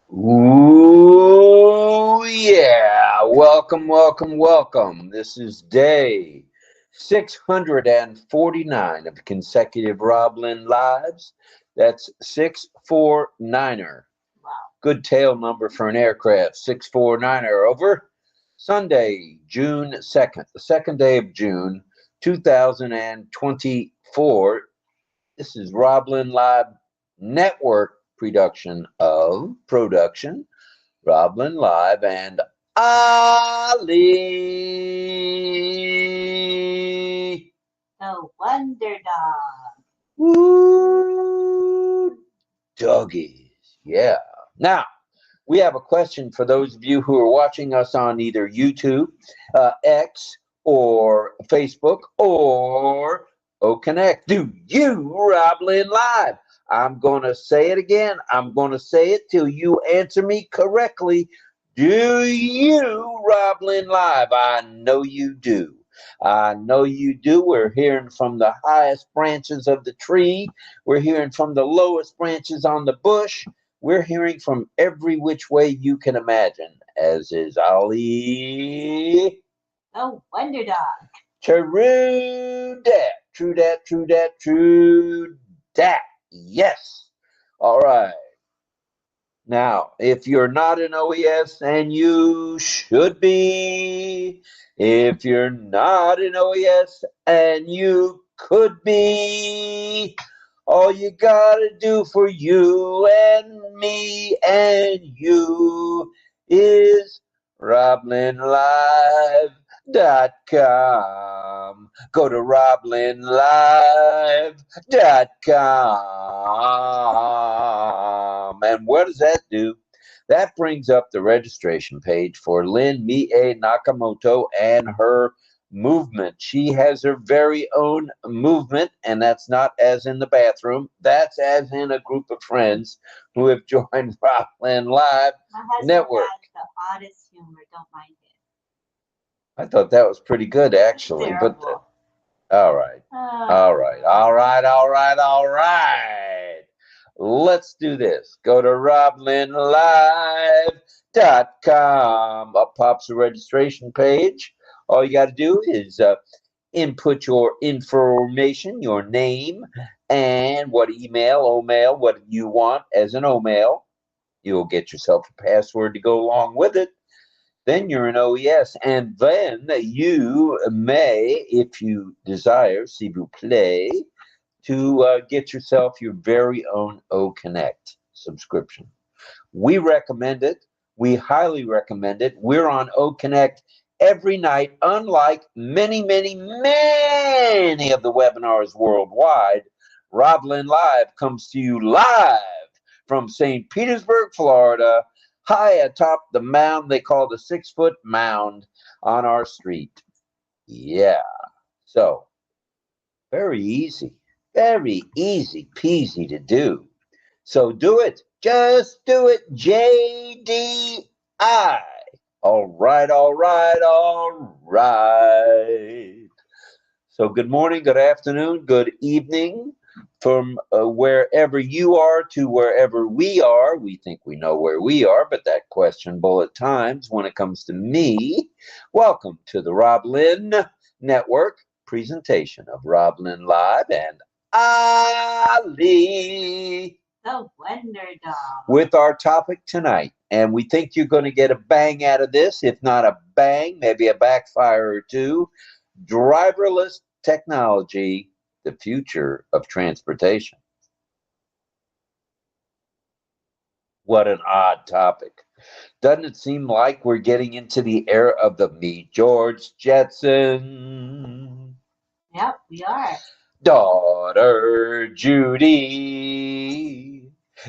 Ooh, yeah. Welcome, welcome, welcome. This is day 649 of consecutive RobLynn lives. That's 649er. Wow. Good tail number for an aircraft. 649er. Over. Sunday, June 2nd, the second day of June, 2024. This is RobLynn Live Network production, RobLynn Live, and Ali. The Wonder Dog. Woo, doggies. Yeah. Now, we have a question for those of you who are watching us on either YouTube, X, or Facebook, or OConnect. Do you, RobLynn Live? I'm going to say it again. I'm going to say it till you answer me correctly. Do you, RobLynn Live? I know you do. I know you do. We're hearing from the highest branches of the tree. We're hearing from the lowest branches on the bush. We're hearing from every which way you can imagine, as is Ali. The Wonder Dog. True dat, true dat, true dat, true dat. Yes. All right. Now, if you're not an OES, and you should be, if you're not an OES, and you could be, all you gotta do for you and me and you is RobLynnLive.com. Go to RobLynnLive.com. And what does that do? That brings up the registration page for Lynn Nakamoto and her movement. She has her very own movement, and that's not as in the bathroom. That's as in a group of friends who have joined RobLynn Live Network. Has the oddest humor. Don't mind it. I thought that was pretty good, actually. But all right, all right, all right, all right, all right. Let's do this. Go to RobLynnLive.com. Up pops the registration page. All you got to do is input your information, your name, and what email, O-mail, what you want as an O-mail. You'll get yourself a password to go along with it. Then you're an OES, and then you may, if you desire, s'il vous plaît, to get yourself your very own OConnect subscription. We recommend it. We highly recommend it. We're on OConnect every night, unlike many, many, many of the webinars worldwide. RobLynn Live comes to you live from St. Petersburg, Florida, high atop the mound they call the 6-foot mound on our street. Yeah. So, very easy peasy to do. So do it. Just do it. JDI. All right, all right, all right. So good morning, good afternoon, good evening from wherever you are to wherever we are. We think we know where we are, but that questionable at times when it comes to me. Welcome to the RobLynn Network presentation of RobLynn Live and Ali. The Wonder Dog. With our topic tonight. And we think you're going to get a bang out of this. If not a bang, maybe a backfire or two. Driverless technology, the future of transportation. What an odd topic. Doesn't it seem like we're getting into the era of the Meet George Jetson? Yep, we are. Daughter Judy,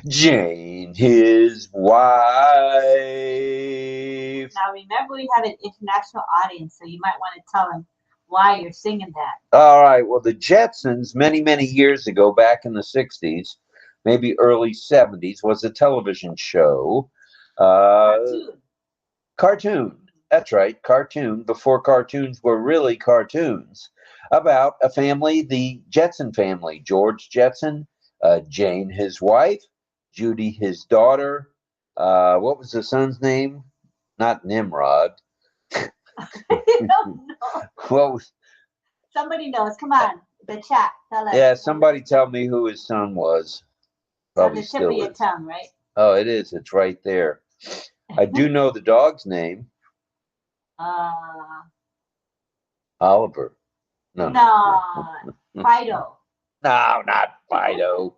Jane his wife. Now remember, we have an international audience, so you might want to tell them why you're singing that. All right, well, the Jetsons, many, many years ago, back in the 60s, maybe early 70s, was a television show. Cartoon. That's right, cartoon, before cartoons were really cartoons, about a family, the Jetson family. George Jetson, Jane his wife, Judy his daughter, What was the son's name? Not Nimrod. I don't know. What was? Somebody knows. Come on, the chat. Tell us. Yeah, somebody tell me who his son was. Probably It's on the tip of your tongue, right? Oh, it is. It's right there. I do know the dog's name. Oliver. No. Fido. No, not Fido.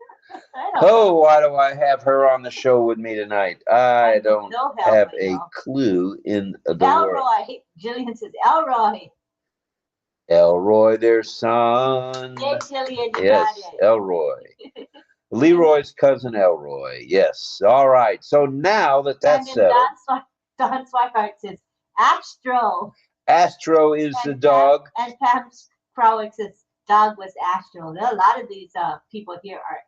Oh, why do I have her on the show with me tonight? I don't have a clue in the world. Elroy. Jillian says Elroy. Elroy, their son. Hey, Jillian, yes, Elroy. Leroy's cousin Elroy. Yes. All right. So now that's settled. Don Swihart says Astro. Astro is the dog. And Pam Prowick says dog was Astro. There are a lot of these people here are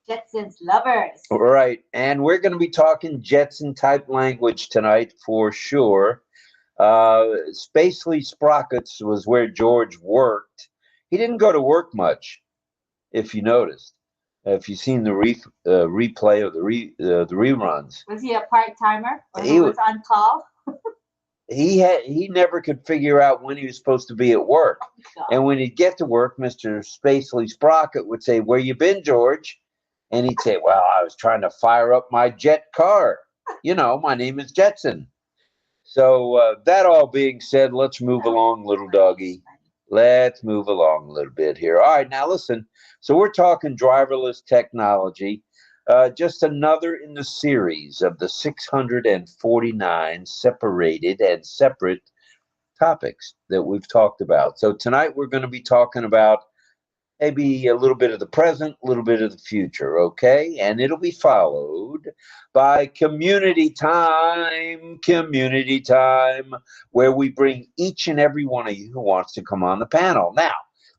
Jetsons lovers. Right. And we're going to be talking Jetson type language tonight for sure. Spacely Sprockets was where George worked. He didn't go to work much, if you noticed. If you've seen the replay of the reruns. Was he a part-timer? Or he was on call? He never could figure out when he was supposed to be at work. Oh, and when he'd get to work, Mr. Spacely Sprocket would say, "Where you been, George?" And he'd say, "Well, I was trying to fire up my jet car. You know, my name is Jetson." So that all being said, let's move along, little doggy. Let's move along a little bit here. All right, now listen. So we're talking driverless technology. Just another in the series of the 649 separated and separate topics that we've talked about. So tonight we're going to be talking about maybe a little bit of the present, a little bit of the future, okay? And it'll be followed by community time, where we bring each and every one of you who wants to come on the panel. Now,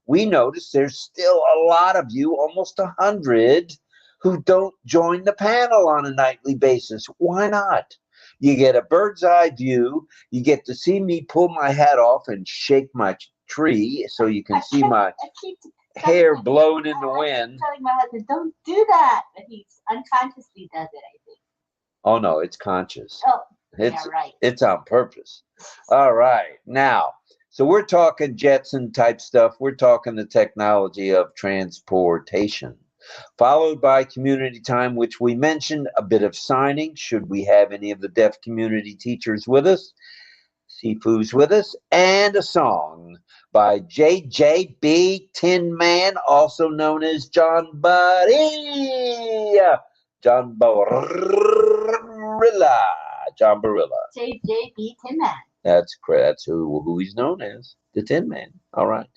we notice there's still a lot of you, almost 100, who don't join the panel on a nightly basis. Why not? You get a bird's eye view. You get to see me pull my hat off and shake my tree so you can see my hair blown in the wind. I'm telling my husband, don't do that. But he unconsciously does it, I think. Oh, no, it's conscious. Oh, yeah, right. It's on purpose. All right. Now, so we're talking Jetson type stuff. We're talking the technology of transportation. Followed by community time, which we mentioned, a bit of signing. Should we have any of the deaf community teachers with us? Sifu's with us. And a song by JJB Tin Man, also known as John Buddy. John Barilla. John Barilla. JJB Tin Man. That's correct. That's who he's known as, the Tin Man. All right.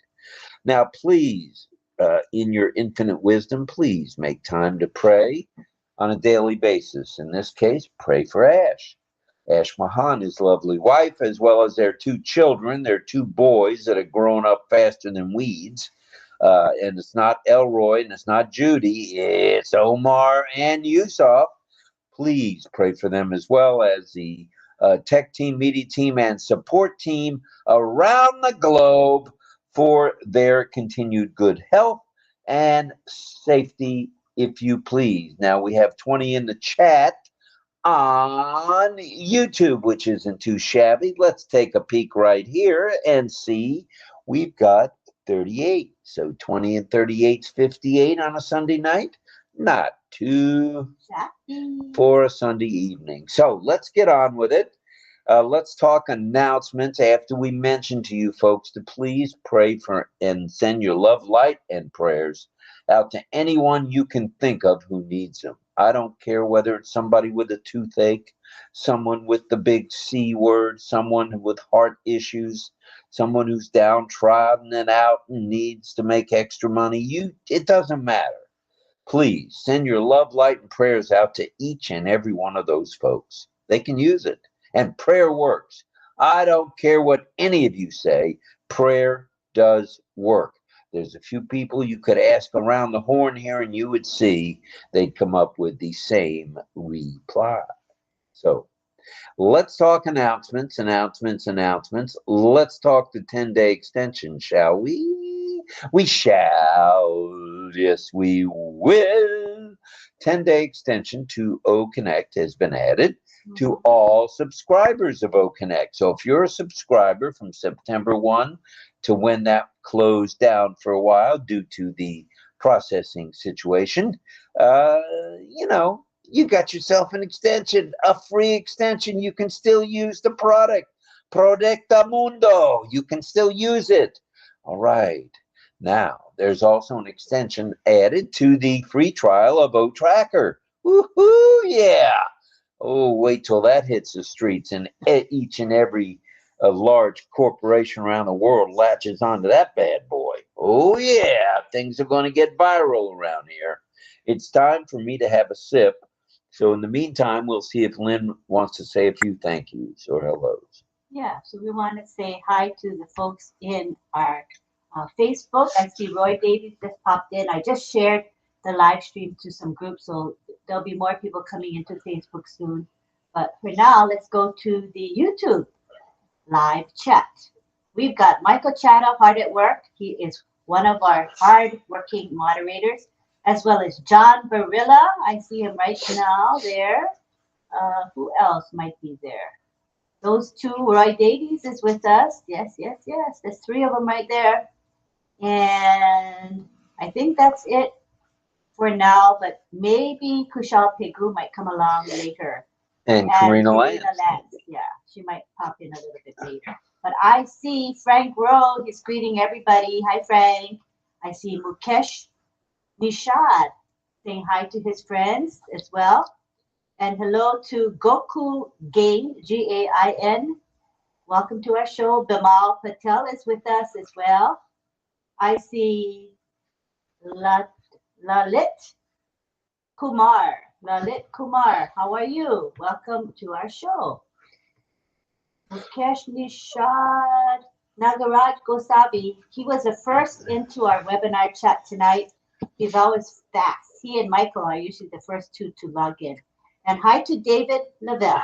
Now, please, in your infinite wisdom, please make time to pray on a daily basis. In this case, pray for Ash. Ash Mahan, his lovely wife, as well as their 2 children, their 2 boys that have grown up faster than weeds. And it's not Elroy and it's not Judy. It's Omar and Yusuf. Please pray for them, as well as the tech team, media team, and support team around the globe for their continued good health and safety, if you please. Now, we have 20 in the chat on YouTube, which isn't too shabby. Let's take a peek right here and see we've got 38. So 20 and 38 is 58 on a Sunday night. Not too for a Sunday evening. So let's get on with it. Let's talk announcements after we mention to you folks to please pray for and send your love, light, and prayers out to anyone you can think of who needs them. I don't care whether it's somebody with a toothache, someone with the big C word, someone with heart issues, someone who's downtrodden and out and needs to make extra money. It doesn't matter. Please send your love, light, and prayers out to each and every one of those folks. They can use it. And prayer works. I don't care what any of you say. Prayer does work. There's a few people you could ask around the horn here and you would see they'd come up with the same reply. So let's talk announcements. Let's talk the 10-day extension, shall we? We shall. Yes, we will. 10-day extension to OConnect has been added to all subscribers of OConnect. So if you're a subscriber from September 1 to when that closed down for a while due to the processing situation, you know, you got yourself an extension, a free extension. You can still use the product. Protecta Mundo. You can still use it. All right. Now, there's also an extension added to the free trial of OTracker. Woohoo, yeah. Oh, wait till that hits the streets and each and every large corporation around the world latches onto that bad boy. Oh, yeah. Things are going to get viral around here. It's time for me to have a sip. So in the meantime, we'll see if Lynn wants to say a few thank yous or hellos. Yeah, so we want to say hi to the folks in our Facebook. I see Roy Davies just popped in. I just shared the live stream to some groups, so there'll be more people coming into Facebook soon. But for now, let's go to the YouTube live chat. We've got Michael Chata, hard at work. He is one of our hard-working moderators, as well as John Barilla. I see him right now there. Who else might be there? Those two. Roy Davies is with us. Yes, yes, yes. There's three of them right there. And I think that's it for now, but maybe Kushal Pegu might come along later. And Karina Lance. Yeah, she might pop in a little bit later. But I see Frank Rowe. He's greeting everybody. Hi, Frank. I see Mukesh Nishad saying hi to his friends as well. And hello to Goku Gain, Gain. Welcome to our show. Bimal Patel is with us as well. I see Lalit Kumar. Lalit Kumar, how are you? Welcome to our show. Mukesh Nishad Nagaraj Gosabi. He was the first into our webinar chat tonight. He's always fast. He and Michael are usually the first two to log in. And hi to David Lavelle.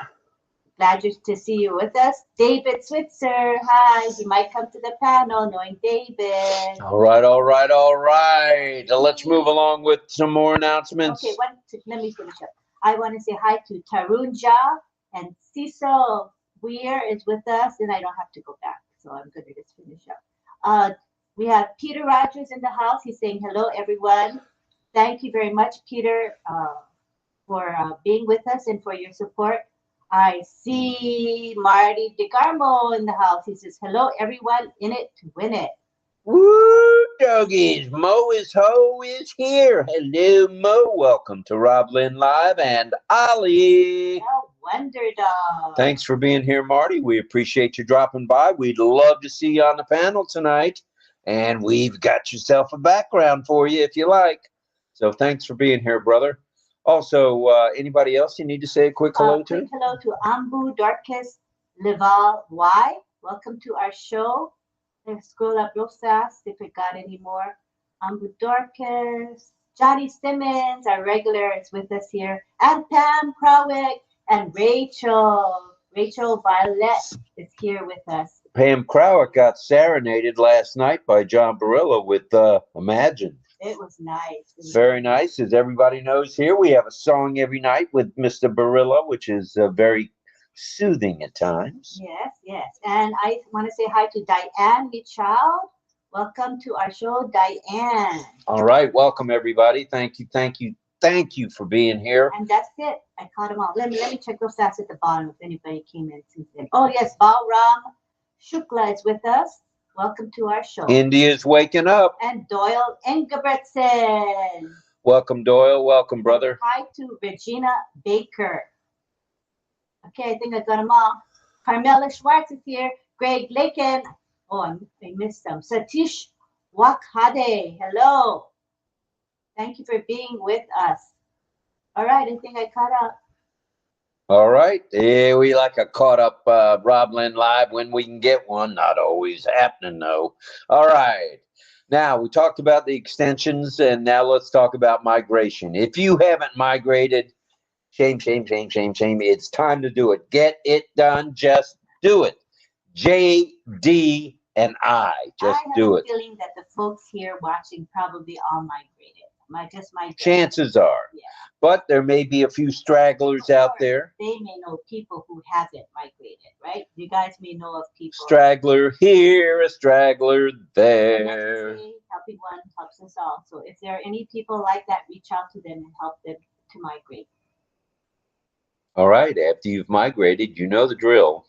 Glad to see you with us. David Switzer, hi. He might come to the panel, knowing David. All right, all right, all right. Let's move along with some more announcements. Okay, let me finish up. I want to say hi to Tarun Jha and Cecil Weir is with us, and I don't have to go back, so I'm going to just finish up. We have Peter Rogers in the house. He's saying hello, everyone. Thank you very much, Peter, for being with us and for your support. I see Marty DeGarmo in the house. He says, hello, everyone, in it to win it. Woo, doggies. Mo is Ho is here. Hello, Mo. Welcome to RobLynn Live and Ali. Oh, Wonder Dog. Thanks for being here, Marty. We appreciate you dropping by. We'd love to see you on the panel tonight. And we've got yourself a background for you if you like. So thanks for being here, brother. Also, anybody else you need to say a quick hello to? Quick hello to Ambu Dorcas Leval Y. Welcome to our show. Let's scroll up real fast if we got any more. Ambu Dorcas, Johnny Simmons, our regular, is with us here. And Pam Krawick and Rachel. Rachel Violet is here with us. Pam Krawick got serenaded last night by John Barilla with Imagine. It was nice. Very nice. As everybody knows here, we have a song every night with Mr. Barilla, which is very soothing at times. Yes, yes. And I want to say hi to Diane Michaud. Welcome to our show, Diane. All right. Welcome, everybody. Thank you, thank you, thank you for being here. And that's it. I caught them all. Let me check real fast at the bottom if anybody came in since then. Oh, yes. Balram Shukla is with us. Welcome to our show. India's waking up. And Doyle Engebretson. Welcome, Doyle. Welcome, brother. Hi to Regina Baker. Okay, I think I got them all. Carmela Schwartz is here. Greg Lakin. Oh, I missed them. Satish Wakhade. Hello. Thank you for being with us. All right, I think I caught up. All right. Yeah, we like a caught up RobLynn Live when we can get one. Not always happening, though. All right. Now, we talked about the extensions, and now let's talk about migration. If you haven't migrated, shame, shame, shame, shame, shame. It's time to do it. Get it done. Just do it. JD and I just do it. I have a feeling that the folks here watching probably all migrated. Chances are. Yeah. but there may be a few stragglers out there. They may know people who haven't migrated, right? You guys may know of people. Straggler here, a straggler there. Helping one helps us all. So if there are any people like that, reach out to them and help them to migrate. All right, after you've migrated, you know the drill.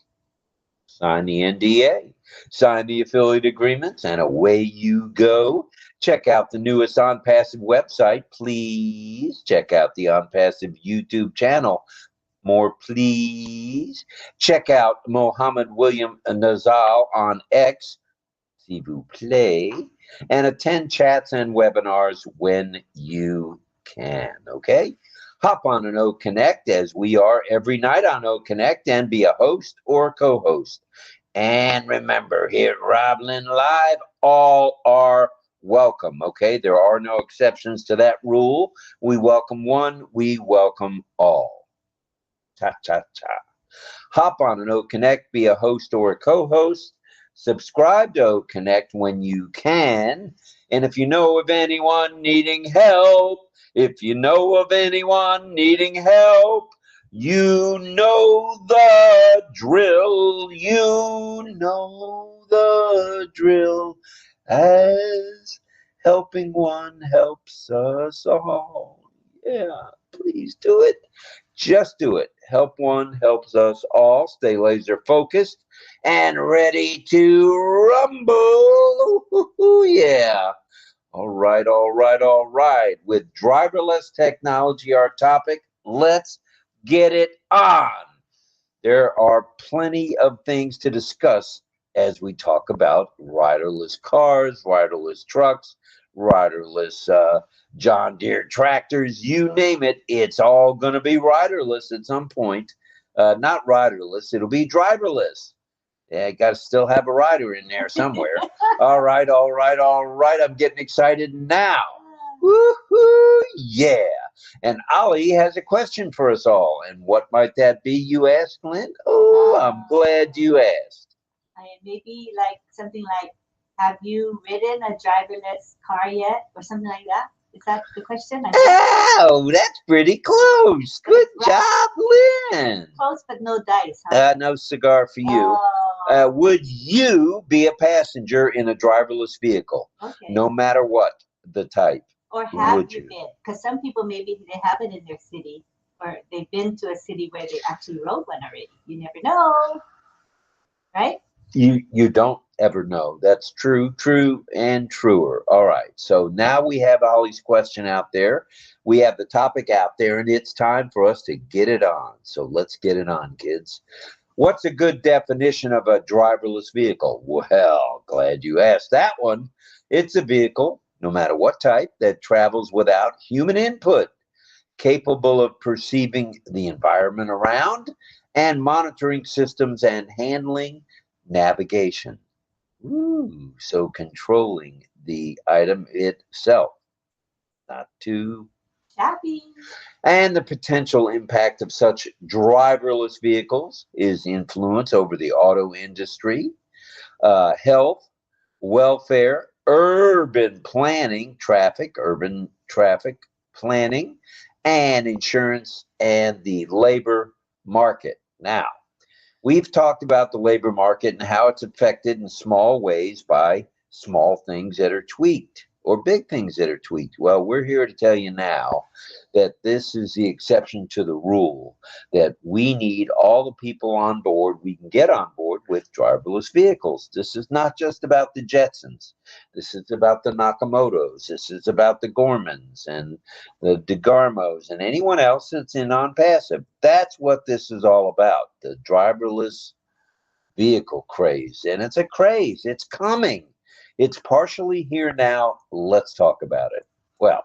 Sign the NDA, sign the affiliate agreements, and away you go. Check out the newest OnPassive website. Please check out the OnPassive YouTube channel. More please. Check out Mohammed William Nazal on X, s'il vous plaît, and attend chats and webinars when you can, okay? Hop on an OConnect, as we are every night on OConnect, and be a host or co-host. And remember, here at RobLynn Live, all are welcome, okay? There are no exceptions to that rule. We welcome one, we welcome all. Cha-cha-cha. Hop on an OConnect, be a host or a co-host. Subscribe to OConnect when you can. And if you know of anyone needing help, if you know of anyone needing help, you know the drill. You know the drill. As helping one helps us all. Yeah, please do it. Just do it. Help one helps us all. Stay laser focused and ready to rumble. Ooh, yeah. All right, all right, all right. With driverless technology, our topic, let's get it on. There are plenty of things to discuss as we talk about riderless cars, riderless trucks, riderless John Deere tractors, you name it. It's all going to be riderless at some point. Not riderless, it'll be driverless. Yeah, you got to still have a rider in there somewhere. All right, all right, all right. I'm getting excited now. Woohoo! Yeah. And Ali has a question for us all. And what might that be, you ask, Lynn? Oh, I'm glad you asked. Maybe like something like, have you ridden a driverless car yet? Or something like that? Is that the question? Oh, that's pretty close. Good job, Lynn. Close, but no dice, huh? No cigar for you. Would you be a passenger in a driverless vehicle? Okay. No matter what the type? Or have you been? Because some people, maybe they have it in their city, or they've been to a city where they actually rode one already. You never know, right? You don't ever know. That's true, true, and truer. All right. So now we have Ollie's question out there. We have the topic out there, and it's time for us to get it on. So let's get it on, kids. What's a good definition of a driverless vehicle? Well, glad you asked that one. It's a vehicle, no matter what type, that travels without human input, capable of perceiving the environment around and monitoring systems and handling navigation. Ooh, so controlling the item itself. Not too shabby. And the potential impact of such driverless vehicles is influence over the auto industry, health, welfare, urban planning, urban traffic planning, and insurance and the labor market. Now, we've talked about the labor market and how it's affected in small ways by small things that are tweaked or big things that are tweaked. Well, we're here to tell you now that this is the exception to the rule, that we need all the people on board we can get on board with driverless vehicles. This is not just about the Jetsons. This is about the Nakamotos. This is about the Gormans and the DeGarmos and anyone else that's in ONPASSIVE. That's what this is all about, the driverless vehicle craze. And it's a craze. It's coming. It's partially here now. Let's talk about it. Well,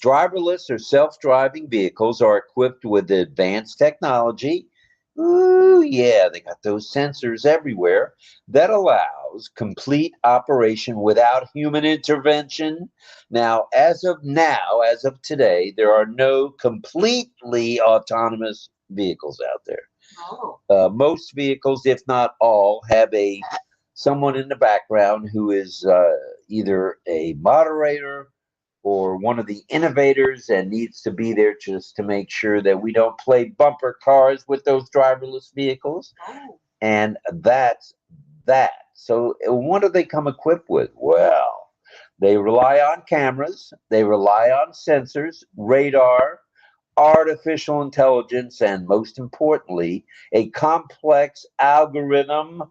driverless or self-driving vehicles are equipped with advanced technology. Ooh, yeah, they got those sensors everywhere that allows complete operation without human intervention. Now, as of today, there are no completely autonomous vehicles out there. Oh. Most vehicles, if not all, have someone in the background who is either a moderator or one of the innovators and needs to be there just to make sure that we don't play bumper cars with those driverless vehicles. Oh, And that's that. So what do they come equipped with? Well, they rely on cameras, they rely on sensors, radar, artificial intelligence, and most importantly, a complex algorithm,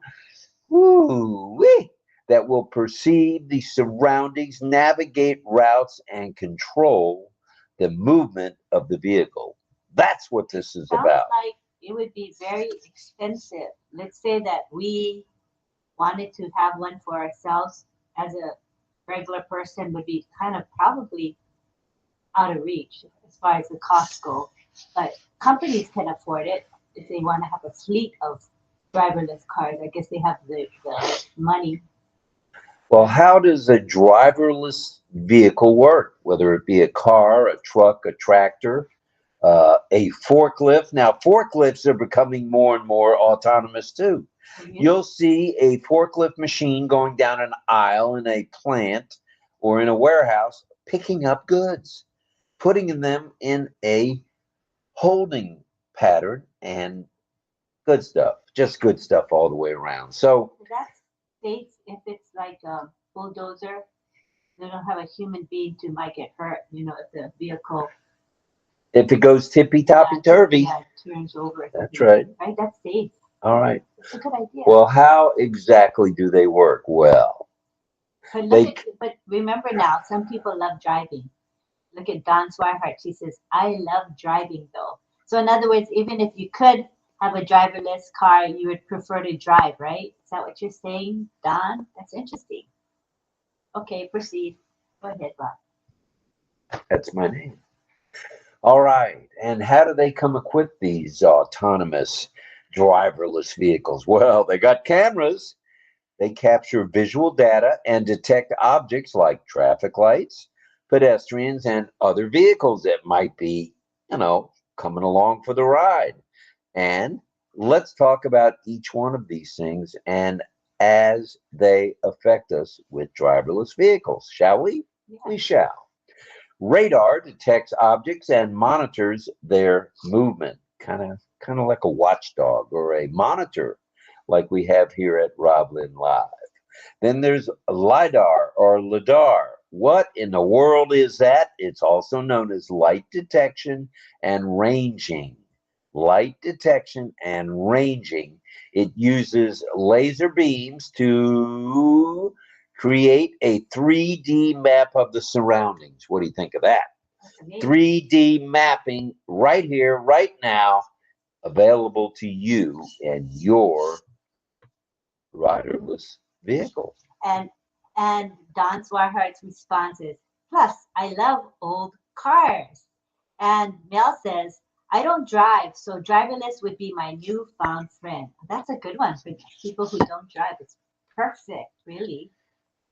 that will perceive the surroundings, navigate routes, and control the movement of the vehicle. That's what this is sounds about. like it would be very expensive. Let's say that we wanted to have one for ourselves as a regular person would be kind of probably out of reach as far as the costs go. But companies can afford it if they want to have a fleet of driverless cars. I guess they have the money. Well, how does a driverless vehicle work? Whether it be a car, a truck, a tractor, a forklift. Now, forklifts are becoming more and more autonomous too. You'll see a forklift machine going down an aisle in a plant or in a warehouse, picking up goods, putting them in a holding pattern, and good stuff, just good stuff all the way around. So So that states if it's like a bulldozer, they don't have a human being to might get hurt. You know, if the vehicle if it goes tippy toppy turvy, turns over. that's right. Right, that's safe. All right. It's a good idea. Well, how exactly do they work? Well, But they but remember now, some people love driving. Look at Don Swihart. She says, "I love driving, though." So in other words, even if you could have a driverless car, you would prefer to drive, right? Is that what you're saying, Don? That's interesting. Okay, proceed. Go ahead, Bob. that's my name. All right. And how do they come equipped these autonomous driverless vehicles? Well, they got cameras. They capture visual data and detect objects like traffic lights, pedestrians, and other vehicles that might be, coming along for the ride. And let's talk about each one of these things and as they affect us with driverless vehicles, shall we? Yeah. We shall. Radar detects objects and monitors their movement, kind of like a watchdog or a monitor, like we have here at RobLynn Live. Then there's LiDAR or LiDAR. What in the world is that? It's also known as light detection and ranging. Light detection and ranging. It uses laser beams to create a 3D map of the surroundings. What do you think of that? 3D mapping right here, right now, available to you and your riderless vehicle. And Don Swarhart's response is, plus, I love old cars. And Mel says, I don't drive, so driverless would be my newfound friend. That's a good one for people who don't drive. It's perfect, really.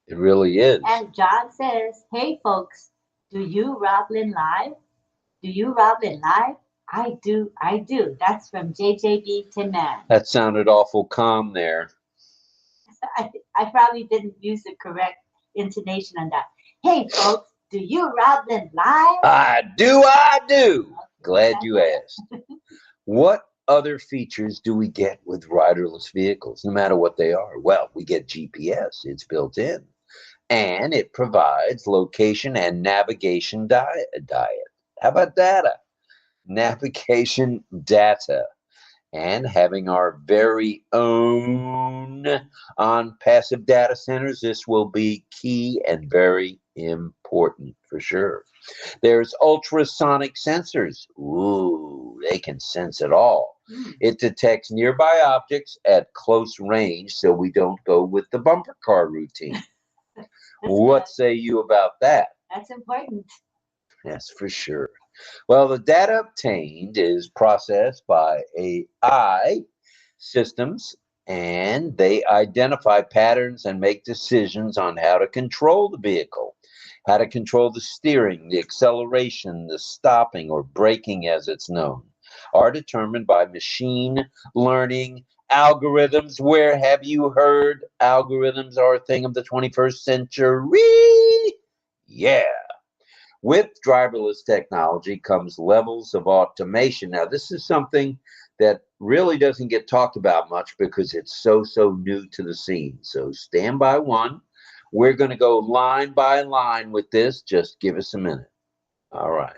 It really is. And John says, hey, folks, do you RobLynn Live? Do you RobLynn Live? I do. I do. That's from JJB Tin Man. That sounded awful calm there. I probably didn't use the correct intonation on that. Hey, folks, do you RobLynn Live? I do. I do. Okay, glad you asked. What other features do we get with riderless vehicles, no matter what they are? Well, we get GPS. It's built in. And it provides location and navigation diet. How about data? Navigation data. And having our very own ONPASSIVE data centers, this will be key and very important for sure. There's ultrasonic sensors. Ooh, they can sense it all. It detects nearby objects at close range, so we don't go with the bumper car routine. What say you about that? That's important. Yes, for sure. Well, the data obtained is processed by AI systems, and they identify patterns and make decisions on how to control the vehicle, how to control the steering, the acceleration, the stopping or braking as it's known, are determined by machine learning algorithms. Where have you heard algorithms are a thing of the 21st century? Yeah. With driverless technology comes levels of automation. Now, this is something that really doesn't get talked about much because it's so new to the scene. So stand by one. We're going to go line by line with this. Just give us a minute. All right.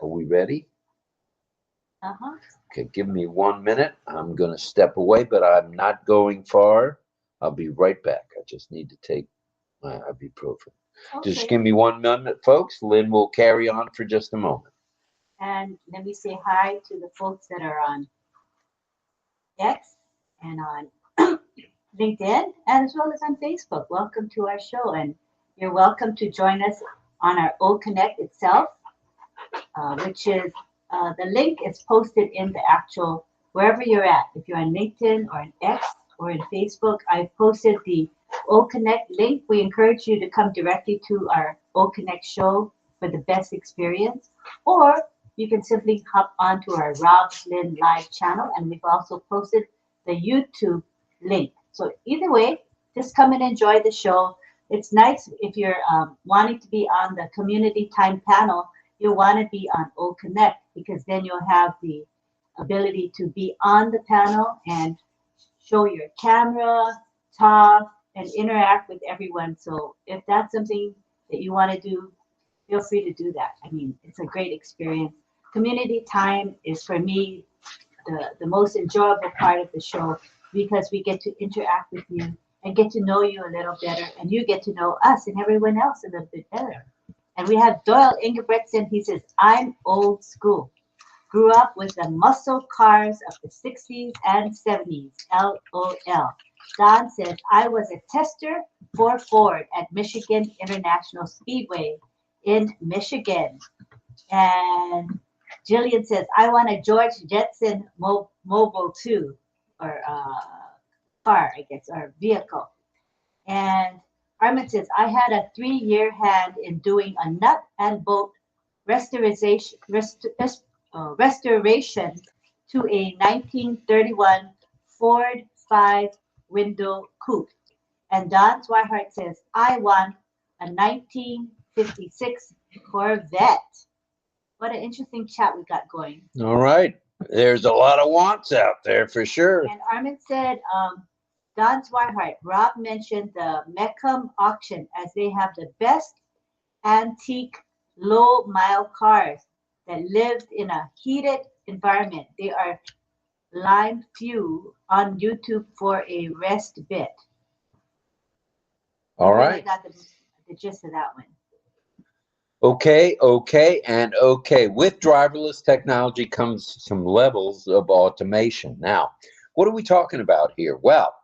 Are we ready? Uh-huh. Okay, give me 1 minute. I'm going to step away, but I'm not going far. I'll be right back. I just need to take my ibuprofen. Okay. Just give me 1 minute, folks. Lynn will carry on for just a moment. And let me say hi to the folks that are on X and on LinkedIn, as well as on Facebook. Welcome to our show, and you're welcome to join us on our OConnect itself, which is the link is posted in the actual, wherever you're at. If you're on LinkedIn or on X or in Facebook, I've posted the OConnect link. We encourage you to come directly to our OConnect show for the best experience, or you can simply hop onto our RobLynn live channel, and we've also posted the YouTube link. So either way, just come and enjoy the show. It's nice if you're wanting to be on the community time panel, you'll want to be on OConnect, because then you'll have the ability to be on the panel and show your camera, talk, and interact with everyone. So if that's something that you want to do, feel free to do that. I mean, it's a great experience. Community time is, for me, the most enjoyable part of the show, because we get to interact with you and get to know you a little better, and you get to know us and everyone else a little bit better. And we have Doyle Ingebretson. He says, I'm old school. Grew up with the muscle cars of the 60s and 70s. LOL. Don says, I was a tester for Ford at Michigan International Speedway in Michigan. And Jillian says, I want a George Jetson mobile too, or car, I guess, or vehicle. And Armin says, I had a 3-year hand in doing a nut and bolt restoration to a 1931 Ford 5-window coupe. And Don Swihart says, I want a 1956 Corvette. What an interesting chat we got going. All right. There's a lot of wants out there for sure. And Armin said, Don Swihart, Rob mentioned the Mecum auction, as they have the best antique low-mile cars that lived in a heated environment. They are lime few on YouTube for a rest bit. All I really right. got the gist of that one. Okay. With driverless technology comes some levels of automation. Now, what are we talking about here? Well,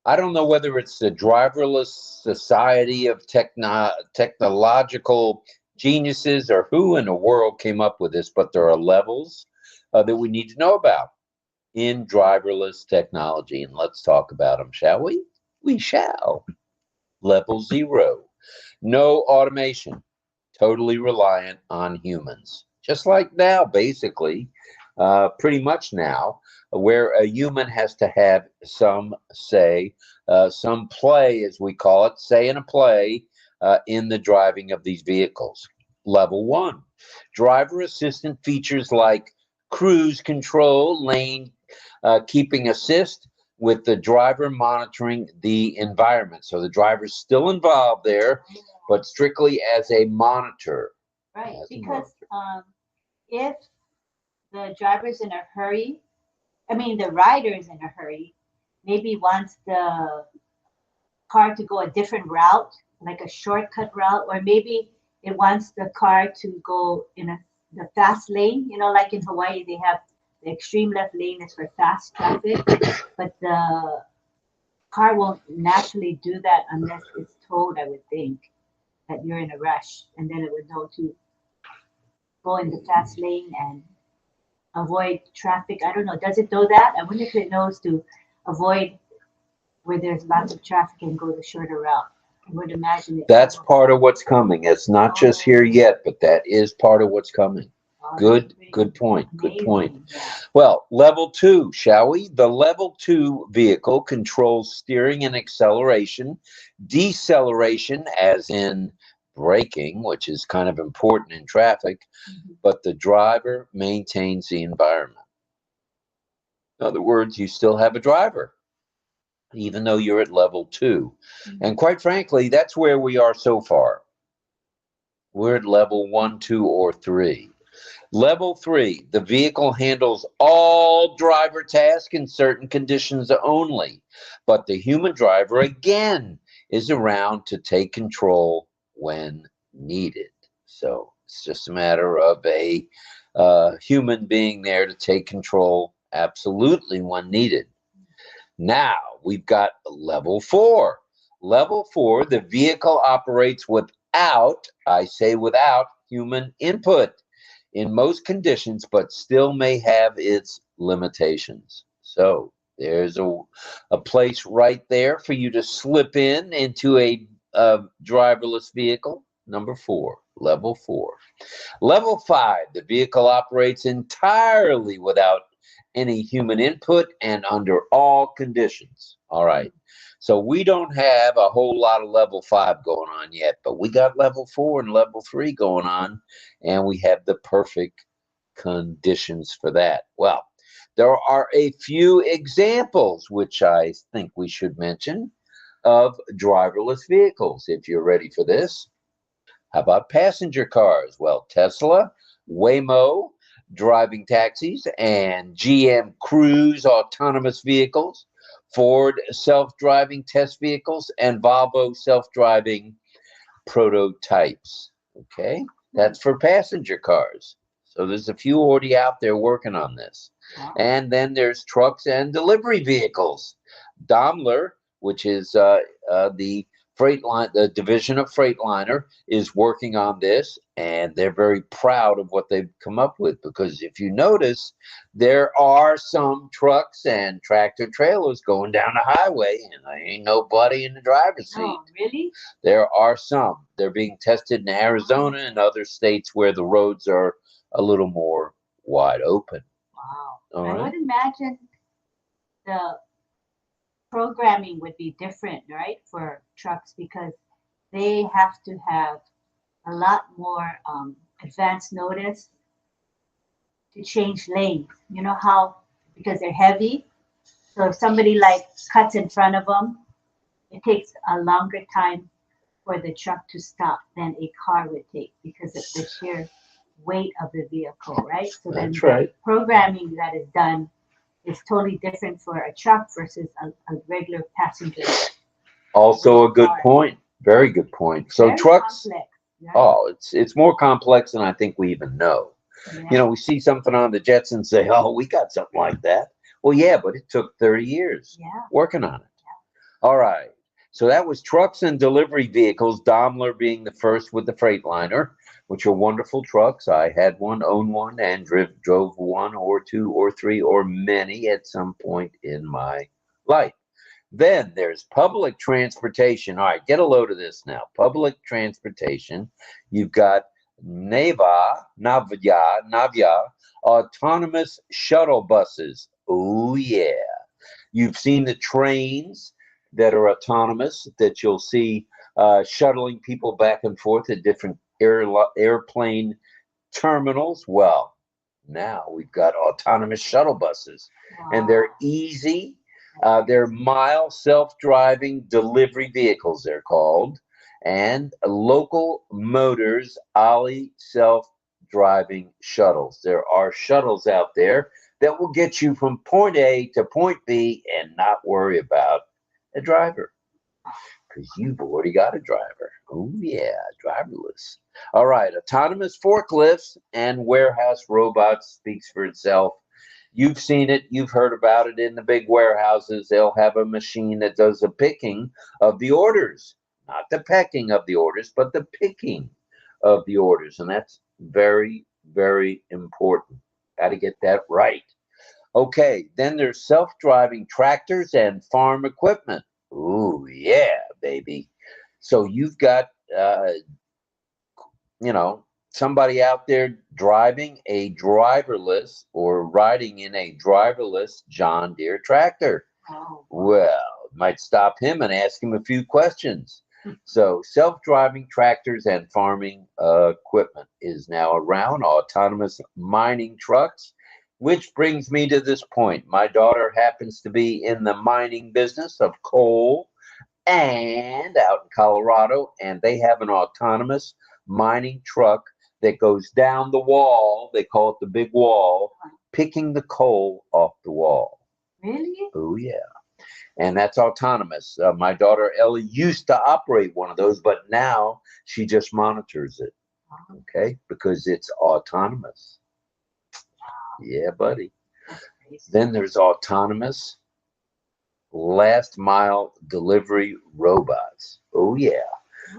I don't know whether it's the driverless society of technological geniuses or who in the world came up with this, but there are levels that we need to know about in driverless technology. And let's talk about them, shall we? We shall. Level 0, no automation, totally reliant on humans. Just like now, basically, pretty much now, where a human has to have some say, some play, as we call it, say in a play, in the driving of these vehicles. Level 1, driver assistant features like cruise control, lane keeping assist, with the driver monitoring the environment. So the driver's still involved there, but strictly as a monitor. Right, because if the driver's in a hurry, the rider is in a hurry, maybe wants the car to go a different route, like a shortcut route, or maybe it wants the car to go in the fast lane. Like in Hawaii, they have the extreme left lane is for fast traffic, but the car won't naturally do that unless it's told, I would think, that you're in a rush, and then it would know to go in the fast lane and avoid traffic. I don't know. Does it know that? I wonder if it knows to avoid where there's lots of traffic and go the shorter route. I would imagine it. That's part of what's coming. It's not just here yet, but that is part of what's coming. Good point. Good point. Well, level 2, shall we? The level 2 vehicle controls steering and acceleration, deceleration, as in braking, which is kind of important in traffic, but the driver maintains the environment. In other words, you still have a driver, even though you're at level 2. And quite frankly, that's where we are so far. We're at level 1, 2, or 3. Level 3, the vehicle handles all driver tasks in certain conditions only, but the human driver, again, is around to take control when needed. So it's just a matter of a human being there to take control absolutely when needed. Now we've got level 4. Level 4, the vehicle operates without, I say without, human input in most conditions, but still may have its limitations. So there's a place right there for you to slip into a driverless vehicle. Number 4, level 4. Level 5, the vehicle operates entirely without any human input and under all conditions. All right. So we don't have a whole lot of level 5 going on yet, but we got level 4 and level 3 going on, and we have the perfect conditions for that. Well, there are a few examples which I think we should mention of driverless vehicles, if you're ready for this. How about passenger cars? Well, Tesla, Waymo, driving taxis, and GM Cruise autonomous vehicles, Ford self-driving test vehicles, and Volvo self-driving prototypes. Okay, that's for passenger cars. So there's a few already out there working on this. Wow. And then there's trucks and delivery vehicles. Daimler, which is the the division of Freightliner, is working on this, and they're very proud of what they've come up with, because if you notice, there are some trucks and tractor trailers going down the highway, and there ain't nobody in the driver's seat. Oh, really? There are some. They're being tested in Arizona and other states where the roads are a little more wide open. Wow. All I right. would imagine the programming would be different, right, for trucks, because they have to have a lot more advance notice to change lanes. You know how, because they're heavy, so if somebody like cuts in front of them, it takes a longer time for the truck to stop than a car would take, because of the sheer weight of the vehicle, right? So then That's right. the programming that is done is totally different for a truck versus a regular passenger. Also a good point. Very good point. So Very trucks, complex, right? oh, it's more complex than I think we even know. Yeah. You know, we see something on the jets and say, oh, we got something like that. Well, yeah, but it took 30 years Yeah. working on it. All right. So that was trucks and delivery vehicles, Daimler being the first with the Freightliner, which are wonderful trucks. I had one, owned one, and drove one or two or three or many at some point in my life. Then there's public transportation. All right, get a load of this now. Public transportation. You've got Navia, autonomous shuttle buses. Oh, yeah. You've seen the trains that are autonomous that you'll see shuttling people back and forth at different airplane terminals. Well, now we've got autonomous shuttle buses, and they're easy. They're mile self-driving delivery vehicles, they're called, and local motors, Ollie self-driving shuttles. There are shuttles out there that will get you from point A to point B and not worry about a driver, because you've already got a driver. Oh yeah, driverless. All right, autonomous forklifts and warehouse robots speaks for itself. You've seen it, you've heard about it in the big warehouses. They'll have a machine that does the picking of the orders, not the pecking of the orders, but the picking of the orders. And that's very, very important. Got to get that right. Okay, then there's self-driving tractors and farm equipment. Ooh, yeah, baby. So you've got, somebody out there driving a driverless or riding in a driverless John Deere tractor. Oh. Well, it might stop him and ask him a few questions. So self-driving tractors and farming equipment is now around, autonomous mining trucks, which brings me to this point. My daughter happens to be in the mining business of coal and out in Colorado, and they have an autonomous mining truck that goes down the wall. They call it the big wall, picking the coal off the wall. Really? Oh, yeah. And that's autonomous. My daughter Ellie used to operate one of those, but now she just monitors it. Okay, because it's autonomous. Yeah, buddy. Then there's autonomous last mile delivery robots. Oh, yeah.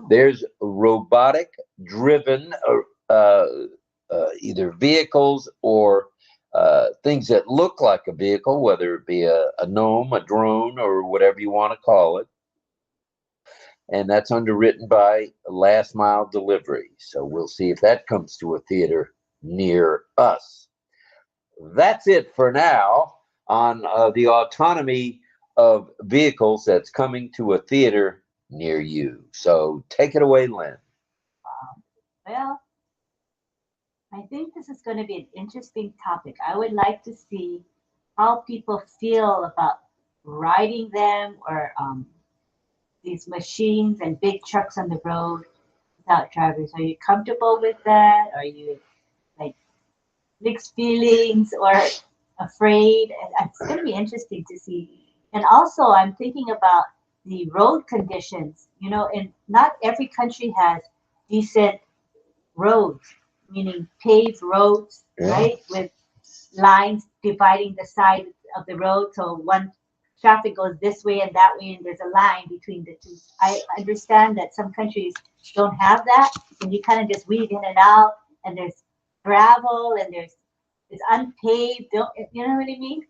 There's robotic driven either vehicles or things that look like a vehicle, whether it be a gnome, a drone, or whatever you want to call it. And that's underwritten by Last Mile Delivery. So we'll see if that comes to a theater near us. That's it for now on the autonomy of vehicles that's coming to a theater near you. So take it away, Lynn. Well, I think this is going to be an interesting topic. I would like to see how people feel about riding them or these machines and big trucks on the road without drivers. Are you comfortable with that? Are you like mixed feelings or afraid? And it's going to be interesting to see. And also, I'm thinking about the road conditions. You know, and not every country has decent roads, meaning paved roads, right? With lines dividing the side of the road. So one traffic goes this way and that way, and there's a line between the two. I understand that some countries don't have that, and you kind of just weave in and out, and there's gravel and it's unpaved. You know what I mean?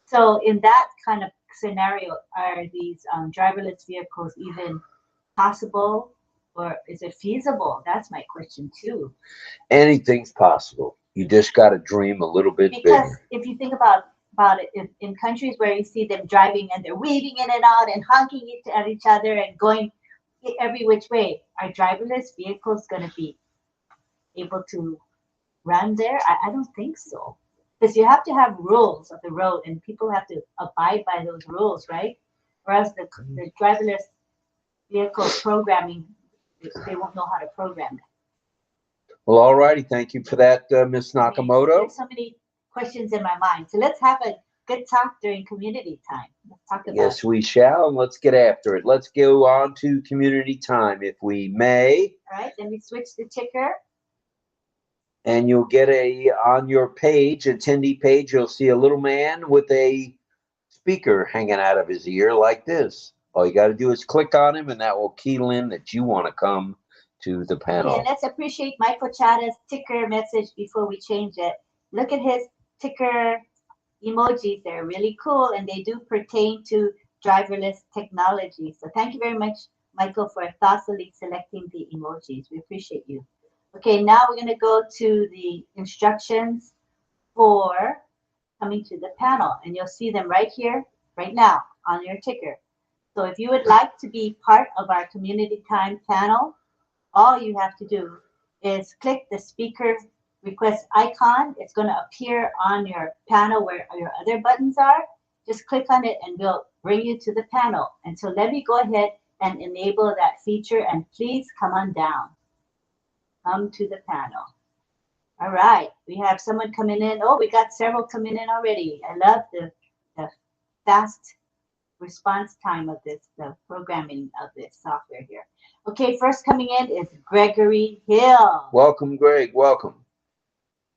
So in that kind of scenario, are these driverless vehicles even possible, or is it feasible? That's my question too. Anything's possible. You just got to dream a little bit Because bigger. if you think about it, in countries where you see them driving and they're weaving in and out and honking at each other and going every which way, are driverless vehicles going to be able to run there? I don't think so. Because you have to have rules of the road and people have to abide by those rules, right? Or else the driverless vehicle programming, they won't know how to program it. Well, all righty. Thank you for that, Miss Nakamoto. There's so many questions in my mind. So let's have a good talk during community time. Let's talk about Yes, we shall. And let's get after it. Let's go on to community time, if we may. All right, then we switch the ticker. And you'll get on your page, attendee page, you'll see a little man with a speaker hanging out of his ear like this. All you got to do is click on him, and that will key in that you want to come to the panel. Okay, let's appreciate Michael Chada's ticker message before we change it. Look at his ticker emojis. They're really cool, and they do pertain to driverless technology. So thank you very much, Michael, for thoughtfully selecting the emojis. We appreciate you. Okay, now we're going to go to the instructions for coming to the panel, and you'll see them right here, right now on your ticker. So if you would like to be part of our community time panel, all you have to do is click the speaker request icon. It's going to appear on your panel where your other buttons are. Just click on it and we'll bring you to the panel. And so let me go ahead and enable that feature, and please come on down. Come to the panel. All right, we have someone coming in. Oh, we got several coming in already. I love the fast response time of this, the programming of this software here. Okay, first coming in is Gregory Hill. Welcome, Greg. Welcome.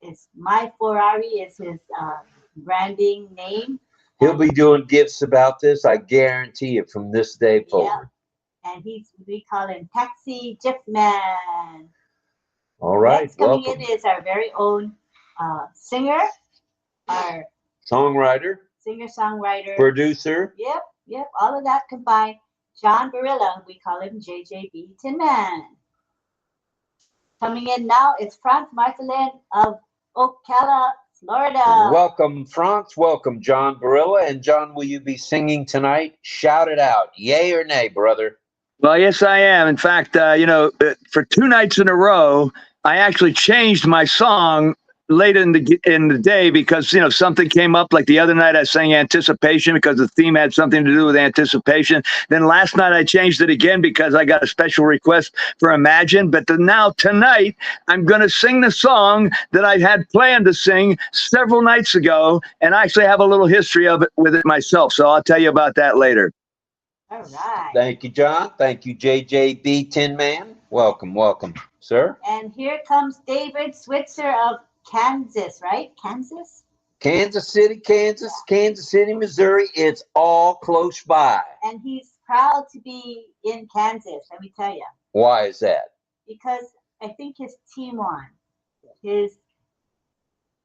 It's My Ferrari is his branding name. He'll be doing gifts about this, I guarantee it, from this day forward. Yeah. And we call him Taxi Jeff Man. All right. Next coming in is our very own singer, our singer-songwriter, producer. Yep, all of that combined. John Barilla, we call him JJB Tin Man. Coming in now is Franz Marcelin of Ocala, Florida. Welcome, Franz. Welcome, John Barilla. And John, will you be singing tonight? Shout it out. Yay or nay, brother? Well, yes, I am. In fact, for 2 nights in a row, I actually changed my song late in the day because something came up. Like the other night, I sang Anticipation because the theme had something to do with anticipation. Then last night, I changed it again because I got a special request for Imagine. But now tonight, I'm going to sing the song that I had planned to sing several nights ago, and I actually have a little history of it with it myself. So I'll tell you about that later. All right. Thank you, John. Thank you, JJB Tin Man. Welcome, welcome, sir. And here comes David Switzer of Kansas, right? Kansas? Kansas City, Kansas, Kansas City, Missouri. It's all close by. And he's proud to be in Kansas, let me tell you. Why is that? Because I think his team won. His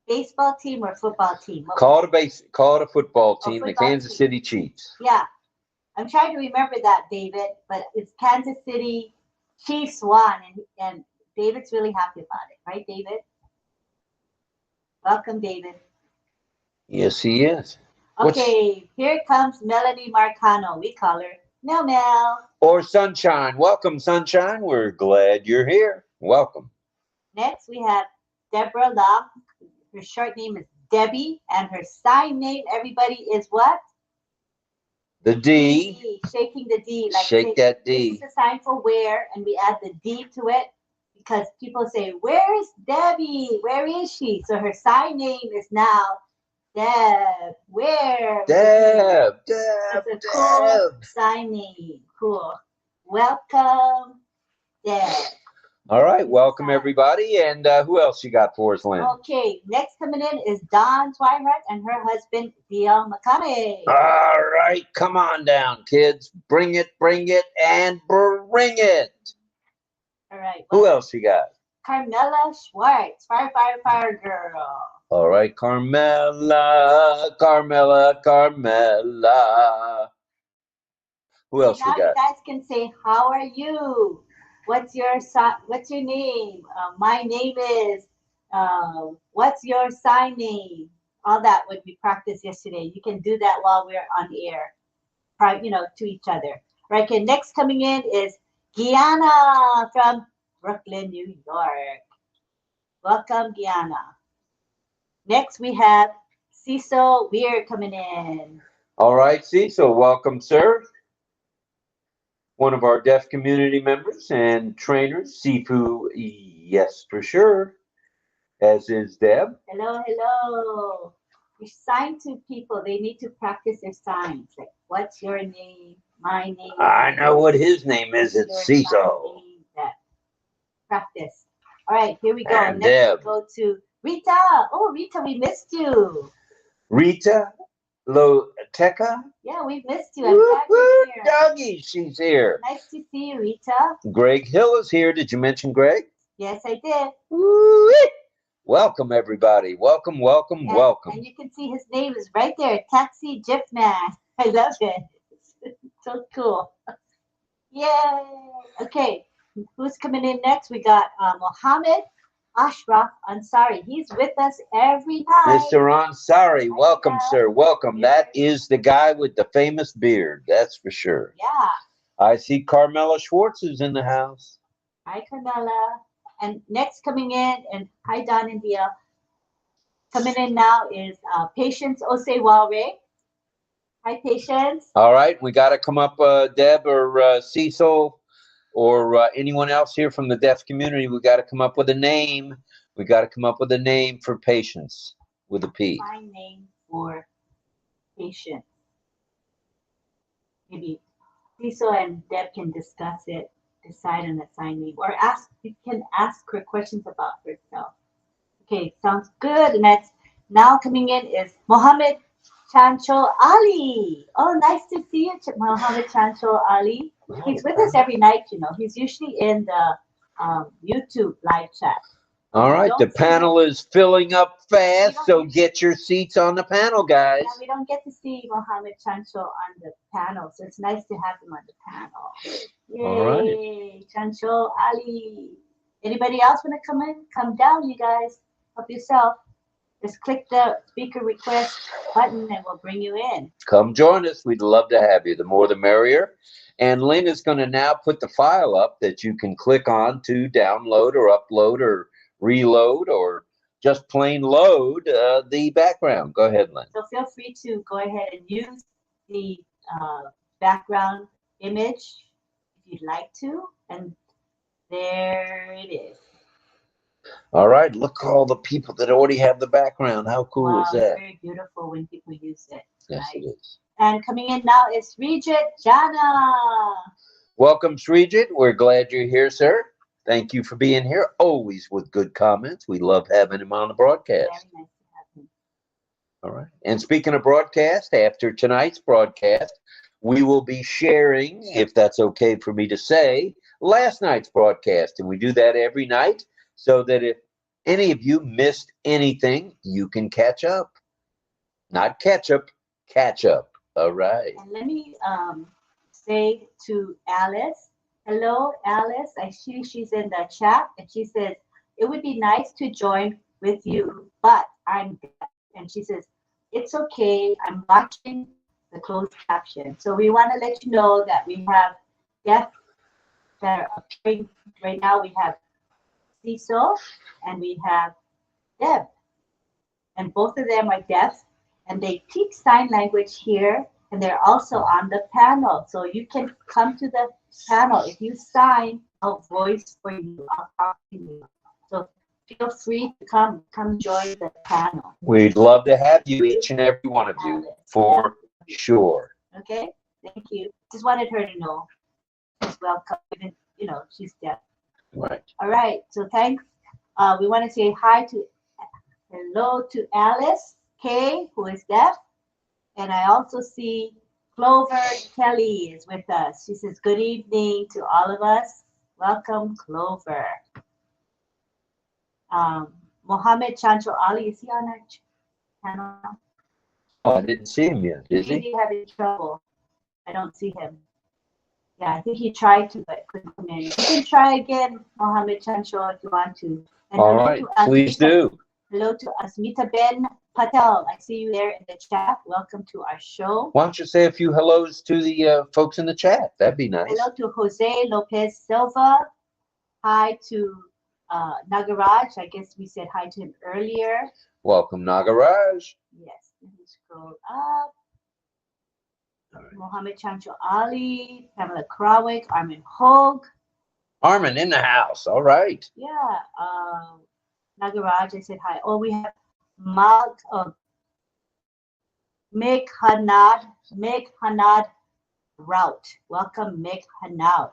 baseball team or football team? Call it a football team, the Kansas City Chiefs. Yeah. I'm trying to remember that, David, but it's Kansas City Chiefs won, and David's really happy about it, right, David? Welcome, David. Yes, he is. Okay, here comes Melanie Marcano. We call her Mel Mel. Or Sunshine. Welcome, Sunshine. We're glad you're here. Welcome. Next, we have Deborah Locke. Her short name is Debbie, and her sign name, everybody, is what? The D. Shaking the D. Shake that D. This is a sign for where, and we add the D to it because people say, "Where is Debbie? Where is she?" So her sign name is now Deb. Where? Deb. That's a cool sign name. Cool. Welcome, Deb. All right, welcome everybody. And who else you got for us, Lynn? Okay, next coming in is Dawn Twihart and her husband, D.L. Makame. All right, come on down, kids. Bring it, and bring it. All right. Who else you got? Carmela Schwartz, fire girl. All right, Carmela. Who else now we got? You guys can say, "How are you? What's your name? My name is. What's your sign name?" All that what we practiced yesterday. You can do that while we're on the air, to each other. Right. Okay. Next coming in is Gianna from Brooklyn, New York. Welcome, Gianna. Next we have Cecil Weir coming in. All right, Cecil, welcome, sir. One of our deaf community members and trainers, Sifu, yes, for sure, as is Deb. Hello. You sign to people, they need to practice their signs. Like, what's your name? My name. I know what his name is. It's Cecil. Practice. All right, here we go. And next Deb. We go to Rita. Oh, Rita, we missed you. Rita Loteca? Yeah, we've missed you. I'm glad you're here. Doggy, she's here. Nice to see you, Rita. Greg Hill is here. Did you mention Greg? Yes, I did. Woo-wee. Welcome, everybody. Welcome. And you can see his name is right there, Taxi Jeff Man. I love it. So cool. Yay. Okay, who's coming in next? We got Mohammed Ashraf Ansari. He's with us every night. Mr. Ansari, welcome, sir. Welcome. That is the guy with the famous beard. That's for sure. Yeah. I see Carmela Schwartz is in the house. Hi, Carmela. And next coming in, and hi, Don and Dia. Coming in now is Patience Osewalre. Hi, Patience. All right, we got to come up, Deb or Cecil or anyone else here from the deaf community. We got to come up with a name. We got to come up with a name for Patience with a P. My name for Patience. Maybe Cecil and Deb can discuss it, decide on a sign name, or you can ask her questions about herself. Okay, sounds good. And that's now coming in is Mohammed Chancho Ali. Oh, nice to see you, Mohammed Chancho Ali. He's with us every night, He's usually in the YouTube live chat. All right, the panel is filling up fast, so get your seats on the panel, guys. Yeah, we don't get to see Mohammed Chancho on the panel, so it's nice to have him on the panel. Yay, all right. Chancho Ali. Anybody else want to come in? Come down, you guys. Help yourself. Just click the speaker request button and we'll bring you in. Come join us. We'd love to have you. The more the merrier. And Lynn is going to now put the file up that you can click on to download or upload or reload or just plain load the background. Go ahead, Lynn. So feel free to go ahead and use the background image if you'd like to. And there it is. All right. Look at all the people that already have the background. How cool Wow, is it's that? very beautiful when people use it. Yes, Nice. it is. And coming in now is Srijit Jana. Welcome, Srijit. We're glad you're here, sir. Thank you for being here. Always with good comments. We love having him on the broadcast. Very nice to have him. All right. And speaking of broadcast, after tonight's broadcast, we will be sharing, if that's okay for me to say, last night's broadcast. And we do that every night so that if any of you missed anything, you can catch up. Not catch up, catch up. All right. And let me say to Alice, hello, Alice. I see she's in the chat, and she says, it would be nice to join with you, but I'm deaf. And she says, it's okay. I'm watching the closed caption. So we want to let you know that we have deaf that are appearing right now. We have Cecil and we have Deb. And both of them are deaf. And they teach sign language here, and they're also on the panel. So you can come to the panel. If you sign, I'll voice for you. I'll talk to you. So feel free to come join the panel. We'd love to have you, each and every one of you, for sure. Okay, thank you. Just wanted her to know as well. Even, you know, she's deaf. Right. All right. So thanks. We want to say hello to Alice K, who is deaf, and I also see Clover Kelly is with us. She says, good evening to all of us. Welcome, Clover. Mohammed Chancho Ali, is he on our channel? Oh, I didn't see him yet, is he? Maybe having trouble. I don't see him. Yeah, I think he tried to, but couldn't come in. You can try again, Mohammed Chancho, if you want to. And All right, please do. Hello to Asmita Ben Patel. I see you there in the chat. Welcome to our show. Why don't you say a few hellos to the folks in the chat? That'd be nice. Hello to Jose Lopez Silva. Hi to Nagaraj. I guess we said hi to him earlier. Welcome, Nagaraj. Yes, let me scroll up. Right. Mohammed Chancho Ali, Pamela Krawick, Armin Hogue. Armin in the house. All right. Yeah. Nagaraj, I said hi. Oh, we have Meg Hanad Rout. Welcome, Meg Hanad.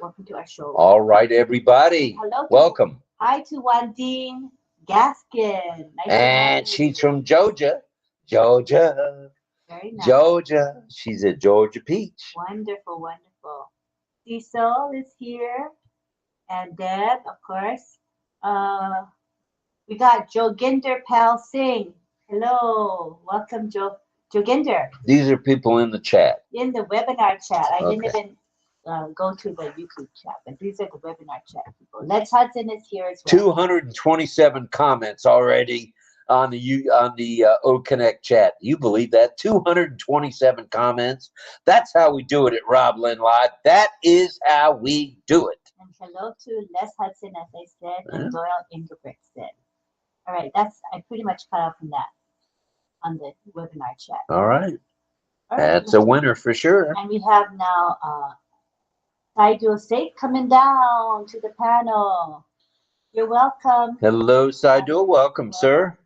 Welcome to our show. All right, everybody. Hello. Welcome. Hi to Wandine Gaskin. Nice and she's from Georgia. Georgia. Very nice. Georgia. She's a Georgia peach. Wonderful, wonderful. Cecil is here. And Deb, of course. We got Joginder Pal Singh. Hello. Welcome, Joginder. These are people in the chat. In the webinar chat. I didn't even go to the YouTube chat, but these are the webinar chat people. Les Hudson is here as well. 227 comments already on the OConnect chat. You believe that? 227 comments. That's how we do it at RobLynn Live. That is how we do it. And hello to Les Hudson, as I said, and Doyle Ingebrigtsen. All right, I pretty much cut out from that on the webinar chat. All right. That's a winner for sure. And we have now Saidul State coming down to the panel. You're welcome. Hello, Saidul. Welcome, sir.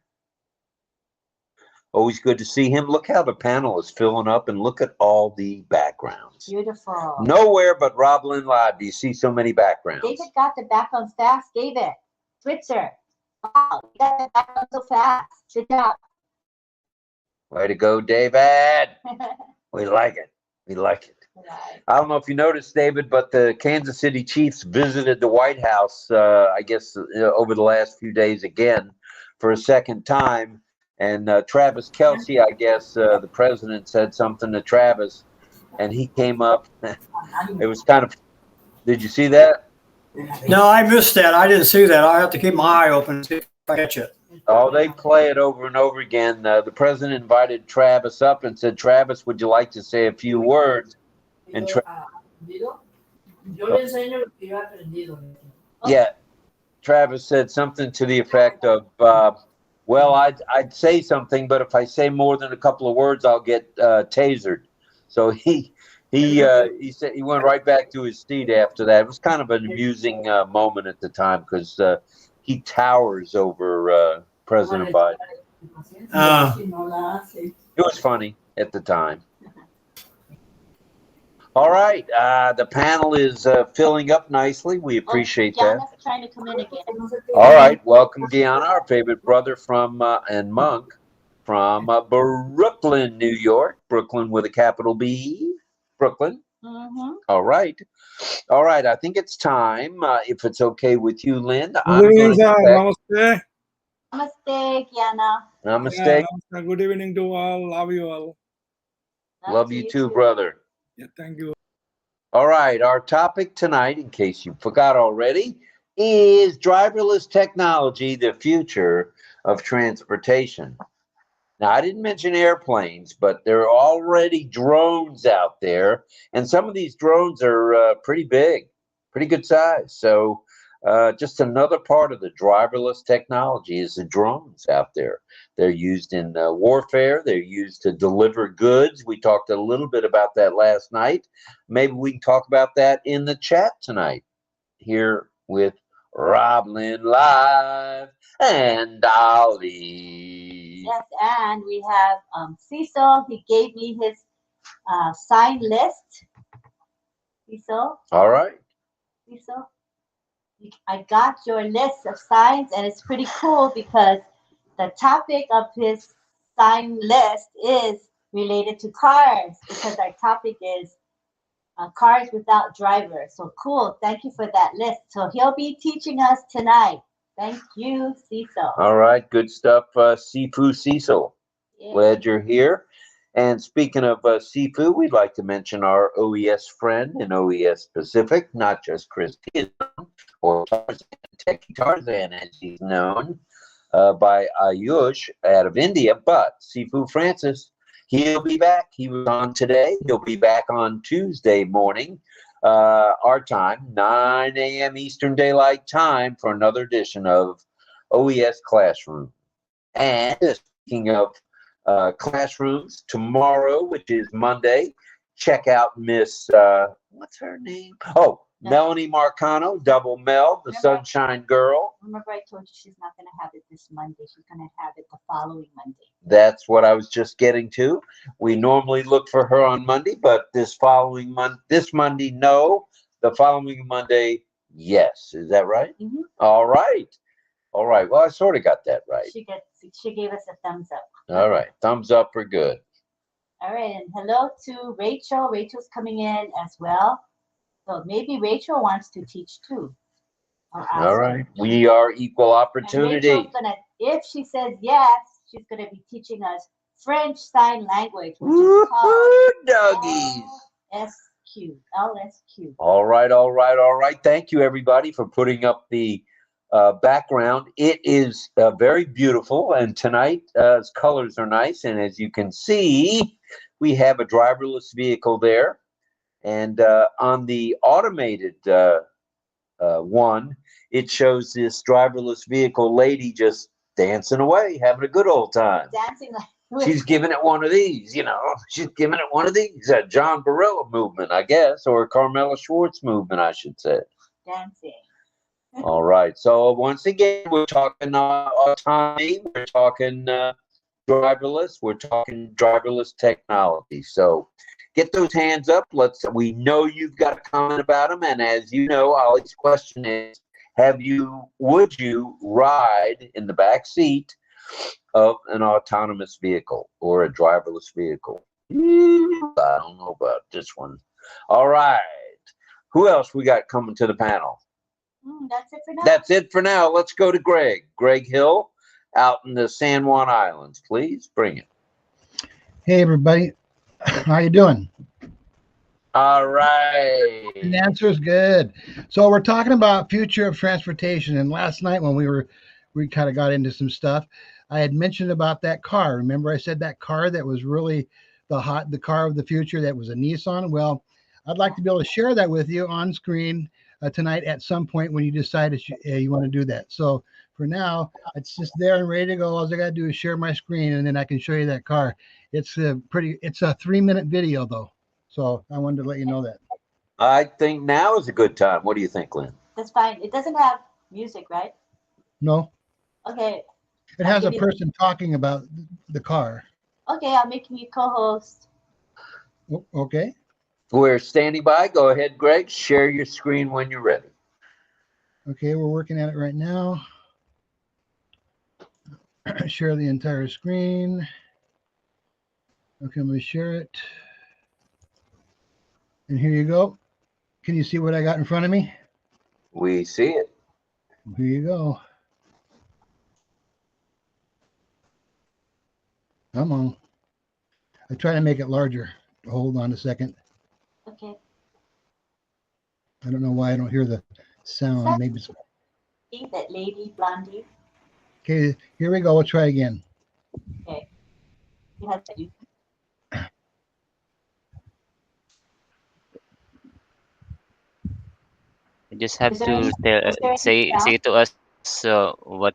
Always good to see him. Look how the panel is filling up, and look at all the backgrounds. Beautiful. Nowhere but RobLynn Live do you see so many backgrounds. David got the backgrounds fast. David, Switzer. Wow, you got the background so fast. Good job. Way to go, David. We like it. We like it. Right. I don't know if you noticed, David, but the Kansas City Chiefs visited the White House, I guess, over the last few days again for a second time. And Travis Kelce, I guess, the president said something to Travis, and he came up. It was kind of, did you see that? No, I missed that. I didn't see that. I have to keep my eye open to see if I catch it. Oh, they play it over and over again. The president invited Travis up and said, Travis, would you like to say a few words? And Yo le enseño lo que yo he aprendido. Yeah, Travis said something to the effect of, well, I'd say something, but if I say more than a couple of words, I'll get tasered. So he said he went right back to his seat after that. It was kind of an amusing moment at the time because he towers over President Biden. It was funny at the time. All right, the panel is filling up nicely. We appreciate that. Gianna's trying to come in again. All right, welcome, Gianna, our favorite brother from and monk from Brooklyn, New York. Brooklyn with a capital B. Brooklyn. All right. I think it's time. If it's okay with you, Lynn. Namaste. Namaste, Gianna. Namaste. Yeah, good evening to all. Love you all. Love you too, brother. Yeah, thank you. All right, our topic tonight, in case you forgot already, is driverless technology, the future of transportation. Now, I didn't mention airplanes, but there are already drones out there, and some of these drones are pretty big, pretty good size. So just another part of the driverless technology is the drones out there. They're used in warfare. They're used to deliver goods. We talked a little bit about that last night. Maybe we can talk about that in the chat tonight here with RobLynn live and Dolly. Yes, and we have Cecil. He gave me his sign list. Cecil. All right. Cecil. I got your list of signs, and it's pretty cool because the topic of his sign list is related to cars, because our topic is cars without drivers. So cool. Thank you for that list. So he'll be teaching us tonight. Thank you, Cecil. All right. Good stuff, Sifu Cecil. Yeah. Glad you're here. And speaking of Sifu, we'd like to mention our OES friend in OES Pacific, not just Chris or Tarzan, Techie Tarzan, as he's known by Ayush out of India, but Sifu Francis, he'll be back. He was on today. He'll be back on Tuesday morning, our time, 9 a.m. Eastern Daylight Time, for another edition of OES Classroom. And speaking of classrooms, tomorrow, which is Monday, check out Miss, what's her name? Oh, Melanie Marcano, Double Mel, the Sunshine Girl. Remember I told you she's not going to have it this Monday. She's going to have it the following Monday. That's what I was just getting to. We normally look for her on Monday, but this Monday, no. The following Monday, yes. Is that right? Mm-hmm. All right. Well, I sort of got that right. She gave us a thumbs up. All right. Thumbs up are good. All right. And hello to Rachel. Rachel's coming in as well. So maybe Rachel wants to teach too. All right. We are equal opportunity. And Rachel's if she says yes, she's going to be teaching us French Sign Language, which is called doggies. LSQ. All right. Thank you, everybody, for putting up the background. It is very beautiful, and tonight's colors are nice. And as you can see, we have a driverless vehicle there. And on the automated one, it shows this driverless vehicle lady just dancing away, having a good old time. Dancing like she's giving it one of these, She's giving it one of these. A John Barilla movement, I guess, or a Carmela Schwartz movement, I should say. Dancing. All right. So once again, we're talking autonomy. We're talking driverless. We're talking driverless technology. So get those hands up. We know you've got a comment about them. And as you know, Ollie's question is, would you ride in the back seat of an autonomous vehicle or a driverless vehicle? I don't know about this one. All right. Who else we got coming to the panel? That's it for now. That's it for now. Let's go to Greg. Greg Hill out in the San Juan Islands. Please bring it. Hey, everybody. How you doing? All right. The answer is good. So we're talking about future of transportation. And last night when we kind of got into some stuff, I had mentioned about that car. Remember I said that car that was really the car of the future, that was a Nissan? Well, I'd like to be able to share that with you on screen tonight at some point when you decide that you want to do that. So for now, it's just there and ready to go. All I got to do is share my screen, and then I can show you that car. It's a 3-minute video though. So I wanted to let you know that. I think now is a good time. What do you think, Lynn? That's fine. It doesn't have music, right? No, Okay. it has a person talking about the car. Okay, I'll make you co-host. Okay. We're standing by. Go ahead, Greg. Share your screen when you're ready. Okay, we're working at it right now. Share the entire screen. Okay, I'm going to share it. And here you go. Can you see what I got in front of me? We see it. Here you go. Come on. I try to make it larger. Hold on a second. Okay. I don't know why I don't hear the sound. Maybe it's... That lady, blondie. Okay, here we go. We'll try again. Okay. You have to. You just have Is there to any- tell, is there any say sound? to us what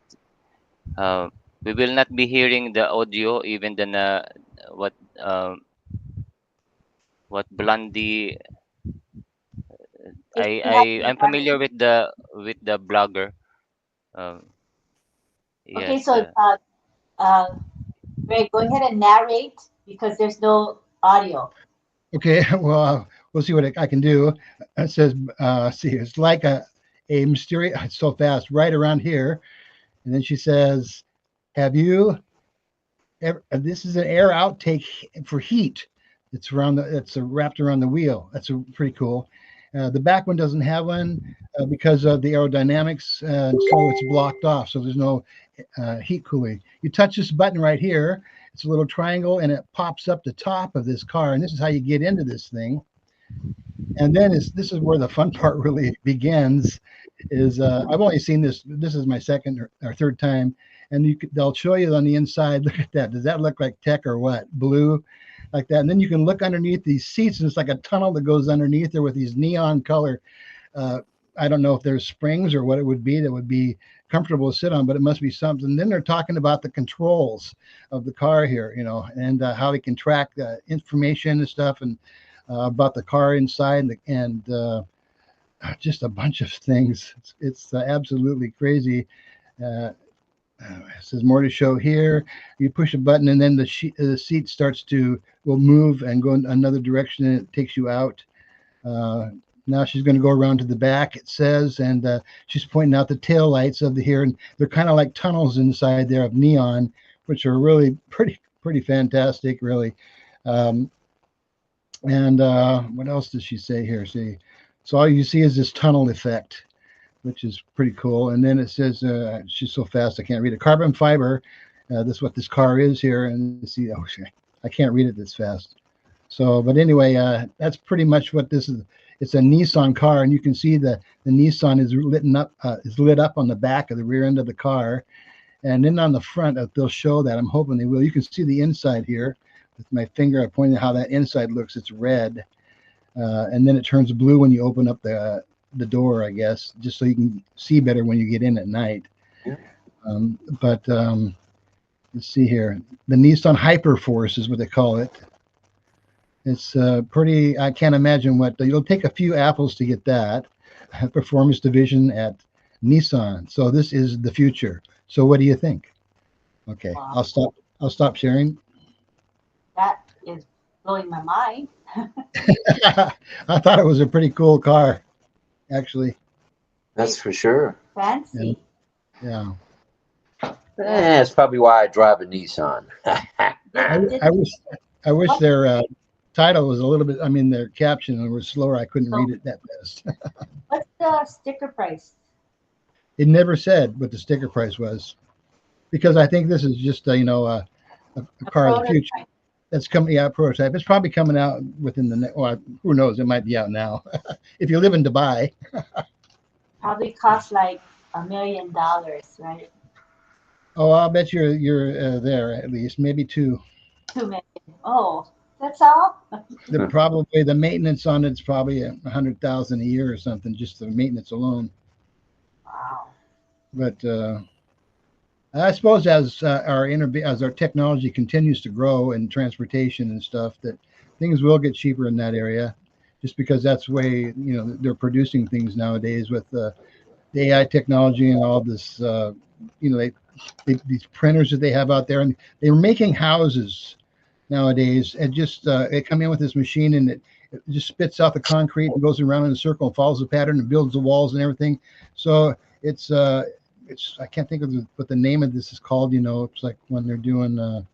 we will not be hearing the audio, even then what Blondie. I'm familiar with the blogger. Um, Okay, yes. so Greg, go ahead and narrate because there's no audio. Okay, well, we'll see what I can do. It says, see, it's like a mysterious, it's so fast, right around here. And then she says, have you ever, this is an air outtake for heat. It's wrapped around the wheel. That's pretty cool. The back one doesn't have one because of the aerodynamics, so it's blocked off. So there's no heat cooling. You touch this button right here. It's a little triangle, and it pops up the top of this car. And this is how you get into this thing. And then this is where the fun part really begins. Is I've only seen this. This is my second or third time, and they'll show you on the inside. Look at that. Does that look like tech or what? Blue, like that. And then you can look underneath these seats, and it's like a tunnel that goes underneath there with these neon color. I don't know if there's springs or what it would be that would be comfortable to sit on, but it must be something. Then they're talking about the controls of the car here, you know, and how they can track information and stuff, and about the car inside, and just a bunch of things. It's absolutely crazy. It says more to show here. You push a button, and then the seat will move and go in another direction, and it takes you out. Now she's going to go around to the back, it says, and she's pointing out the tail lights of here, and they're kind of like tunnels inside there of neon, which are really pretty fantastic, really. And what else does she say here? See, so all you see is this tunnel effect, which is pretty cool. And then it says, she's so fast I can't read it. Carbon fiber. This is what this car is here, and see, oh, I can't read it this fast. So, but anyway, that's pretty much what this is. It's a Nissan car, and you can see the Nissan is lit up on the back of the rear end of the car, and then on the front, they'll show that. I'm hoping they will. You can see the inside here with my finger. I pointed how that inside looks. It's red, and then it turns blue when you open up the door, I guess, just so you can see better when you get in at night. But let's see here. The Nissan Hyperforce is what they call it. It's pretty, I can't imagine you'll take a few apples to get that. Performance division at Nissan. So this is the future. So what do you think? Okay, wow. I'll stop sharing. That is blowing my mind. I thought it was a pretty cool car, actually. That's for sure. Fancy. Yeah. That's probably why I drive a Nissan. I wish their title was a little bit, their caption was slower. I couldn't read it that fast. What's the sticker price? It never said what the sticker price was, because I think this is just a car of the future that's coming out, prototype. It's probably coming out within who knows? It might be out now. If you live in Dubai. Probably costs like $1 million, right? Oh, I'll bet you're there at least, maybe 2. 2 million. Oh, That's all? Probably the maintenance on it's probably 100,000 a year or something, just the maintenance alone. Wow. But I suppose as as our technology continues to grow in transportation and stuff, that things will get cheaper in that area, just because that's the way they're producing things nowadays with the AI technology and all this. These printers that they have out there, and they're making houses nowadays, and just they come in with this machine, and it just spits out the concrete and goes around in a circle and follows the pattern and builds the walls and everything. So it's I can't think of what the name of this is called. It's like when they're doing I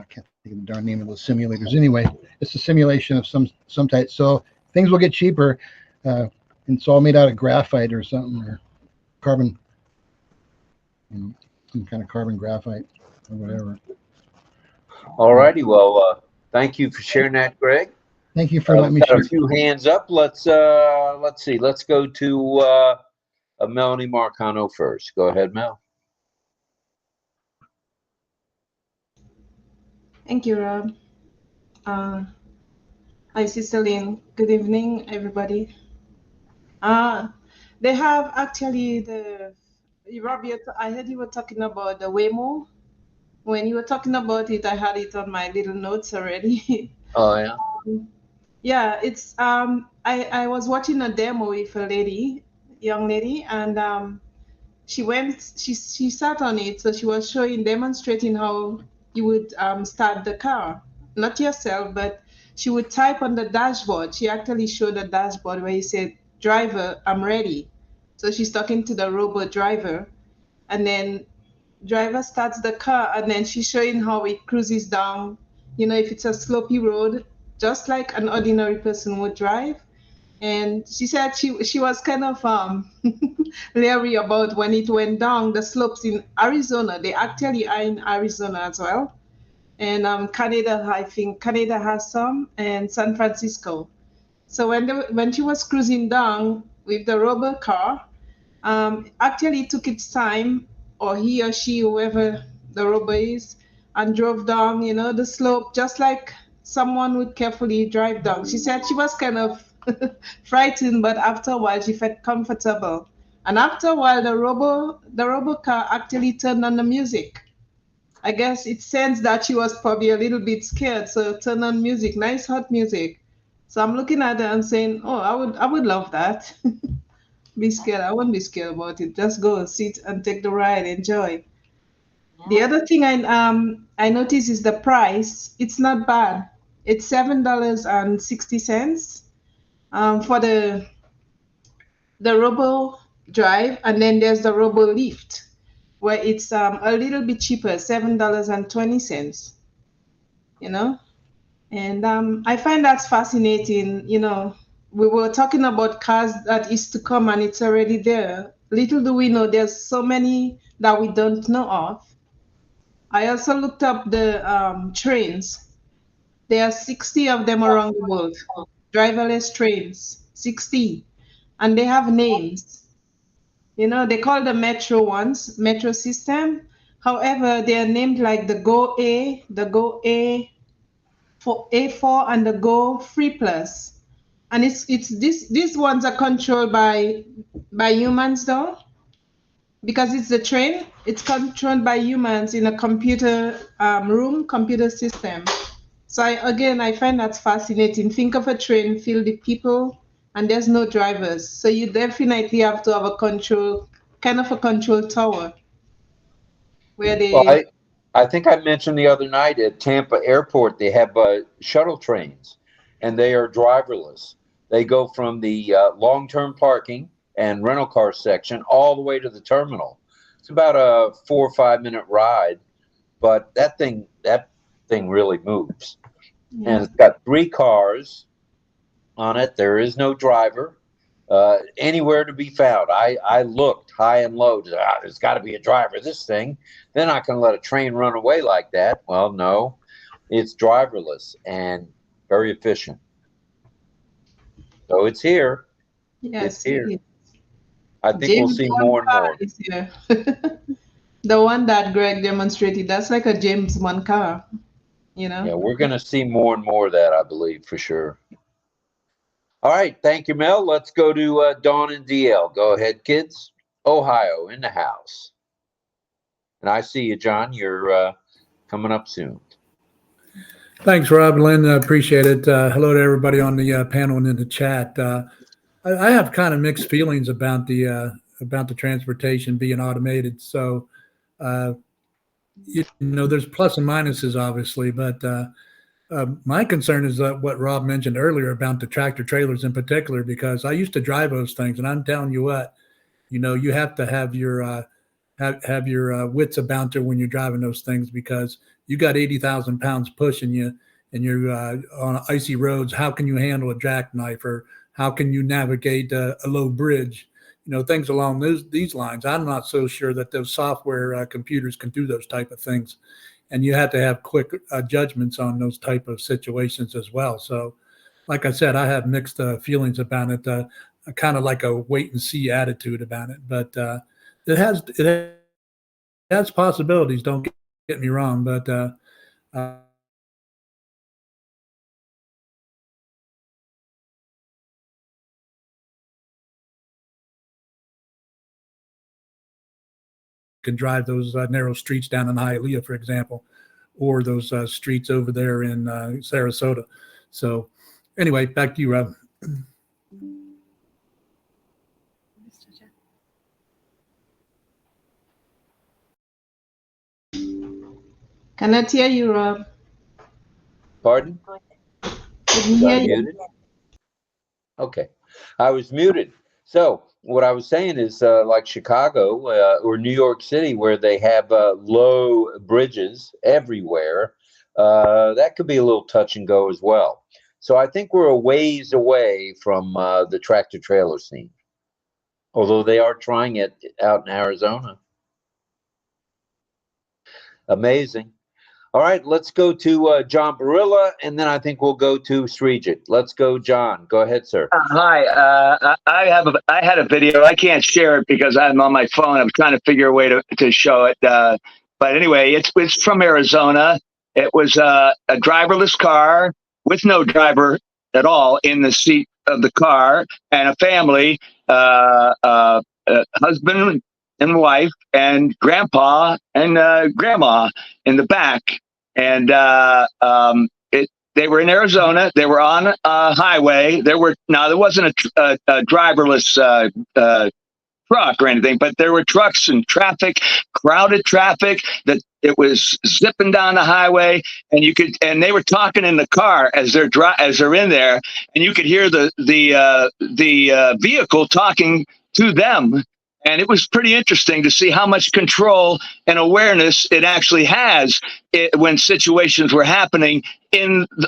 can't think of the darn name of those simulators. Anyway, it's a simulation of some type. So things will get cheaper, and it's all made out of graphite or something, or carbon, some kind of carbon graphite or whatever. All righty. Well, thank you for sharing that, Greg. Thank you for letting me got share. a few hands up. Let's see. Let's go to Melanie Marcano first. Go ahead, Mel. Thank you, Rob. Hi, Sister Lynn. Good evening, everybody. They have actually Rob, I heard you were talking about the Waymo. When you were talking about it, I had it on my little notes already. Oh, yeah. Yeah, it's I was watching a demo with a young lady, and she sat on it, so she was demonstrating how you would start the car, not yourself, but she would type on the dashboard. She actually showed a dashboard where you said, "Driver, I'm ready." So she's talking to the robot driver, and then driver starts the car, and then she's showing how it cruises down. If it's a slopey road, just like an ordinary person would drive. And she said she was kind of leery about when it went down the slopes in Arizona. They actually are in Arizona as well. And Canada, I think Canada has some, and San Francisco. So when she was cruising down with the robot car, actually it took its time, or he or she, whoever the robot is, and drove down, the slope, just like someone would carefully drive down. She said she was kind of frightened, but after a while she felt comfortable. And after a while, the robot car actually turned on the music. I guess it sensed that she was probably a little bit scared, so turn on music, nice hot music. So I'm looking at her and saying, "Oh, I would love that." Be scared. I won't be scared about it. Just go sit and take the ride, enjoy. The other thing I noticed is the price. It's not bad. It's $7.60 for the Robo Drive, and then there's the Robo Lift, where it's a little bit cheaper, $7.20. And I find that's fascinating. We were talking about cars that is to come, and it's already there. Little do we know, there's so many that we don't know of. I also looked up the trains. There are 60 of them around the world, driverless trains, 60. And they have names. They call the metro ones, metro system. However, they are named like the Go A, the Go A, for A4, and the Go Free Plus. And these ones are controlled by humans though, because it's the train. It's controlled by humans in a computer computer system. So I find that fascinating. Think of a train filled with people, and there's no drivers. So you definitely have to have a control tower where they. Well, I think I mentioned the other night at Tampa Airport, they have shuttle trains, and they are driverless. They go from the long-term parking and rental car section all the way to the terminal. It's about a 4 or 5 minute ride, but that thing really moves. Yeah. And it's got 3 cars on it. There is no driver anywhere to be found. I looked high and low. There's got to be a driver. This thing. They're not going to let a train run away like that. Well, no, it's driverless and very efficient. So it's here. Yes, it's here. I think we'll see more and more. Is here. The one that Greg demonstrated, that's like a James Bond car. you know. Yeah, we're going to see more and more of that, I believe, for sure. All right. Thank you, Mel. Let's go to Dawn and DL. Go ahead, kids. Ohio in the house. And I see you, John. You're coming up soon. Thanks, RobLynn. I appreciate it. Hello to everybody on the panel and in the chat. I have kind of mixed feelings about the transportation being automated. So, there's plus and minuses, obviously, but my concern is what Rob mentioned earlier about the tractor trailers in particular, because I used to drive those things, and I'm telling you what, you have to have your have your wits about you when you're driving those things, because you got 80,000 pounds pushing you, and you're on icy roads. How can you handle a jackknife, or how can you navigate a low bridge? Things along these lines. I'm not so sure that those software computers can do those type of things, and you have to have quick judgments on those type of situations as well. So, like I said, I have mixed feelings about it. Kind of like a wait and see attitude about it, but it has possibilities. Don't get me wrong, but can drive those narrow streets down in Hialeah, for example, or those streets over there in Sarasota. So, anyway, back to you, Rob. Cannot hear you, Rob. Pardon? Couldn't hear you. Muted? Okay. I was muted. So what I was saying is like Chicago or New York City, where they have low bridges everywhere, that could be a little touch and go as well. So I think we're a ways away from the tractor trailer scene, although they are trying it out in Arizona. Amazing. All right, let's go to John Barilla, and then I think we'll go to Srijit. Let's go, John. Go ahead, sir. Hi. I had a video. I can't share it because I'm on my phone. I'm trying to figure a way to show it. But anyway, it's from Arizona. It was a driverless car with no driver at all in the seat of the car, and a family, husband and wife, and grandpa and grandma in the back. And they were in Arizona. They were on a highway. There wasn't a driverless truck or anything, but there were trucks and traffic, crowded traffic, that it was zipping down the highway, and they were talking in the car as they're in there, and you could hear the vehicle talking to them. And it was pretty interesting to see how much control and awareness it actually has when situations were happening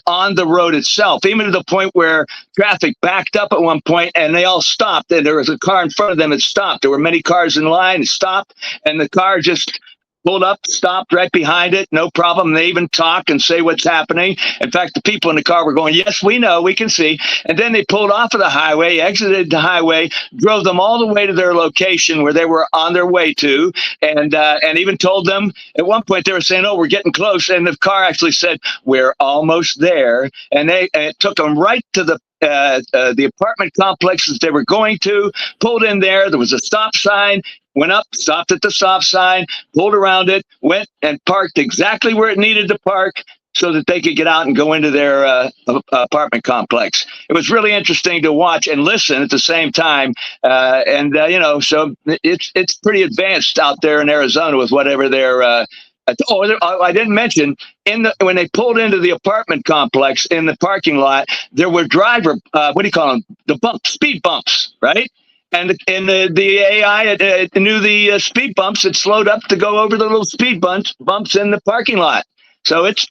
on the road itself, even to the point where traffic backed up at one point and they all stopped. And there was a car in front of them that stopped. There were many cars in line, it stopped, and the car just pulled up, stopped right behind it, no problem. They even talk and say what's happening. In fact, the people in the car were going, yes, we know, we can see. And then they pulled off of the highway, exited the highway, drove them all the way to their location where they were on their way to, and even told them at one point they were saying, oh, we're getting close. And the car actually said, we're almost there. And it took them right to the apartment complexes they were going to, pulled in there. There was a stop sign, went up, stopped at the stop sign, pulled around it, went and parked exactly where it needed to park so that they could get out and go into their apartment complex. It was really interesting to watch and listen at the same time. So it's pretty advanced out there in Arizona with whatever they're I didn't mention when they pulled into the apartment complex in the parking lot, there were speed bumps, right? And the AI knew the speed bumps. It slowed up to go over the little speed bumps in the parking lot. So it's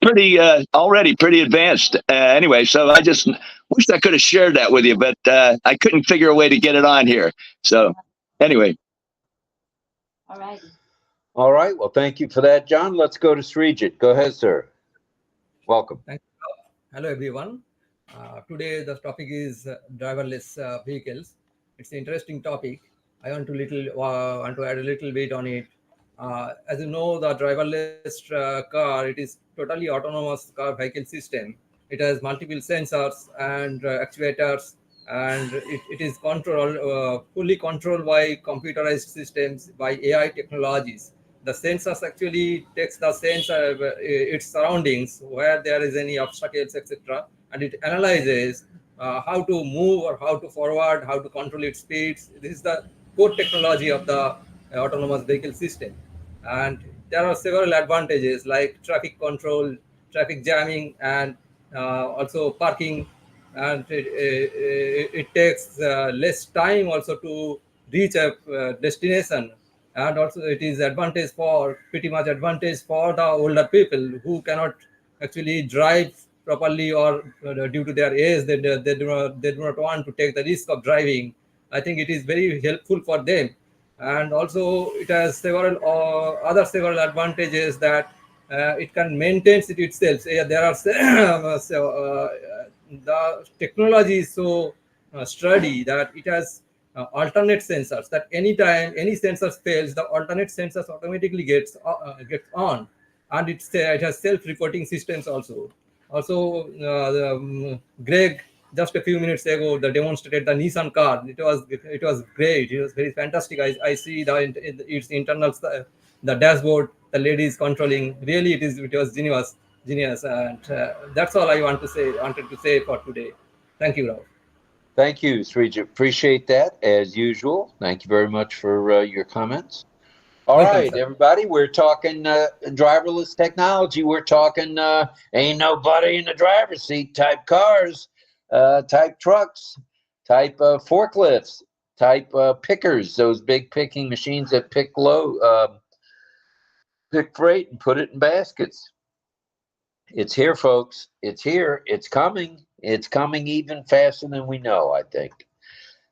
already pretty advanced. Anyway, so I just wish I could have shared that with you, but I couldn't figure a way to get it on here. So anyway. All right. All right. Well, thank you for that, John. Let's go to Srijit. Go ahead, sir. Welcome. Thank you. Hello, everyone. Today, the topic is driverless vehicles. It's an interesting topic. I want to add a little bit on it. As you know, the driverless car, it is totally autonomous car vehicle system. It has multiple sensors and actuators, and it is fully controlled by computerized systems, by AI technologies. The sensors actually takes the sense of its surroundings, where there is any obstacles, etc., and it analyzes how to move or how to forward, how to control its speeds. This is the core technology of the autonomous vehicle system. And there are several advantages like traffic control, traffic jamming, and also parking. And it takes less time also to reach a destination. And also it is advantage for pretty much advantage for the older people who cannot actually drive properly, or due to their age they do not want to take the risk of driving. I think it is very helpful for them. And also it has several advantages that it can maintain it itself. There are the technology is so sturdy that it has alternate sensors, that anytime any sensor fails, the alternate sensors automatically gets on. And it has self-reporting systems also. Greg just a few minutes ago demonstrated the Nissan car. It was great. It was very fantastic. I see its internals, the dashboard, the lady is controlling. Really, it was genius. And that's all I wanted to say for today. Thank you, Rob. Thank you, Srijit. Appreciate that as usual. Thank you very much for your comments. All Welcome, right, sir. everybody, we're talking driverless technology. We're talking ain't nobody in the driver's seat type cars, type trucks, type forklifts, type pickers, those big picking machines that pick freight and put it in baskets. It's here, folks. It's here. It's coming. It's coming even faster than we know, I think.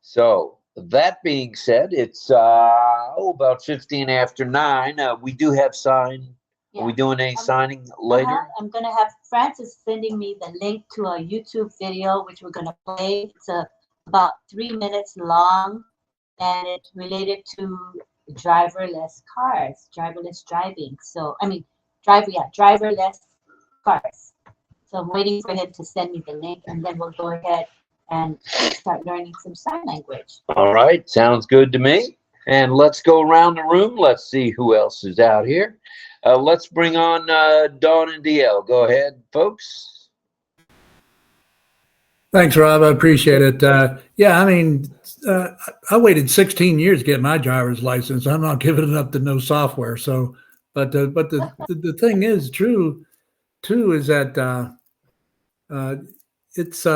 So that being said, it's about 15 after 9. We do have sign. Yeah. Are we doing any signing later? I'm going to have Francis sending me the link to a YouTube video, which we're going to play. It's about 3 minutes long, and it's related to driverless cars, driverless driving. So, I mean, driverless cars. So I'm waiting for him to send me the link, and then we'll go ahead and start learning some sign language. All right, sounds good to me. And let's go around the room. Let's see who else is out here. Let's bring on Dawn and DL. Go ahead, folks. Thanks, Rob. I appreciate it. Yeah, I mean, I waited 16 years to get my driver's license. I'm not giving it up to no software. So, but the thing is true too is that it's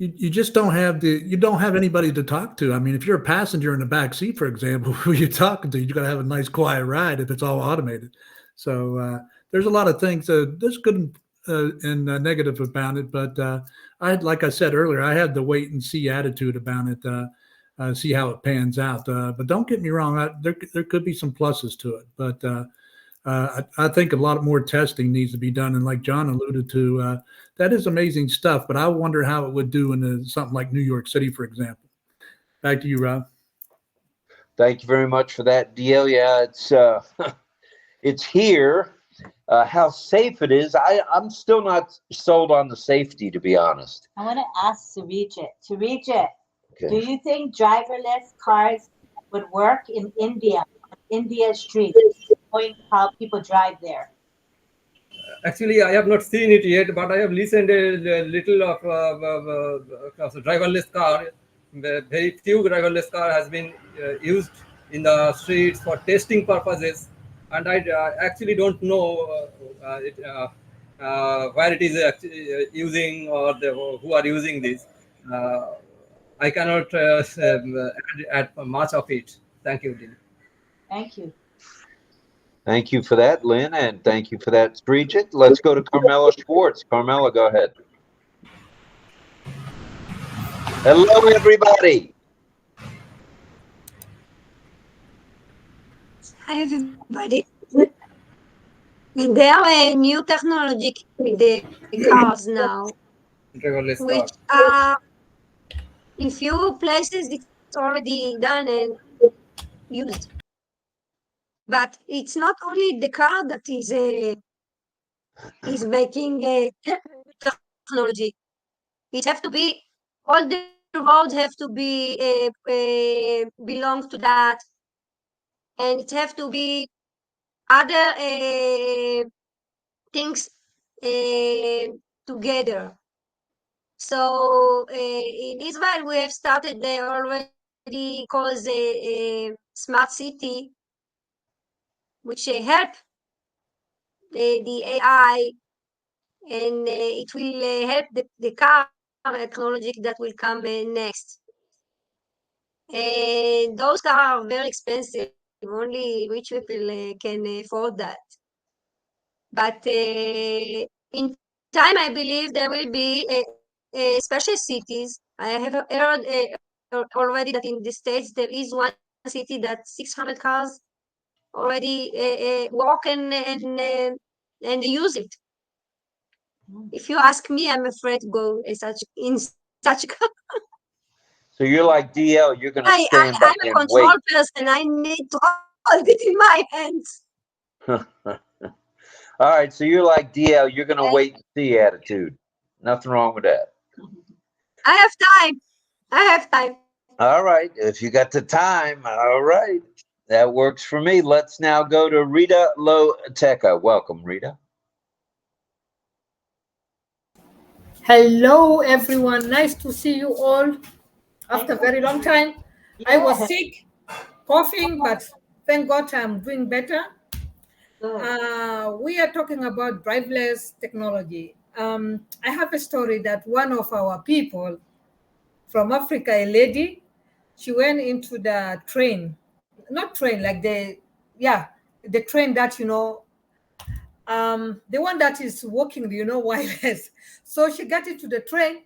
you just don't have anybody to talk to. I mean, if you're a passenger in the back seat, for example, who you're talking to, you got to have a nice quiet ride if it's all automated. So there's a lot of things that's good and negative about it. But like I said earlier, I had the wait and see attitude about it, see how it pans out. But don't get me wrong, there could be some pluses to it. But I think a lot more testing needs to be done. And like John alluded to, that is amazing stuff. But I wonder how it would do in something like New York City, for example. Back to you, Rob. Thank you very much for that, DL. Yeah, it's here. How safe it is, I'm still not sold on the safety, to be honest. I want to ask Srijit. Srijit, Okay. do you think driverless cars would work in India streets, knowing how people drive there? Actually, I have not seen it yet, but I have listened a little of driverless car. Very few driverless car has been used in the streets for testing purposes, and I actually don't know where it is actually using, or who are using this. I cannot add much of it. Thank you, Lynn. Thank you. Thank you for that, Lynn, and thank you for that, Srijit. Let's go to Carmela Schwartz. Carmela, go ahead. Hello, everybody. Hi, everybody. There are a new technology with the cars now, Driverless which car. in few places it's already done and used. But it's not only the car that is making technology. It have to be all the roads have to be belong to that, and it have to be other things together. So in Israel, we have started already called the smart city, which help the AI, and it will help the car technology that will come next. And those cars are very expensive. Only rich people can afford that. But in time, I believe there will be special cities. I have heard already that in the States there is one city that 600 cars already walk and use it. If you ask me, I'm afraid to go in such car. So you're like DL, you're going to stand by I'm a and control wait. person. I need to hold it in my hands. All right, so you're like DL, you're going to wait and see attitude. Nothing wrong with that. I have time. I have time. All right, if you got the time, all right. That works for me. Let's now go to Rita Loteca. Welcome, Rita. Hello, everyone. Nice to see you all after a very long time. I was sick, coughing, but thank God I'm doing better. We are talking about driverless technology. I have a story that one of our people from Africa, a lady, she went into the train, not train, like the train that, the one that is working, wireless. So she got into the train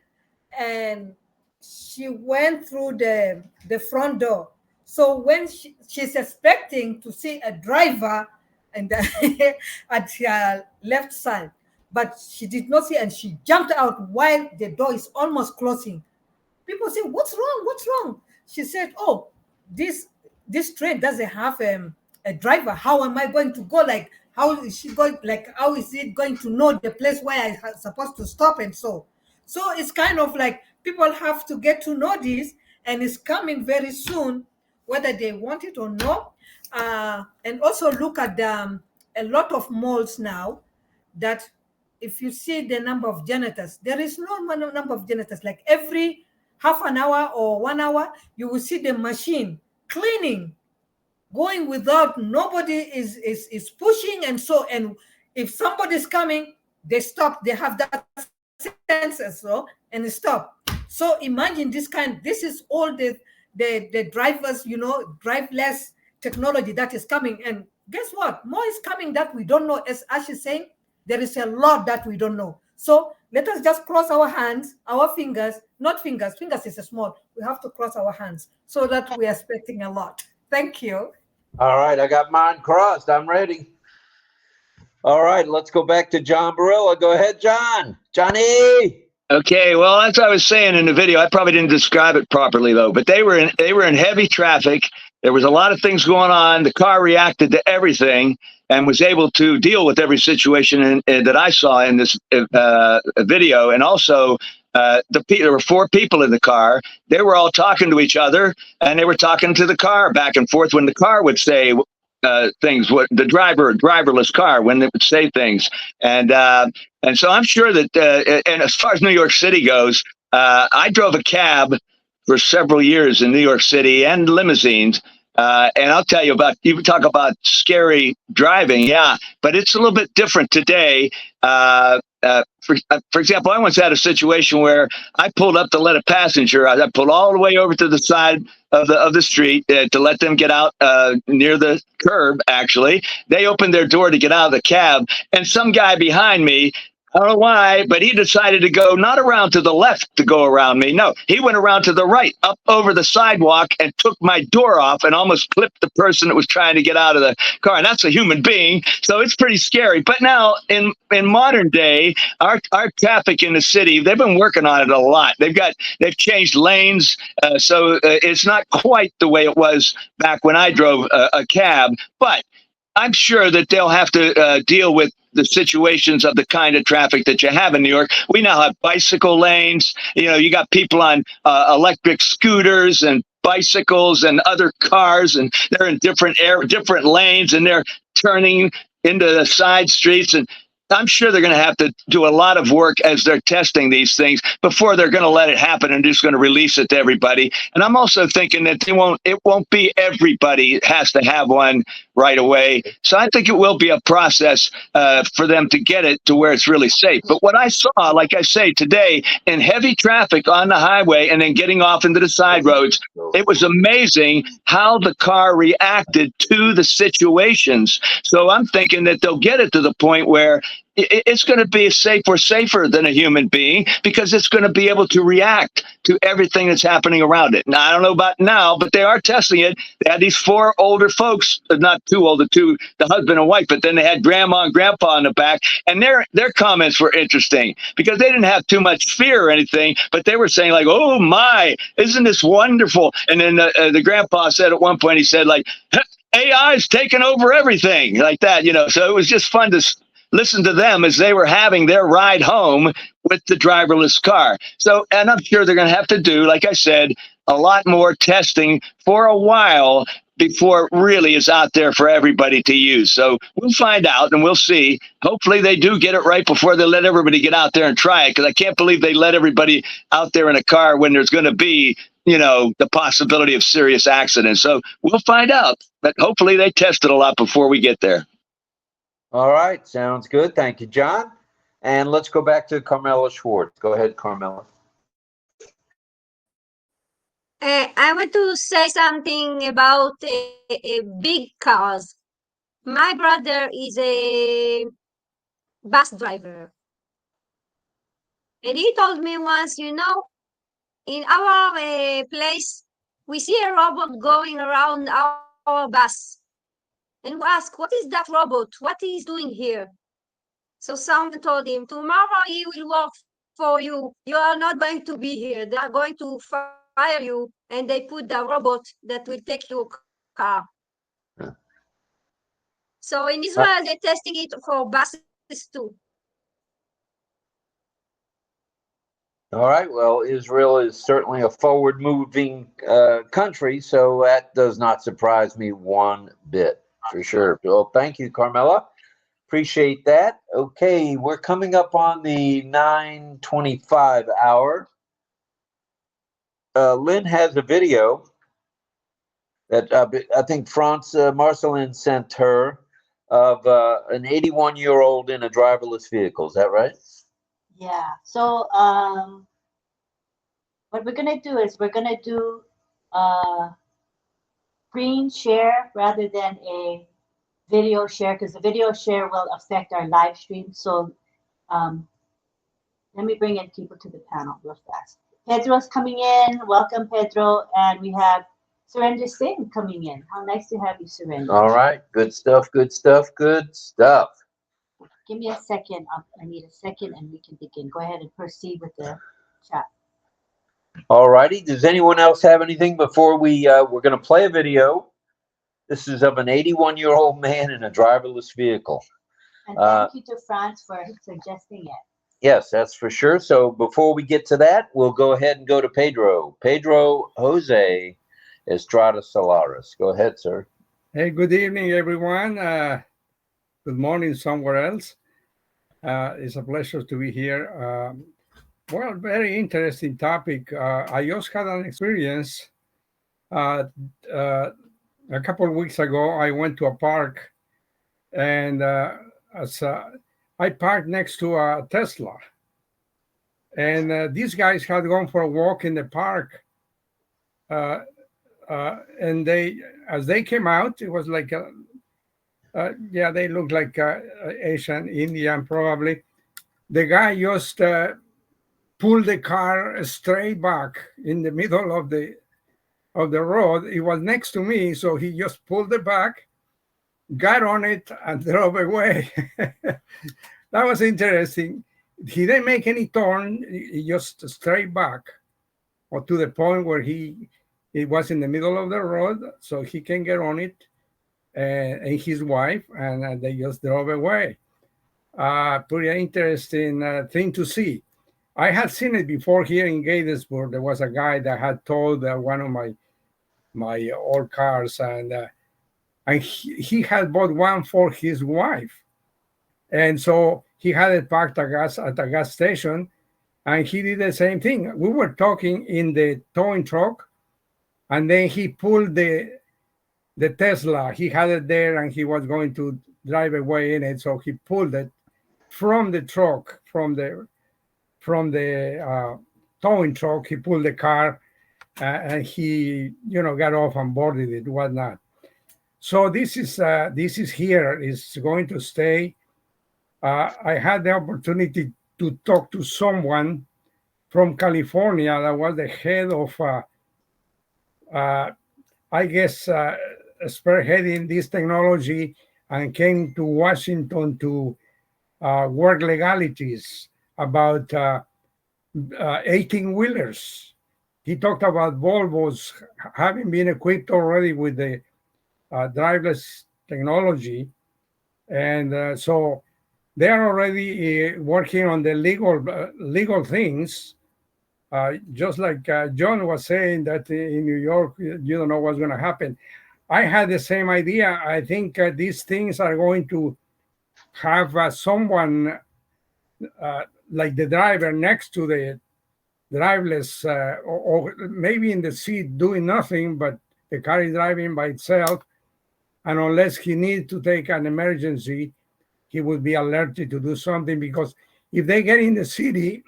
and she went through the front door. So when she's expecting to see a driver and at her left side, but she did not see, and she jumped out while the door is almost closing. People say, "What's wrong? What's wrong?" She said, "Oh, this train doesn't have a driver. How am I going to go? Like, how is she going? Like, how is it going to know the place where I'm supposed to stop?" And so it's kind of like people have to get to know this, and it's coming very soon, whether they want it or not. And also look at a lot of malls now that if you see the number of janitors, there is no number of janitors. Like every half an hour or 1 hour, you will see the machine cleaning, going without nobody is pushing. And if somebody's coming, they stop. They have that sense as well, and they stop. So imagine this is all the drivers, driverless technology that is coming. And guess what? More is coming that we don't know. As Ash is saying, there is a lot that we don't know. So let us just cross our hands, our fingers, not fingers. Fingers is small. We have to cross our hands so that we are expecting a lot. Thank you. All right, I got mine crossed. I'm ready. All right, let's go back to John Barilla. Go ahead, John. Johnny. Okay, well, as I was saying in the video, I probably didn't describe it properly though, but they were in heavy traffic. There was a lot of things going on. The car reacted to everything and was able to deal with every situation that I saw in this video. And also, there were 4 people in the car. They were all talking to each other, and they were talking to the car back and forth when the car would say things. What the driverless car, when it would say things, and so I'm sure that. And as far as New York City goes, I drove a cab for several years in New York City and limousines. And I'll tell you you talk about scary driving. Yeah, but it's a little bit different today. For example, I once had a situation where I pulled up to let a passenger. I pulled all the way over to the side of the street to let them get out near the curb. Actually, they opened their door to get out of the cab, and some guy behind me, I don't know why, but he decided to go not around to the left to go around me. No, he went around to the right, up over the sidewalk, and took my door off and almost clipped the person that was trying to get out of the car. And that's a human being, so it's pretty scary. But now, in modern day, our traffic in the city, they've been working on it a lot. They've changed lanes, so it's not quite the way it was back when I drove a cab. But I'm sure that they'll have to deal with the situations of the kind of traffic that you have in New York. We now have bicycle lanes. You know, you got people on electric scooters and bicycles and other cars, and they're in different lanes, and they're turning into the side streets. And I'm sure they're going to have to do a lot of work as they're testing these things before they're going to let it happen and just going to release it to everybody. And I'm also thinking that it won't be everybody has to have one right away. So I think it will be a process for them to get it to where it's really safe. But what I saw, like I say today, in heavy traffic on the highway and then getting off into the side roads, it was amazing how the car reacted to the situations. So I'm thinking that they'll get it to the point where it's going to be safer than a human being, because it's going to be able to react to everything that's happening around it. Now, I don't know about now, but they are testing it. They had these 4 older folks, not too old, the husband and wife, but then they had grandma and grandpa in the back, and their comments were interesting because they didn't have too much fear or anything, but they were saying like, "Oh my, isn't this wonderful?" And then the grandpa said at one point, he said like, "AI's taking over everything," like that, you know. So it was just fun to listen to them as they were having their ride home with the driverless car. So, and I'm sure they're going to have to do, like I said, a lot more testing for a while before it really is out there for everybody to use. So we'll find out and we'll see. Hopefully they do get it right before they let everybody get out there and try it, because I can't believe they let everybody out there in a car when there's going to be, you know, the possibility of serious accidents. So we'll find out, but hopefully they test it a lot before we get there. All right, sounds good. Thank you, John. And let's go back to Carmela Schwartz. Go ahead, Carmela. I want to say something about big cars. My brother is a bus driver. And he told me once, you know, in our place, we see a robot going around our bus. And we ask, what is that robot? What is doing here? So someone told him, tomorrow he will work for you. You are not going to be here. They are going to fire you, and they put the robot that will take your car. Yeah. So in Israel, they're testing it for buses too. All right. Well, Israel is certainly a forward-moving country, so that does not surprise me one bit, for sure. Well, thank you, Carmela. Appreciate that. Okay, we're coming up on the 9:25 hour. Lynn has a video that I think Marcelin sent her of an 81-year-old in a driverless vehicle. Is that right? Yeah. So what we're gonna do is we're gonna do screen share rather than a video share, because the video share will affect our live stream. So let me bring in people to the panel real fast. Pedro's coming in. Welcome, Pedro. And we have Surrender Singh coming in. How nice to have you, Surrender. All right. Good stuff, good stuff, good stuff. Give me a second. I need a second and we can begin. Go ahead and proceed with the chat. All righty. Does anyone else have anything before we're going to play a video? This is of an 81-year-old man in a driverless vehicle. And thank you to Franz for suggesting it. Yes, that's for sure. So before we get to that, we'll go ahead and go to Pedro. Pedro Jose Estrada Solares. Go ahead, sir. Hey, good evening, everyone. Good morning somewhere else. It's a pleasure to be here. Well, very interesting topic. I just had an experience. A couple of weeks ago, I went to a park, and I parked next to a Tesla. And these guys had gone for a walk in the park. And as they came out, it was like, they looked like Asian, Indian, probably. The guy just pulled the car straight back in the middle of the road. It was next to me, so he just pulled it back, got on it, and drove away. That was interesting. He didn't make any turn. He just straight back, or to the point where it was in the middle of the road, so he can get on it. and his wife, and they just drove away. Pretty interesting thing to see. I had seen it before here in Gatesburg. There was a guy that had towed one of my old cars, and he had bought one for his wife, and so he had it parked at a gas station, and he did the same thing. We were talking in the towing truck, and then he pulled the Tesla. He had it there, and he was going to drive away in it, so he pulled it from the truck, from the towing truck. He pulled the car, and he got off and boarded it, whatnot. So this is here. It's going to stay. I had the opportunity to talk to someone from California that was the head of, I guess, spearheading this technology, and came to Washington to work legalities about 18-wheelers. He talked about Volvos having been equipped already with the driverless technology, and so they are already working on the legal things. Just like John was saying that in New York, you don't know what's going to happen. I had the same idea. I think these things are going to have someone like the driver next to the driverless, or maybe in the seat doing nothing, but the car is driving by itself. And unless he needs to take an emergency, he would be alerted to do something, because if they get in the city,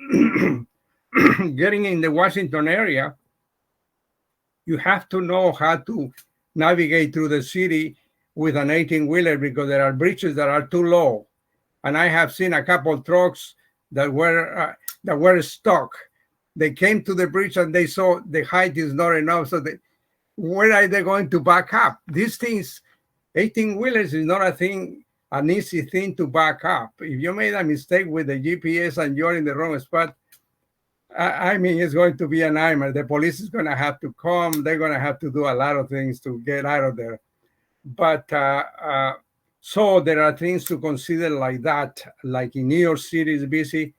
getting in the Washington area, you have to know how to navigate through the city with an 18-wheeler, because there are bridges that are too low. And I have seen a couple of trucks that were stuck. They came to the bridge and they saw the height is not enough. So where are they going to back up? These things, 18-wheelers is not an easy thing to back up. If you made a mistake with the GPS and you're in the wrong spot, I mean, it's going to be a nightmare. The police is going to have to come. They're going to have to do a lot of things to get out of there. But so there are things to consider like that. Like in New York City is busy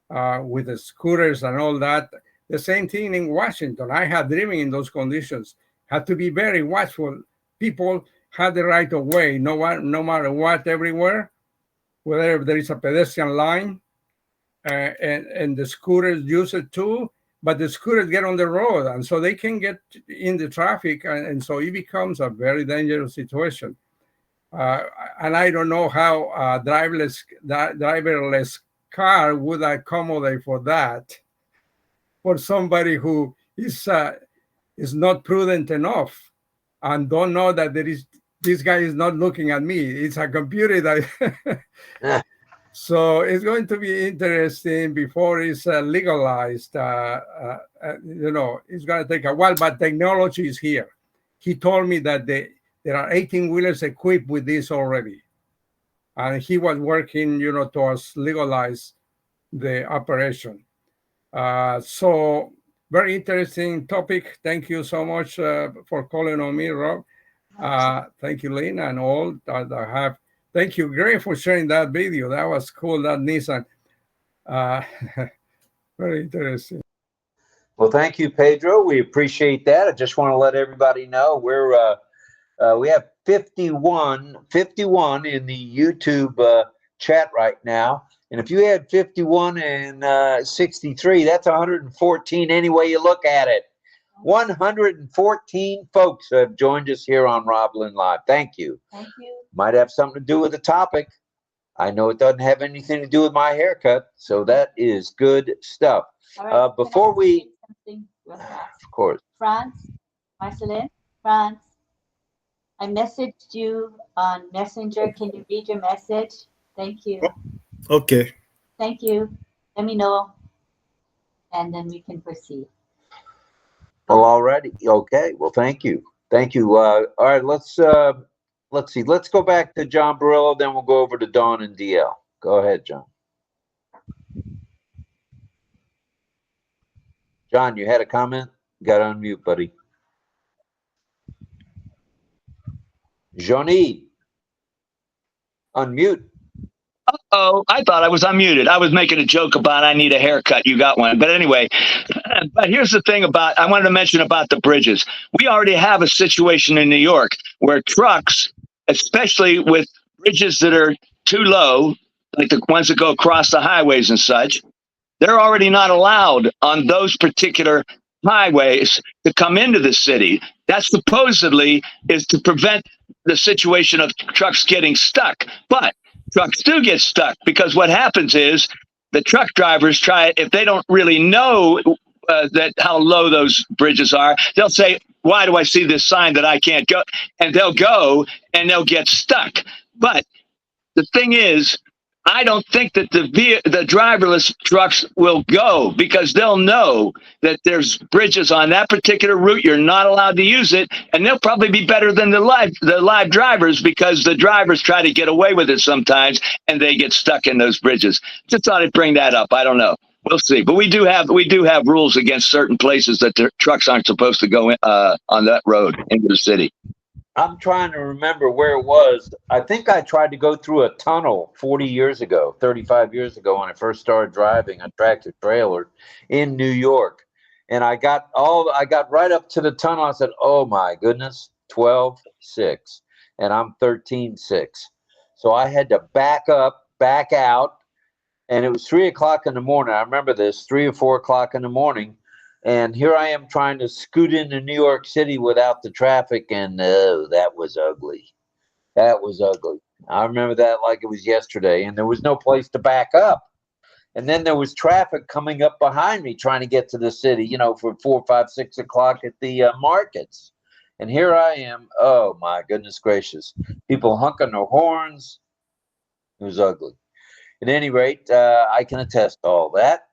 with the scooters and all that. The same thing in Washington. I have driven in those conditions. Have to be very watchful. People have the right of way, no matter what, everywhere, whether there is a pedestrian line, and the scooters use it too, but the scooters get on the road, and so they can get in the traffic, and so it becomes a very dangerous situation. And I don't know how a driverless car would accommodate for that, for somebody who is not prudent enough and don't know that this guy is not looking at me. It's a computer that. So it's going to be interesting before it's legalized. It's going to take a while, but technology is here. He told me that there are 18-wheelers equipped with this already. And he was working, towards legalize the operation. So very interesting topic. Thank you so much for calling on me, Rob. Thank you, Lynn, and all that I have. Thank you, Gray, for sharing that video. That was cool, that Nissan. Very interesting. Well, thank you, Pedro. We appreciate that. I just want to let everybody know we have 51 in the YouTube chat right now. And if you had 51 and 63, that's 114 any way you look at it. 114 folks have joined us here on RobLynn Live. Thank you. Thank you. Might have something to do with the topic. I know it doesn't have anything to do with my haircut, so that is good stuff. All right, before we, something real fast. Of course, Marceline, I messaged you on Messenger. Can you read your message? Thank you. Okay. Thank you. Let me know, and then we can proceed. Well, already. Okay. Well, thank you. Thank you. All right. Let's see. Let's go back to John Barillo, then we'll go over to Dawn and DL. Go ahead, John. John, you had a comment? Got on mute, buddy. Johnny, unmute. Oh, I thought I was unmuted. I was making a joke about I need a haircut. You got one. But anyway, but here's the thing I wanted to mention about the bridges. We already have a situation in New York where trucks, especially with bridges that are too low, like the ones that go across the highways and such, they're already not allowed on those particular highways to come into the city. That supposedly is to prevent the situation of trucks getting stuck. But trucks do get stuck because what happens is the truck drivers try, if they don't really know that how low those bridges are, they'll say, why do I see this sign that I can't go? And they'll go and they'll get stuck. But the thing is, I don't think that the driverless trucks will go because they'll know that there's bridges on that particular route. You're not allowed to use it, and they'll probably be better than the live drivers because the drivers try to get away with it sometimes, and they get stuck in those bridges. Just thought I'd bring that up. I don't know. We'll see. But we do have rules against certain places that the trucks aren't supposed to go on that road into the city. I'm trying to remember where it was. I think I tried to go through a tunnel 40 years ago, 35 years ago when I first started driving a tractor trailer in New York. And I got right up to the tunnel. I said, oh my goodness, 12.6. And I'm 13.6. So I had to back up, back out. And it was 3 o'clock in the morning. I remember this, 3 or 4 o'clock in the morning. And here I am trying to scoot into New York City without the traffic, and that was ugly. That was ugly. I remember that like it was yesterday, and there was no place to back up. And then there was traffic coming up behind me trying to get to the city, you know, for 4, 5, 6 o'clock at the markets. And here I am. Oh, my goodness gracious. People honking their horns. It was ugly. At any rate, I can attest to all that.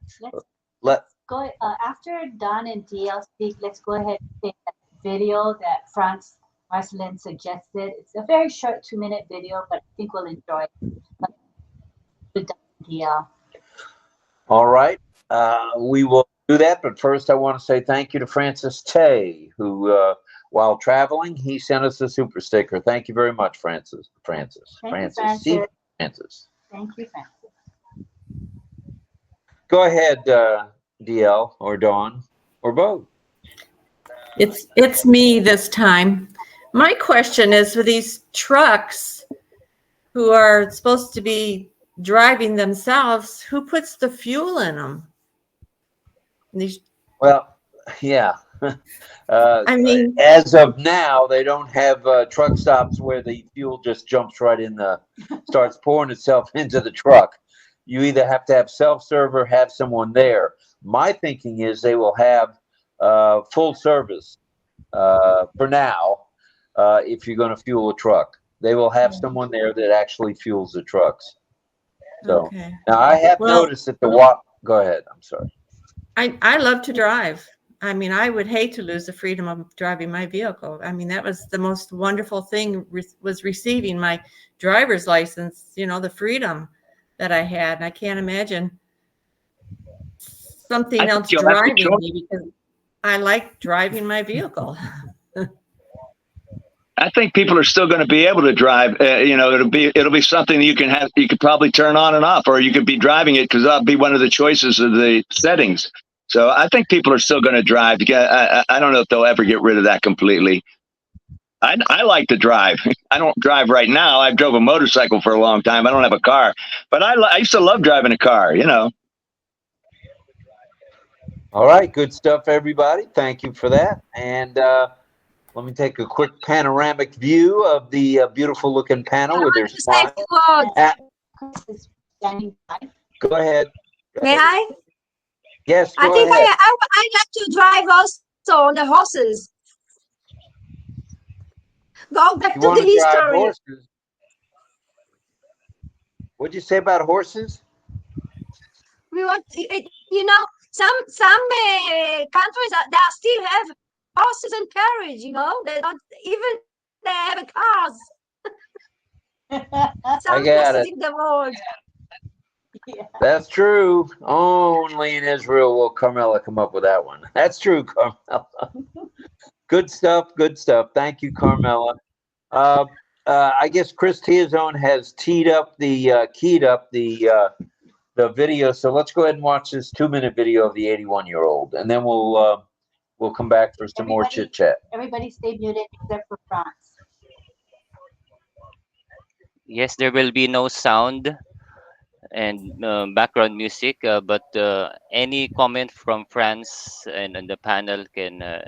Go after Don and DL speak. Let's go ahead and take that video that Franz Marcelin suggested. It's a very short 2-minute video, but I think we'll enjoy it. DL. All right, we will do that. But first, I want to say thank you to Francis Tay, who, while traveling, he sent us a super sticker. Thank you very much, Francis. Thank you, Francis. Thank you, Francis. Go ahead, DL or Dawn or both. It's me this time. My question is, for these trucks who are supposed to be driving themselves, who puts the fuel in them? Well, yeah. I mean, as of now, they don't have truck stops where the fuel just jumps right in starts pouring itself into the truck. You either have to have self-serve or have someone there. My thinking is they will have full service for now if you're going to fuel a truck. They will have someone there that actually fuels the trucks. So now I have noticed that go ahead. I'm sorry. I love to drive. I mean, I would hate to lose the freedom of driving my vehicle. I mean, that was the most wonderful thing was receiving my driver's license, you know, the freedom that I had. And I can't imagine something else driving me because I like driving my vehicle. I think people are still going to be able to drive. You know, it'll be something that you could probably turn on and off, or you could be driving it because that'll be one of the choices of the settings. So I think people are still going to drive. I don't know if they'll ever get rid of that completely. I like to drive. I don't drive right now. I drove a motorcycle for a long time. I don't have a car, but I used to love driving a car, you know. All right. Good stuff, everybody. Thank you for that. And let me take a quick panoramic view of the beautiful looking panel with their smile. Go ahead. May I? Yes, I think I like to drive also on the horses. Go back to the history. What'd you say about horses? We want, you know, some countries that still have horses and carriage. You know, they don't even they have cars. Some places in the world. Yeah. That's true. Only in Israel will Carmela come up with that one. That's true, Carmela. Good stuff. Good stuff. Thank you, Carmela. I guess Chris Tiazone has keyed up the video. So let's go ahead and watch this 2-minute video of the 81-year-old, and then we'll come back for some more chit chat. Everybody stay muted except for France. Yes, there will be no sound and background music, but any comment from France and the panel can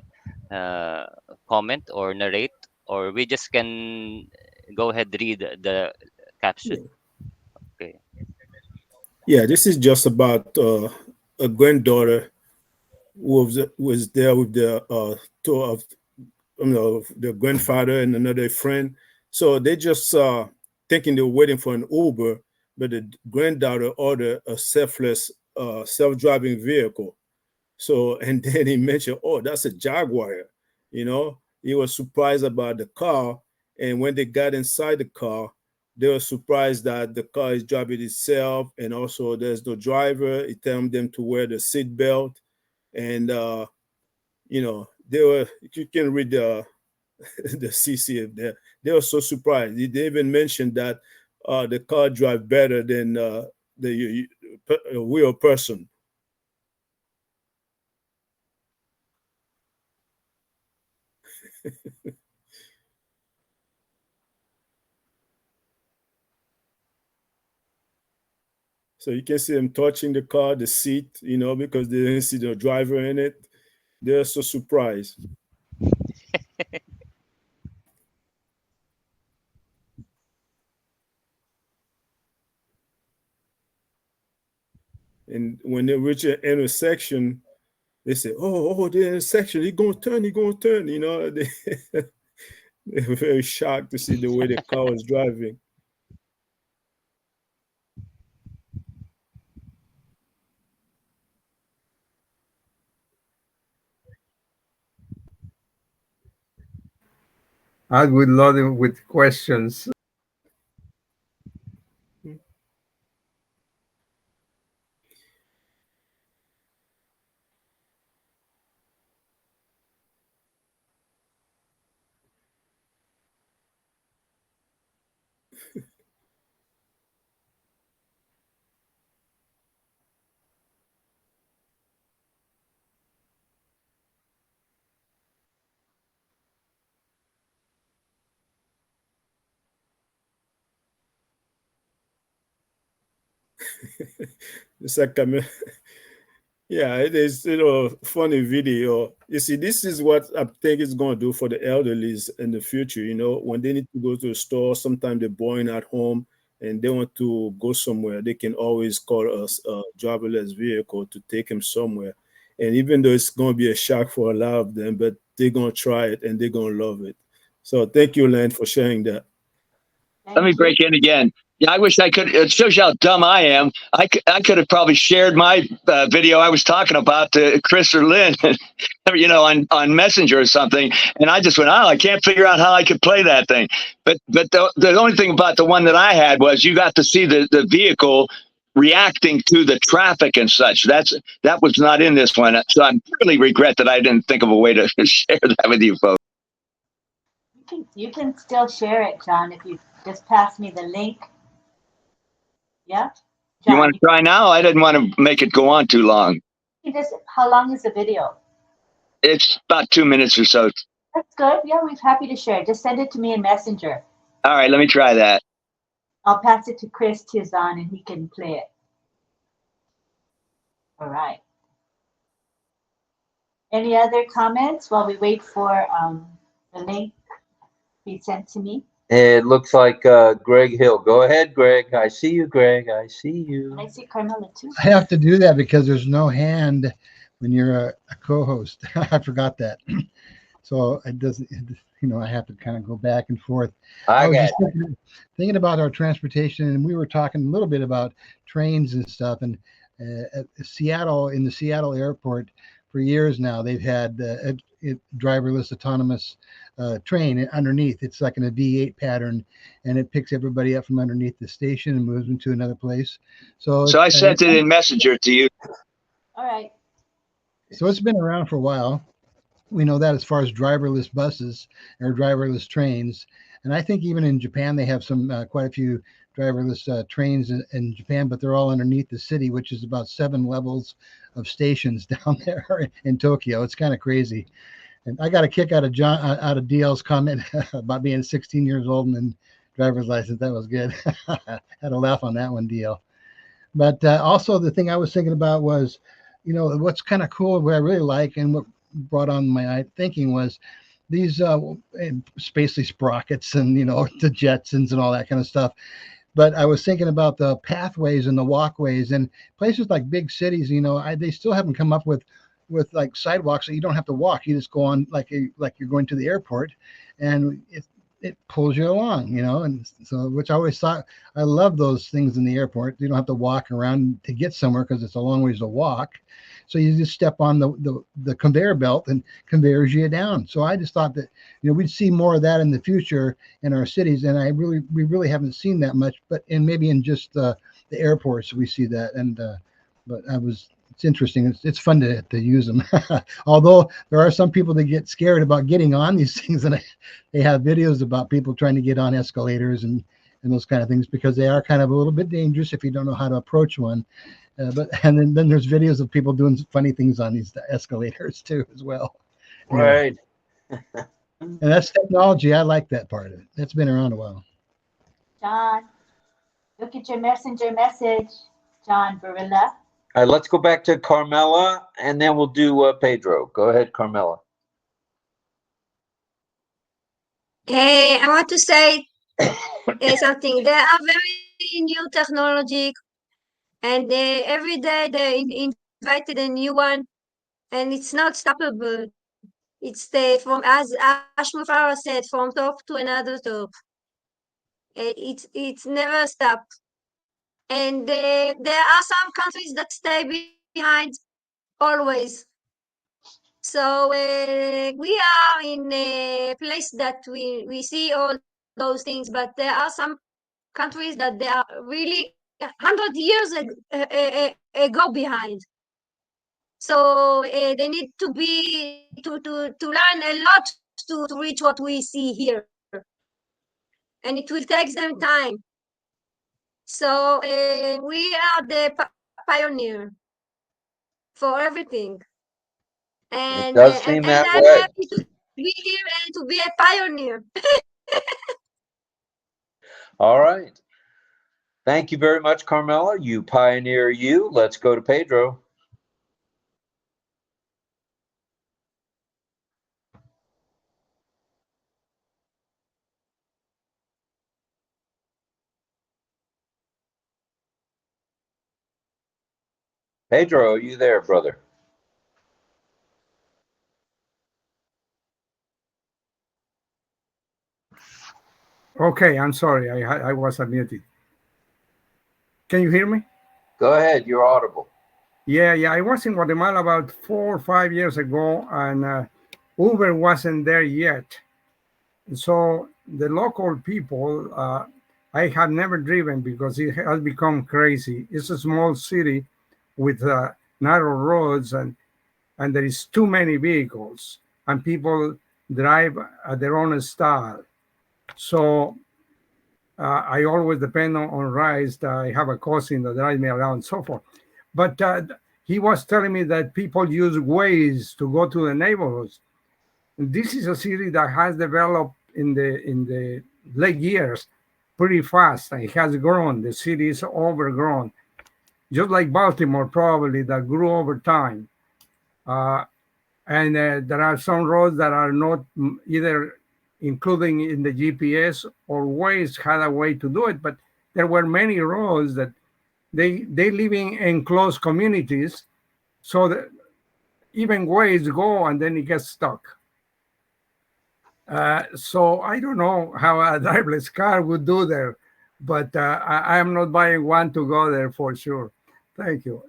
comment or narrate, or we just can go ahead read the caption. Okay. Yeah, this is just about a granddaughter who was there with the two of the grandfather and another friend. So they just thinking they're waiting for an Uber, but the granddaughter ordered a self-driving vehicle. So, and then he mentioned, oh, that's a Jaguar. He was surprised about the car. And when they got inside the car, they were surprised that the car is driving itself. And also there's no driver. It tells them to wear the seat belt. And, you can read the CC there. They were so surprised. They even mentioned that the car drives better than the real person. So you can see them touching the car, the seat, because they didn't see the driver in it. They're so surprised. And when they reach an intersection, they say, oh, the intersection, he's going to turn. They were very shocked to see the way the car was driving. I would load him with questions. It's like, yeah, it is, funny video. You see, this is what I think it's going to do for the elderly in the future. When they need to go to a store, sometimes they're boring at home and they want to go somewhere, they can always call us a driverless vehicle to take them somewhere. And even though it's going to be a shock for a lot of them, but they're going to try it and they're going to love it. So thank you, Lynn, for sharing that. Let me break in again. Yeah, I wish I could. It shows you how dumb I am. I could have probably shared my video I was talking about to Chris or Lynn, on Messenger or something. And I just went, I can't figure out how I could play that thing. But the only thing about the one that I had was you got to see the vehicle reacting to the traffic and such. That was not in this one. So I really regret that I didn't think of a way to share that with you folks. You can still share it, John, if you just pass me the link. Yeah. John, you want to try now? I didn't want to make it go on too long. How long is the video? It's about 2 minutes or so. That's good. Yeah, we're happy to share. Just send it to me in Messenger. All right, let me try that. I'll pass it to Chris Tizan and he can play it. All right. Any other comments while we wait for the link to be sent to me? It looks like Greg Hill. Go ahead, Greg. I see you, Greg. I see you. And I see Carmela too. I have to do that because there's no hand when you're a co-host. I forgot that. So it doesn't, I have to kind of go back and forth. I was just thinking about our transportation, and we were talking a little bit about trains and stuff. And at Seattle, in the Seattle airport, for years now, they've had a driverless autonomous train underneath. It's like in a V8 pattern, and it picks everybody up from underneath the station and moves them to another place. So I sent it in Messenger to you. All right. So it's been around for a while. We know that as far as driverless buses or driverless trains. And I think even in Japan, they have some quite a few driverless trains in Japan, but they're all underneath the city, which is about 7 levels of stations down there in Tokyo. It's kind of crazy. And I got a kick out of DL's comment about being 16 years old and then driver's license. That was good. Had a laugh on that one, DL. But also the thing I was thinking about was, you know, what's kind of cool, what I really like, and what brought on my thinking was these spacely sprockets and, you know, the Jetsons and all that kind of stuff. But I was thinking about the pathways and the walkways and places like big cities, you know, they still haven't come up with like sidewalks that you don't have to walk. You just go on like you're going to the airport, and it pulls you along, you know. And so, which I always thought, I love those things in the airport. You don't have to walk around to get somewhere because it's a long ways to walk. So you just step on the conveyor belt and conveyors you down. So I just thought that, you know, we'd see more of that in the future in our cities, and we really haven't seen that much. But maybe in just the airports we see that. And but it's interesting. It's fun to use them. Although there are some people that get scared about getting on these things, and they have videos about people trying to get on escalators and those kind of things, because they are kind of a little bit dangerous if you don't know how to approach one. And then there's videos of people doing funny things on these escalators too, as well. Right. And that's technology. I like that part of it. That's been around a while. John, look at your messenger message. John Barilla. All right, let's go back to Carmela, and then we'll do Pedro. Go ahead, Carmela. Hey, I want to say something. There are very new technology, and every day they invited a new one, and it's not stoppable. It's from, as Ashmufara said, from top to another top. It's never stop. And there are some countries that stay behind always. So we are in a place that we see all those things, but there are some countries that they are really 100 years ago behind. So they need to learn a lot to reach what we see here, and it will take them time. So we are the pioneer for everything. It does seem that I'm way. happy to be here and to be a pioneer. All right. Thank you very much, Carmela. You pioneer you. Let's go to Pedro. Pedro, are you there, brother? Okay, I'm sorry. I was unmuted. Can you hear me? Go ahead. You're audible. Yeah. I was in Guatemala about 4 or 5 years ago, and Uber wasn't there yet. So the local people, I have never driven because it has become crazy. It's a small city with narrow roads, and there is too many vehicles, and people drive at their own style. So I always depend on rides. I have a cousin that drives me around and so forth. But he was telling me that people use Waze to go to the neighborhoods. And this is a city that has developed in the late years pretty fast. It has grown. The city is overgrown, just like Baltimore probably, that grew over time. And there are some roads that are not either including in the GPS or Waze had a way to do it, but there were many roads that they live in enclosed communities, so that even Waze go and then it gets stuck. So I don't know how a driverless car would do there, but I am not buying one to go there for sure. Thank you.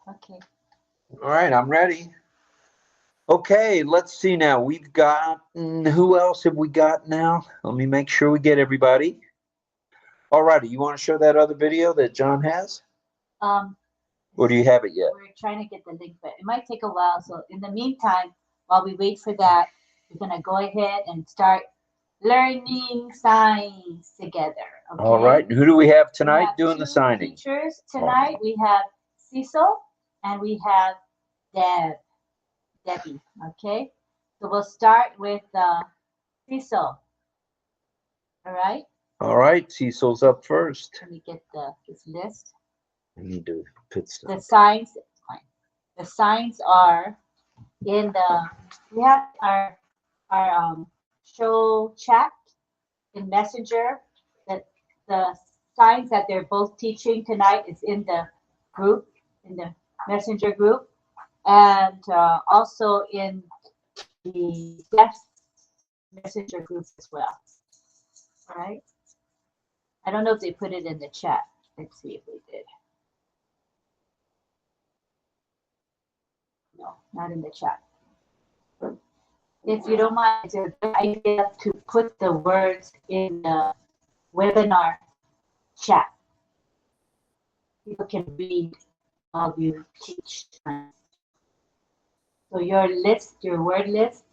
Okay. All right, I'm ready. Okay, let's see now. We've got, who else have we got now? Let me make sure we get everybody. All righty, you want to show that other video that John has? Or do you have it yet? We're trying to get the link, but it might take a while. So in the meantime, while we wait for that, We're gonna go ahead and start learning signs together. Okay? All right. Who do we have tonight have doing the two signing? Teachers tonight. We have Cecil and we have Debbie. Okay. So we'll start with Cecil. All right. All right. Cecil's up first. Let me get this list. I need to put stuff. The signs. The signs are in we have our show chat in Messenger. That the signs that they're both teaching tonight is in the group, in the Messenger group, and also in the SaaS Messenger group as well. All right. I don't know if they put it in the chat. Let's see if they did. No, not in the chat. If you don't mind, it's a good idea to put the words in the webinar chat. People can read while you teach. So your list, your word list,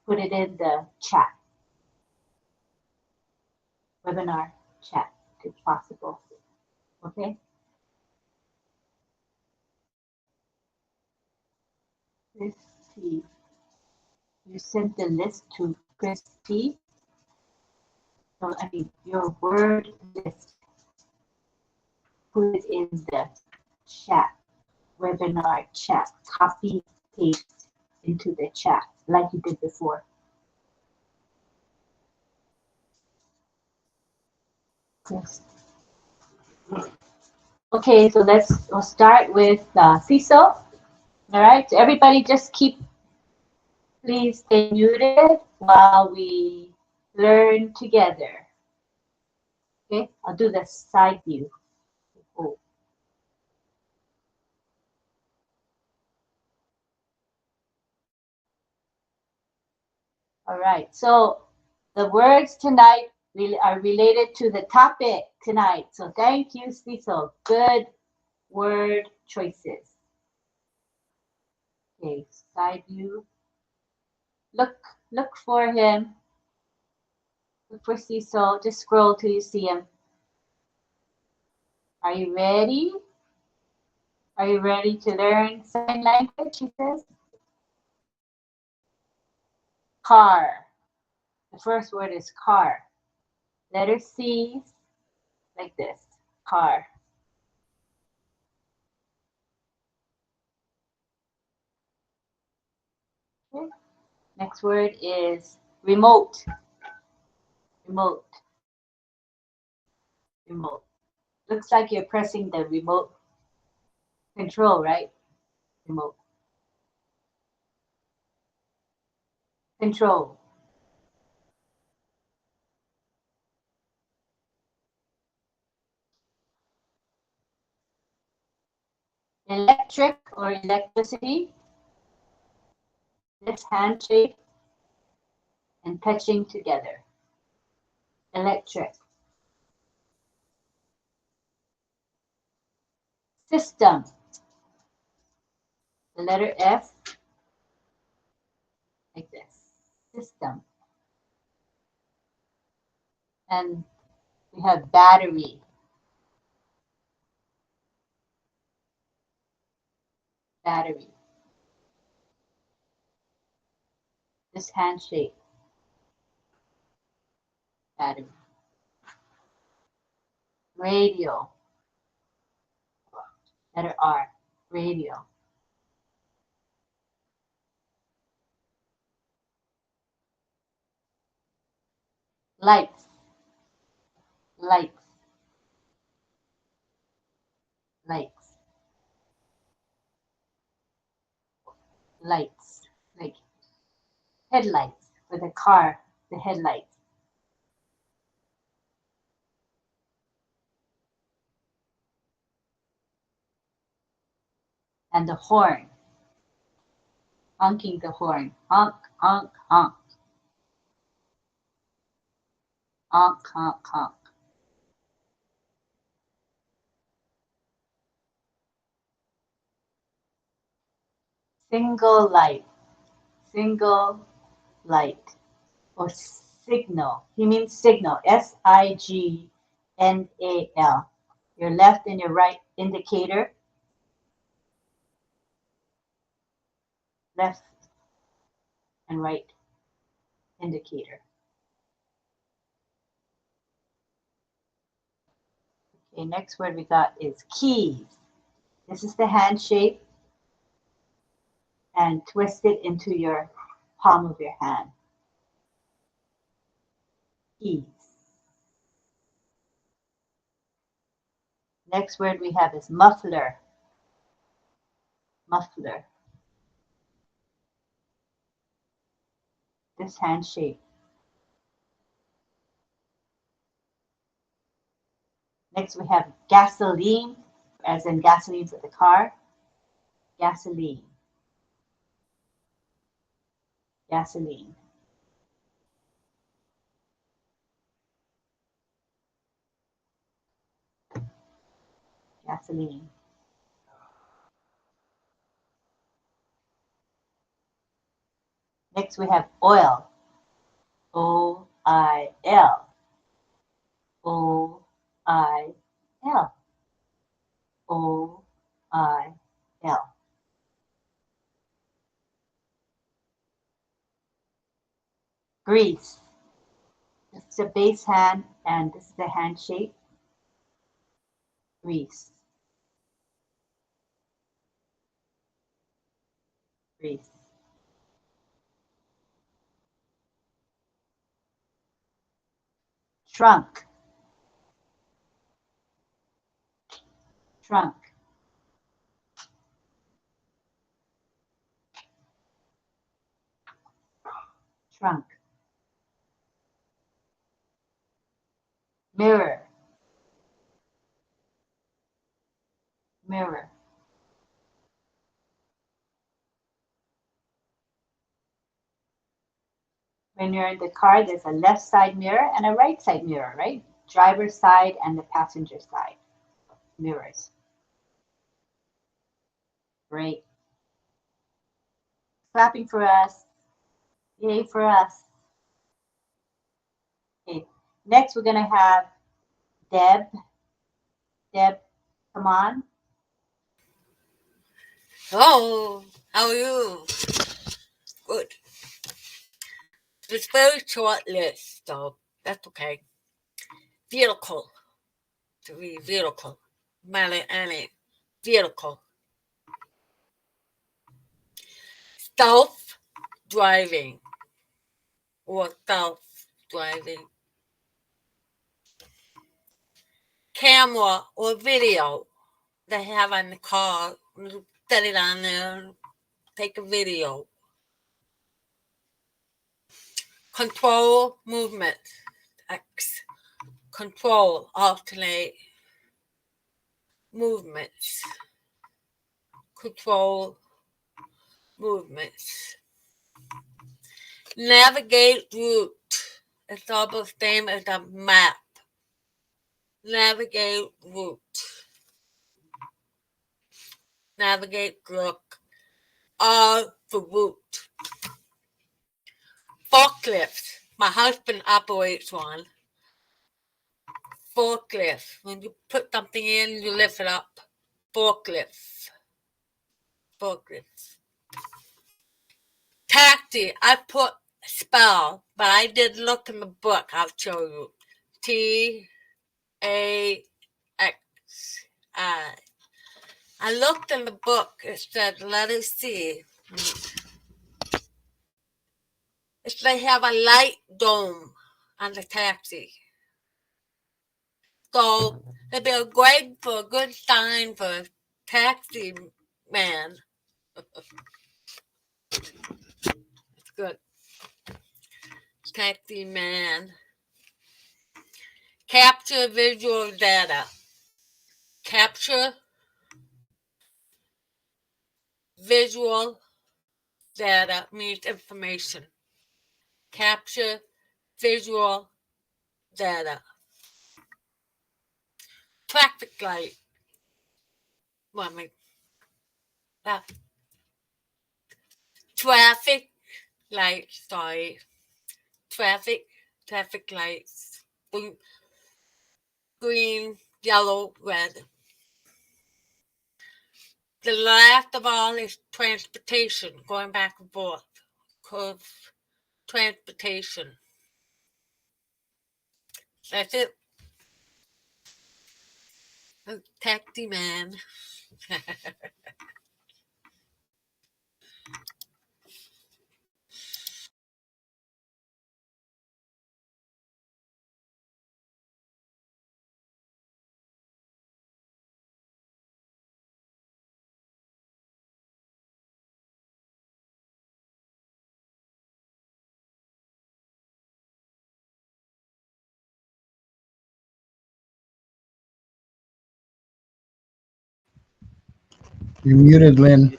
put it in the chat. Webinar chat, if possible. Okay? Christy. You sent the list to Christy. So, I mean, your word list. Put it in the chat, webinar chat. Copy, paste into the chat like you did before. Yes. Okay, so we'll start with Cecil. All right, so everybody just please stay muted while we learn together. Okay, I'll do the side view. Oh. All right, so the words tonight are related to the topic tonight. So thank you, Cecil. Good word choices. Okay, side view. Look for him. Look for Cecil. Just scroll till you see him. Are you ready? Are you ready to learn sign language? He says. Car. The first word is car. Letter C, like this. Car. Okay. Next word is remote. Remote. Remote. Looks like you're pressing the remote control, right? Remote. Control. Electric or electricity. This handshake and touching together. Electric. System. The letter F, like this. System. And we have battery. Battery. This handshake. Battery. Radio. Letter R. Radio. Lights. Lights. Lights. Lights. Like headlights for the car, the headlights. And the horn. Honking the horn. Honk, honk, honk. Honk, honk, honk. Single light. Single light or signal. He means signal, signal. Your left and your right indicator. Left and right indicator. Okay, next word we got is keys. This is the hand shape and twist it into your palm of your hand. Keys. Next word we have is muffler. Muffler. This hand shape. Next we have gasoline, as in gasoline for the car. Gasoline. Gasoline. Gasoline. Next we have oil. O-I-L. O-I-L. O-I-L. Grease. This is a base hand, and this is the hand shape. Grease. Grease. Trunk. Trunk. Trunk. Mirror. Mirror. When you're in the car, there's a left side mirror and a right side mirror, right? Driver's side and the passenger side mirrors. Great. Clapping for us. Yay for us. Okay. Next, we're going to have Deb. Deb, come on. Hello, how are you? Good. It's very short list, so that's okay. Vehicle. To be vehicle. Any vehicle. Self-driving or self-driving. Camera or video they have on the car. You set it on there and take a video. Control movement. X. Control, alternate movements. Control movements. Navigate route. It's all the same as a map. Navigate route. Navigate, look. R for route. Forklift. My husband operates one. Forklift. When you put something in, you lift it up. Forklift. Forklift. Taxi. I put spell, but I did look in the book. I'll show you. T-A-X-I. I looked in the book. It said letter C. They have a light dome on the taxi. So it'd be a good sign for a taxi man. It's good. Taxi man. Capture visual data. Capture visual data means information. Capture visual data. Traffic light. Traffic lights, sorry, traffic lights, blue, green, yellow, red. The last of all is transportation, going back and forth. Curve, transportation. That's it. Taxi man. You're muted, Lynn.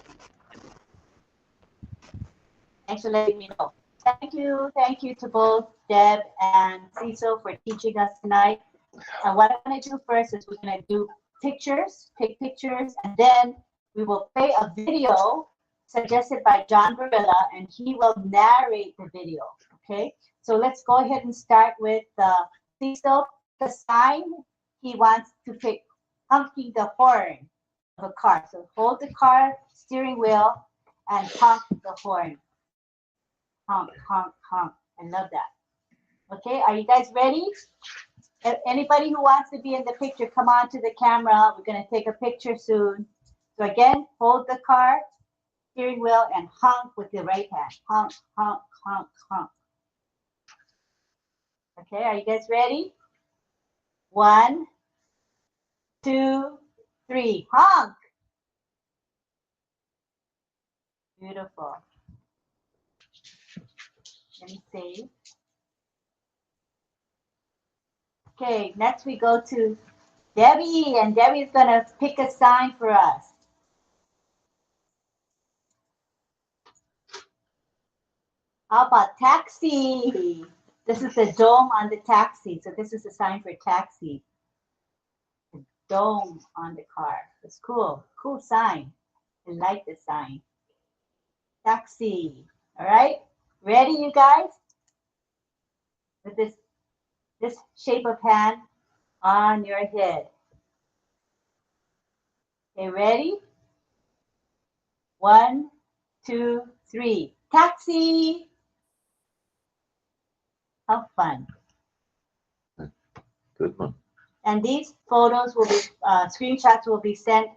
Thanks for letting me know. Thank you to both Deb and Cecil for teaching us tonight. And what I'm going to do first is we're going to do pictures, take pictures, and then we will play a video suggested by John Barilla, and he will narrate the video. Okay, so let's go ahead and start with Cecil. The sign he wants to pick, honking the horn of a car. So hold the car steering wheel and honk the horn. Honk, honk, honk. I love that. Okay, are you guys ready? Anybody who wants to be in the picture, come on to the camera. We're going to take a picture soon. So again, hold the car, steering wheel, and honk with the right hand. Honk, honk, honk, honk. Okay, are you guys ready? 1, 2, 3. Honk. Beautiful. Let me save. Okay, next we go to Debbie, and Debbie's gonna pick a sign for us. How about taxi? This is the dome on the taxi. So this is a sign for taxi. The dome on the car. It's cool. Cool sign. I like the sign. Taxi. All right. Ready, you guys? With this shape of hand on your head. Okay, ready? 1, 2, 3. Taxi. How fun. Good one. And these photos will be, screenshots will be sent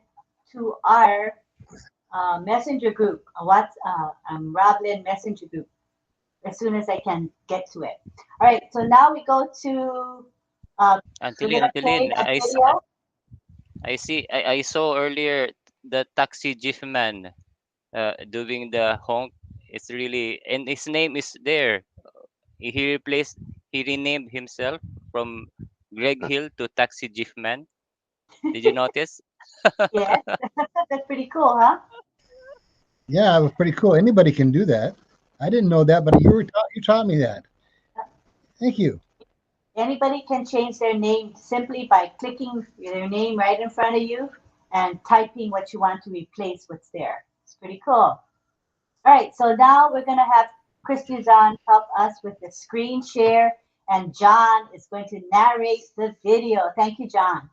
to our messenger group, RobLynn messenger group, as soon as I can get to it. All right, so now we go to Antolin, I saw earlier the taxi Jeff man doing the honk. It's really, and his name is there. He renamed himself from Greg Hill to Taxi Jeff Man. Did you notice? Yeah, that's pretty cool, huh? Yeah, it was pretty cool. Anybody can do that. I didn't know that, but you taught me that. Thank you. Anybody can change their name simply by clicking their name right in front of you and typing what you want to replace what's there. It's pretty cool. All right, so now we're going to have Christy Zahn help us with the screen share, and John is going to narrate the video. Thank you, John.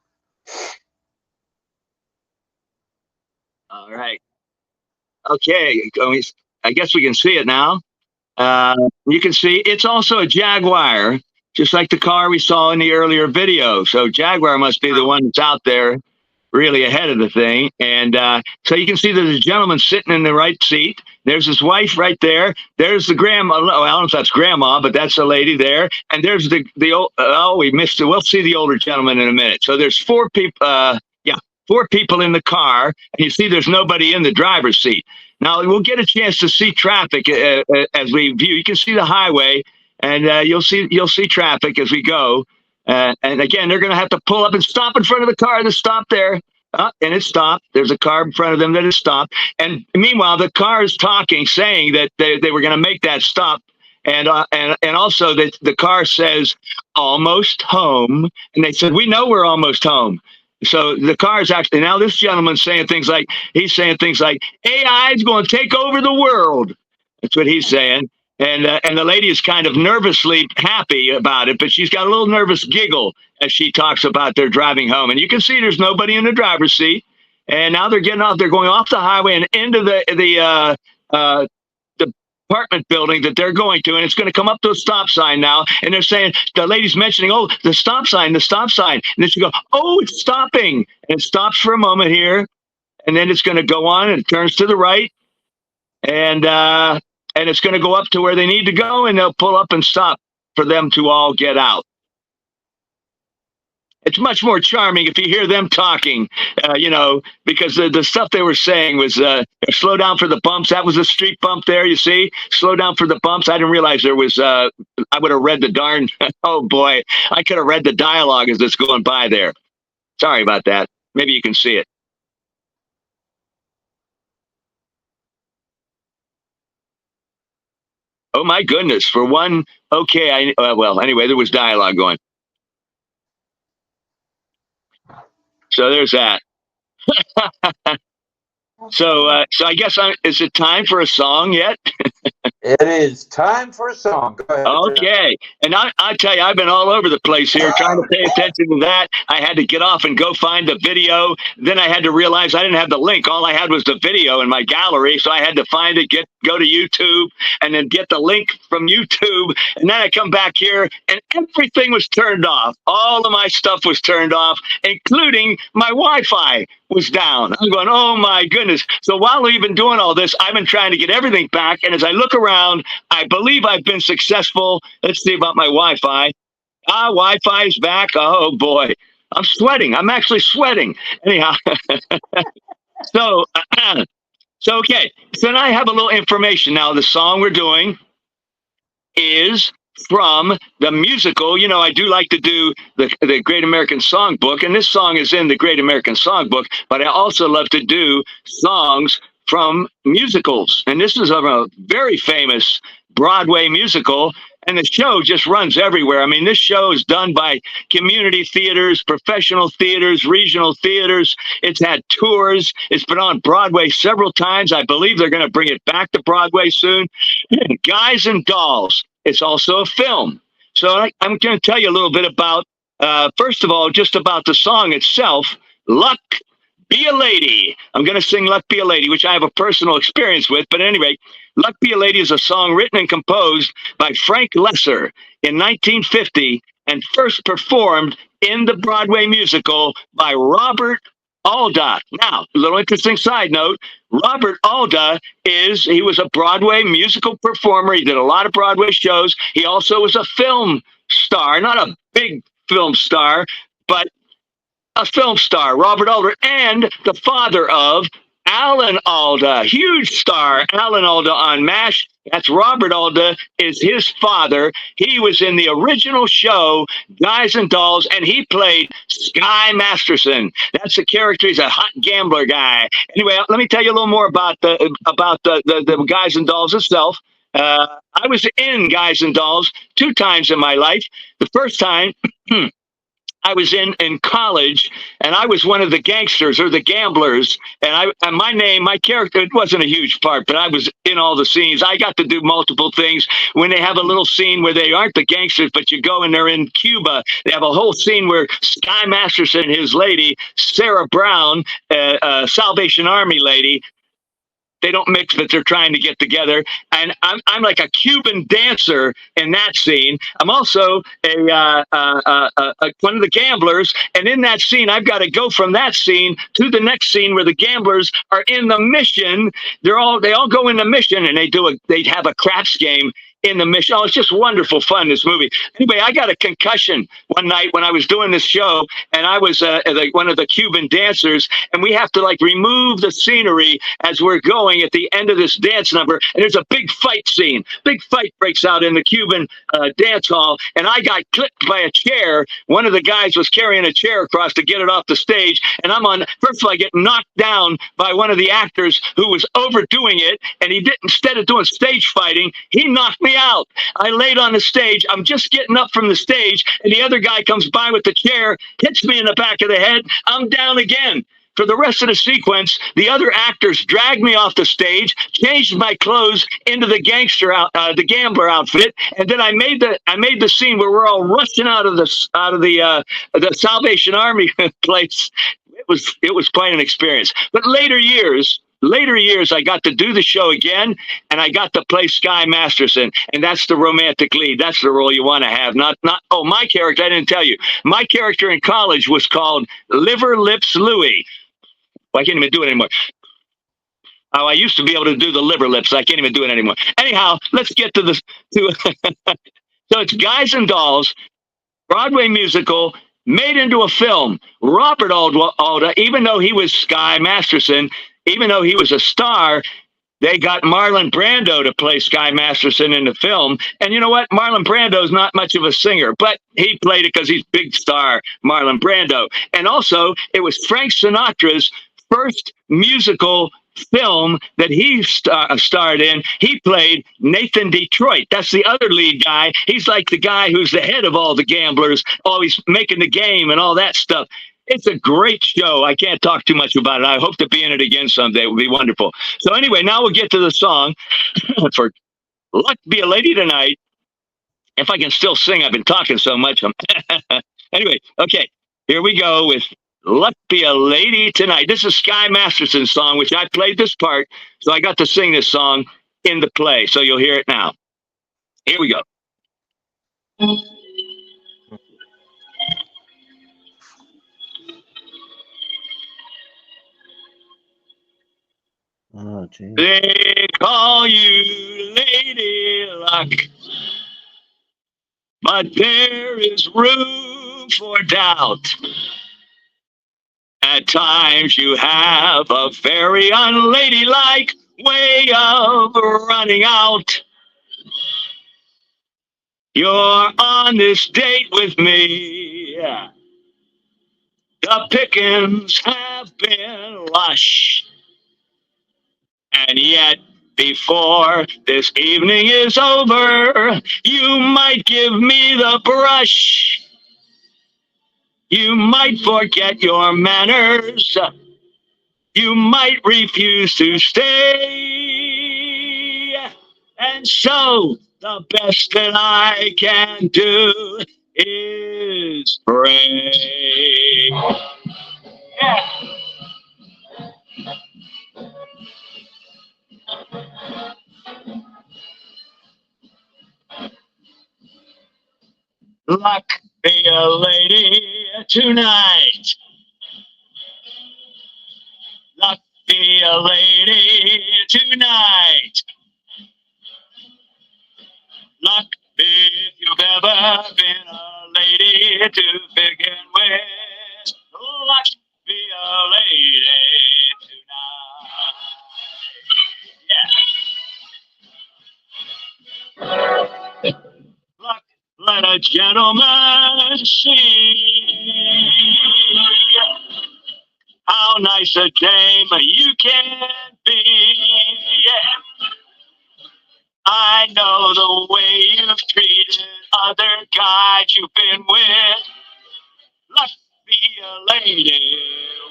All right. Okay. I guess we can see it now. You can see it's also a Jaguar, just like the car we saw in the earlier video. So Jaguar must be the one that's out there really ahead of the thing. And so you can see there's a gentleman sitting in the right seat. There's his wife right there. There's the grandma. Well, I don't know if that's grandma, but that's the lady there. And there's the old, we missed it. We'll see the older gentleman in a minute. So there's 4 people. 4 people in the car, and you see there's nobody in the driver's seat. Now we'll get a chance to see traffic as we view. You can see the highway, and you'll see traffic as we go. And again, they're going to have to pull up and stop in front of the car that stopped there. And it stopped. There's a car in front of them that has stopped. And meanwhile, the car is talking, saying that they were going to make that stop. And also that the car says almost home. And they said, we know we're almost home. So the car is actually, now this gentleman's saying things like, AI is going to take over the world. That's what he's saying. And the lady is kind of nervously happy about it, but she's got a little nervous giggle as she talks about their driving home. And you can see there's nobody in the driver's seat. And now they're getting off. They're going off the highway and into the apartment building that they're going to, and it's going to come up to a stop sign now. And they're saying, the lady's mentioning, oh, the stop sign. And then she goes, oh, it's stopping. And it stops for a moment here, and then it's going to go on and it turns to the right, and it's going to go up to where they need to go, and they'll pull up and stop for them to all get out. It's much more charming if you hear them talking, because the stuff they were saying was slow down for the bumps. That was a street bump there, you see? Slow down for the bumps. I didn't realize there was, I would have read the darn, oh boy, I could have read the dialogue as it's going by there. Sorry about that. Maybe you can see it. Oh my goodness, for one, okay, well, anyway, there was dialogue going. So there's that. So I guess is it time for a song yet? It is time for a song. Go ahead. Okay. And I tell you, I've been all over the place here trying to pay attention to that. I had to get off and go find the video. Then I had to realize I didn't have the link. All I had was the video in my gallery. So I had to find it, go to YouTube, and then get the link from YouTube. And then I come back here and everything was turned off. All of my stuff was turned off, including my Wi-Fi was down. I'm going, oh my goodness. So while we've been doing all this, I've been trying to get everything back. And as I look around, I believe I've been successful. Let's see about my Wi-Fi. Wi-Fi is back. Oh boy, I'm sweating. I'm actually sweating. Anyhow, so okay. So now I have a little information. Now the song we're doing is from the musical. You know, I do like to do the Great American Songbook, and this song is in the Great American Songbook, but I also love to do songs from musicals. And this is a very famous Broadway musical, and the show just runs everywhere. I mean, this show is done by community theaters, professional theaters, regional theaters. It's had tours. It's been on Broadway several times. I believe they're going to bring it back to Broadway soon. Guys and Dolls. It's also a film. So I'm going to tell you a little bit about, first of all, just about the song itself, Luck Be a Lady. I'm going to sing Luck Be a Lady, which I have a personal experience with. But anyway, Luck Be a Lady is a song written and composed by Frank Lesser in 1950 and first performed in the Broadway musical by Robert Alda. Now, a little interesting side note, Robert Alda he was a Broadway musical performer. He did a lot of Broadway shows. He also was a film star, not a big film star, but a film star, Robert Alda, and the father of Alan Alda, huge star, Alan Alda on MASH. That's Robert Alda is his father. He was in the original show, Guys and Dolls, and he played Sky Masterson. That's the character. He's a hot gambler guy. Anyway, let me tell you a little more about the Guys and Dolls itself. I was in Guys and Dolls 2 times in my life. The first time, I was in college, and I was one of the gangsters or the gamblers. And my character, it wasn't a huge part, but I was in all the scenes. I got to do multiple things. When they have a little scene where they aren't the gangsters, but you go and they're in Cuba, they have a whole scene where Sky Masterson and his lady, Sarah Brown, Salvation Army lady, they don't mix, but they're trying to get together. And I'm like a Cuban dancer in that scene. I'm also one of the gamblers. And in that scene, I've got to go from that scene to the next scene where the gamblers are in the mission. They all go in the mission, and they have a craps game in the mission. Oh, it's just wonderful fun, this movie. Anyway, I got a concussion one night when I was doing this show, and I was one of the Cuban dancers, and we have to remove the scenery as we're going at the end of this dance number, and there's a big fight scene. Big fight breaks out in the Cuban dance hall, and I got clipped by a chair. One of the guys was carrying a chair across to get it off the stage, and first of all, I get knocked down by one of the actors who was overdoing it, and he didn't, instead of doing stage fighting, he knocked me out. I laid on the stage. I'm just getting up from the stage, and the other guy comes by with the chair, hits me in the back of the head. I'm down again. for the rest of the sequence, the other actors dragged me off the stage, changed my clothes into the the gambler outfit, and then I made the scene where we're all rushing out of the Salvation Army place. It was quite an experience. But later years, I got to do the show again, and I got to play Sky Masterson, and that's the romantic lead. That's the role you want to have. Oh, my character, I didn't tell you. My character in college was called Liver Lips Louie. Well, I can't even do it anymore. Oh, I used to be able to do the liver lips. I can't even do it anymore. Anyhow, let's get to so it's Guys and Dolls, Broadway musical, made into a film. Robert Alda, even though he was Sky Masterson, even though he was a star, they got Marlon Brando to play Sky Masterson in the film. And you know what? Marlon Brando's not much of a singer, but he played it because he's big star, Marlon Brando. And also, it was Frank Sinatra's first musical film that he starred in. He played Nathan Detroit. That's the other lead guy. He's like the guy who's the head of all the gamblers, always making the game and all that stuff. It's a great show. I can't talk too much about it. I hope to be in it again someday. It would be wonderful. So anyway, now we'll get to the song for Luck Be a Lady Tonight. If I can still sing, I've been talking so much. Anyway, okay, here we go with Luck Be a Lady Tonight. This is Sky Masterson's song, which I played this part, so I got to sing this song in the play. So you'll hear it now. Here we go. Oh, geez. They call you Lady Luck, but there is room for doubt. At times you have a very unladylike way of running out. You're on this date with me. The pickings have been lush. And yet, before this evening is over, you might give me the brush. You might forget your manners. You might refuse to stay. And so, the best that I can do is pray. Yeah. Luck be a lady tonight. Luck be a lady tonight. Luck be if you've ever been a lady to begin with. Luck be a lady tonight. Yeah. Luck, let a gentleman see how nice a dame you can be. Yeah. I know the way you've treated other guys you've been with. Luck be a lady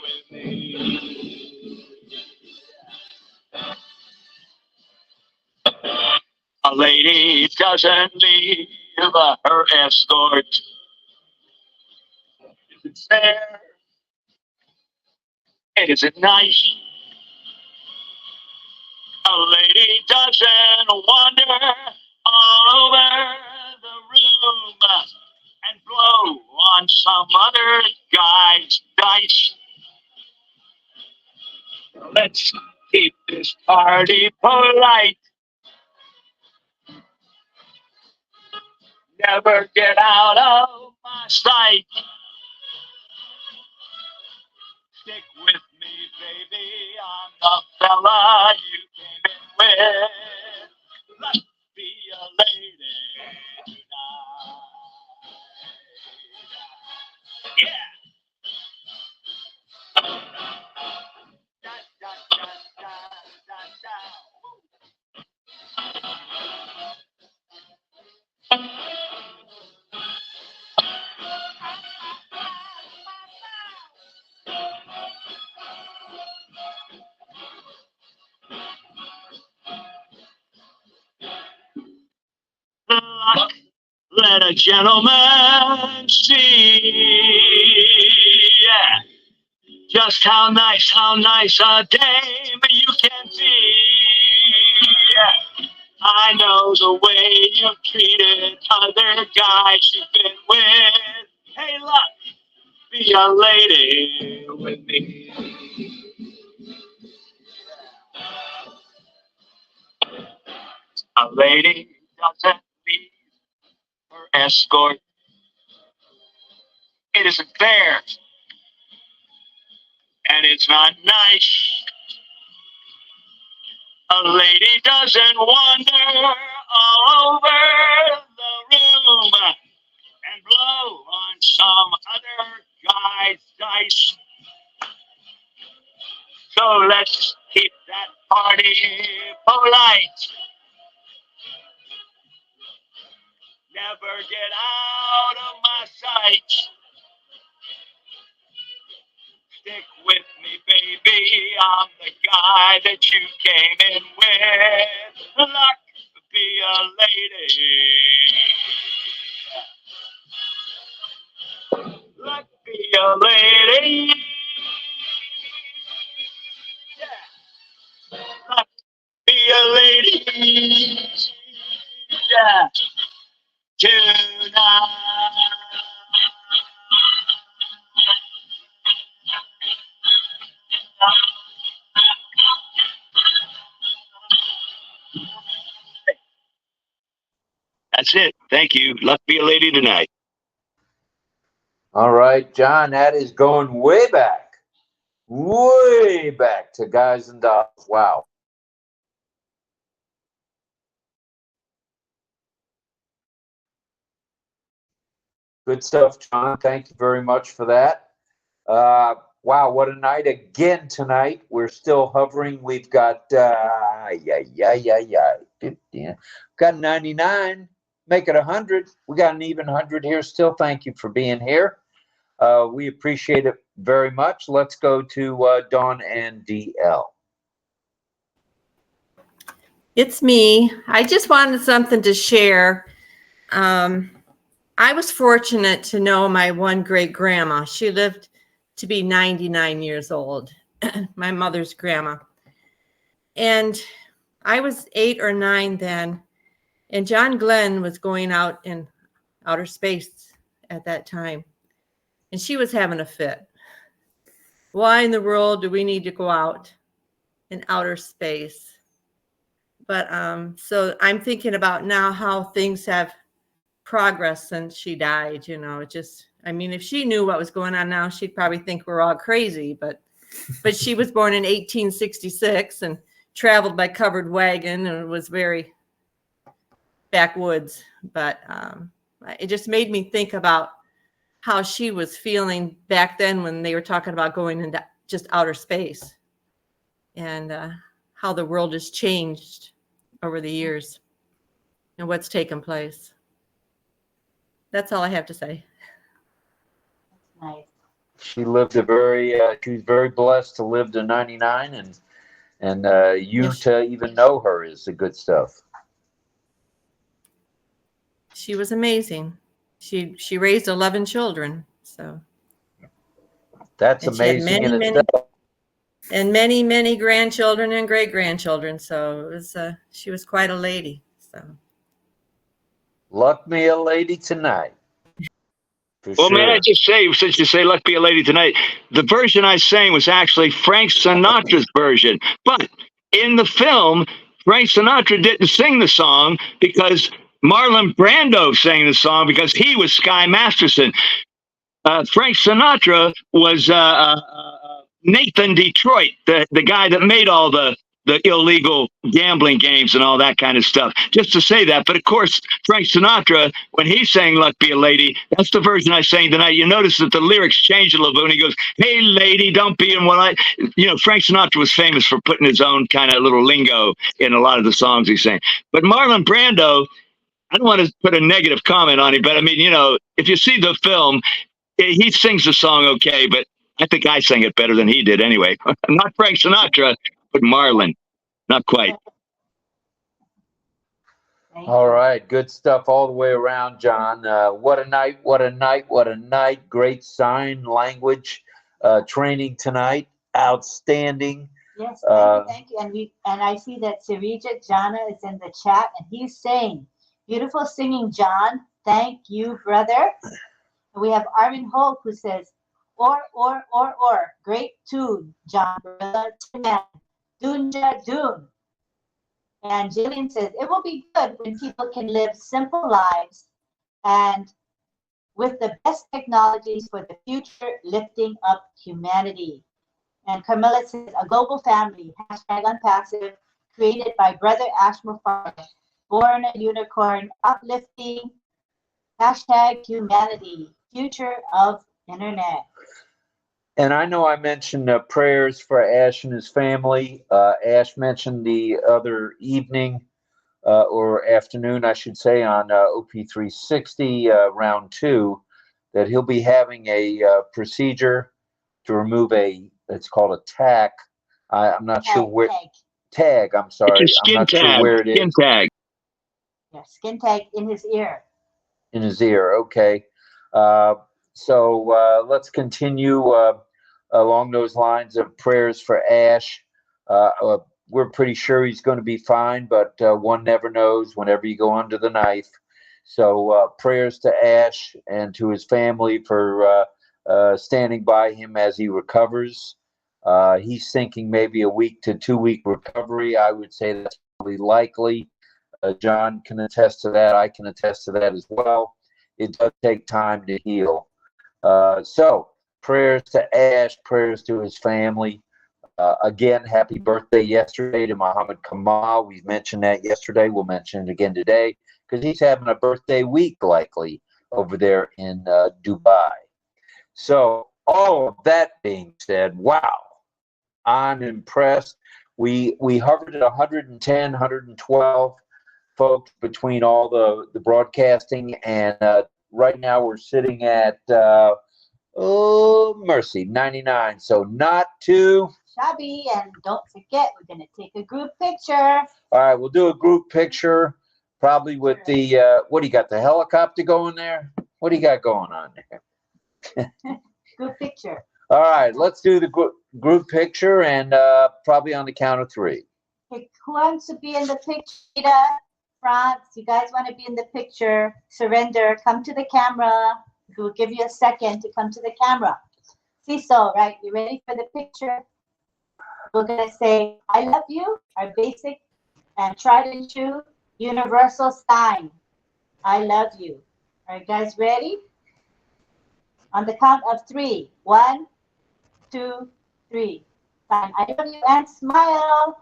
with me. A lady doesn't leave her escort. Is it fair? Is it nice? A lady doesn't wander all over the room and blow on some other guy's dice. Let's keep this party polite. Never get out of my sight. Stick with me, baby. I'm the fella you came in with. Let's be a lady tonight. Yeah. Da, da, da, da, da, da. let a gentleman see. Yeah. Just how nice a dame you can be. Yeah. I know the way you've treated other guys you've been with. Hey, look, be a lady with me. A lady doesn't leave her escort. It isn't fair, and it's not nice. A lady doesn't wander all over the room and blow on some other guy's dice. So let's keep that party polite. Never get out of my sight. Stick with me, baby. I'm the guy that you came in with. Luck, be a lady. Luck, be a lady. Yeah. Luck, be a lady. Yeah. Tonight. That's it. Thank you. Luck be a lady tonight. All right, John, that is going way back to Guys and Dolls. Wow. Good stuff, John. Thank you very much for that. Wow, what a night again tonight. We're still hovering. We've got, 50, got 99. Make it 100. We got an even 100 here still. Thank you for being here. We appreciate it very much. Let's go to Dawn and DL. It's me. I just wanted something to share. I was fortunate to know my one great grandma. She lived to be 99 years old, my mother's grandma. And I was 8 or 9 then, and John Glenn was going out in outer space at that time, and she was having a fit. Why in the world do we need to go out in outer space? But so I'm thinking about now how things have progressed since she died. You know, it just, I mean, if she knew what was going on now, she'd probably think we're all crazy. But she was born in 1866 and traveled by covered wagon and was very backwoods. But it just made me think about how she was feeling back then when they were talking about going into just outer space, and how the world has changed over the years and what's taken place. That's all I have to say. Nice. She lived a very, she was very blessed to live to 99, and you Yes. to even know her is the good stuff. She was amazing. She raised 11 children. So That's and she had amazing in many, itself. and many grandchildren and great grandchildren. So it was she was quite a lady. So Luck me a lady tonight. For Well, sure. may I just say, since you say "Luck Be a Lady Tonight," the version I sang was actually Frank Sinatra's version. But in the film, Frank Sinatra didn't sing the song because Marlon Brando sang the song because he was Sky Masterson. Frank Sinatra was Nathan Detroit, the guy that made all the illegal gambling games and all that kind of stuff. Just to say that. But of course, Frank Sinatra, when he sang "Luck Be a Lady," that's the version I sang tonight. You notice that the lyrics change a little bit when he goes, "Hey lady, don't be in what I," you know, Frank Sinatra was famous for putting his own kind of little lingo in a lot of the songs he sang. But Marlon Brando, I don't want to put a negative comment on him, but I mean, you know, if you see the film, he sings the song okay, but I think I sang it better than he did anyway. Not Frank Sinatra, but Marlon. Not quite. All right, good stuff all the way around, John. What a night! What a night! What a night! Great sign language training tonight. Outstanding. Yes, thank you. And I see that Sirija Jana is in the chat, and he's saying, "Beautiful singing, John. Thank you, brother." And we have Arvin Holt who says, or. Great tune, John, brother. Dunja Dun. And Jillian says, it will be good when people can live simple lives and with the best technologies for the future, lifting up humanity. And Carmela says, a global family, #unpassive, created by Brother Ashmore, born a unicorn, uplifting, #humanity, future of internet. And I know I mentioned prayers for Ash and his family. Ash mentioned the other evening or afternoon, I should say, on OP360 round 2, that he'll be having a procedure to remove it's called a tack. I'm not sure where. Tag, I'm sorry. I'm not sure where it is. Skin tag. Yeah, skin tag in his ear. In his ear, okay. So let's continue along those lines of prayers for Ash. We're pretty sure he's going to be fine, but one never knows whenever you go under the knife. So prayers to Ash and to his family for standing by him as he recovers. He's thinking maybe a week to 2 week recovery. I would say that's probably likely. John can attest to that. I can attest to that as well. It does take time to heal. So prayers to Ash, prayers to his family. Again, happy birthday yesterday to Muhammad Kamal. We've mentioned that yesterday. We'll mention it again today because he's having a birthday week likely over there in Dubai. So all of that being said, wow, I'm impressed. We hovered at 110, 112 folks between all the broadcasting, and right now we're sitting at mercy, 99. So not too shabby. And don't forget, we're going to take a group picture. All right, we'll do a group picture, probably with the what do you got? The helicopter going there? What do you got going on there? Group picture. All right, let's do the group picture, and probably on the count of 3. Okay, who wants to be in the picture? France, you guys want to be in the picture? Surrender. Come to the camera. We'll give you a second to come to the camera. Cecil, right? You ready for the picture? We're going to say, I love you, our basic and tried and true universal sign. I love you. Are you guys ready? On the count of 3. 1, 2, 3. Sign I love you and smile.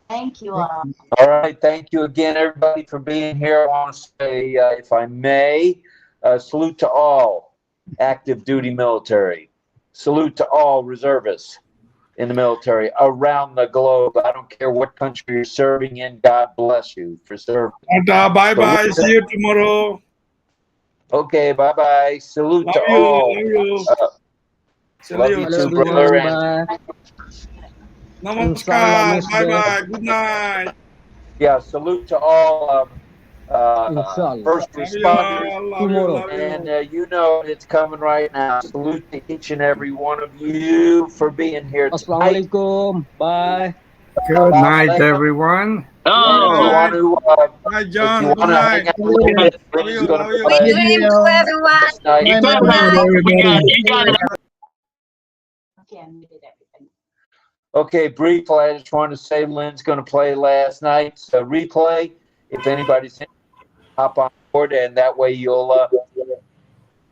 Thank you all. All right, thank you again, everybody, for being here. I want to say, if I may, salute to all active duty military. Salute to all reservists in the military around the globe. I don't care what country you're serving in. God bless you for serving. Bye-bye. See you tomorrow. Okay, bye-bye. Salute to all. Love you too, brother. And Namaskar. Bye-bye. Good night. yeah, salute to all first responders. And you know it's coming right now. Salute to each and every one of you for being here tonight. Bye. Good night, everyone. Bye, John. Good night. Sweet dreams to everyone. Okay, I muted everything. Okay, briefly, I just want to say Lynn's going to play last night's replay. If anybody's in, hop on board, and that way you'll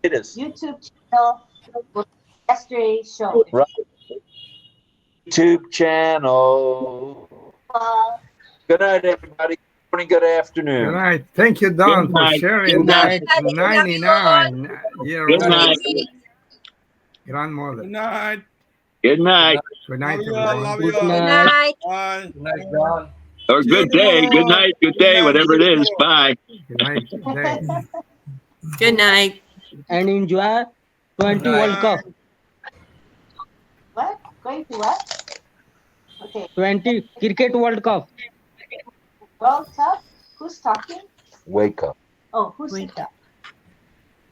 hit us. YouTube channel for yesterday's show. Right. YouTube channel. Good night, everybody. Good morning, good afternoon. Good night. Thank you, Don, for sharing that 99. Good night. Grandmother. Good night. Good night. Good night, Love everyone. you. Good night. Bye. Good night, John. Or good day. Good night. Good day. Whatever it is. Bye. Good night. Good day. Good night. And enjoy 20 World Cup. What? Going to what? Okay. 20 Cricket World Cup. World Cup? Who's talking? Wake up. Oh, who said that?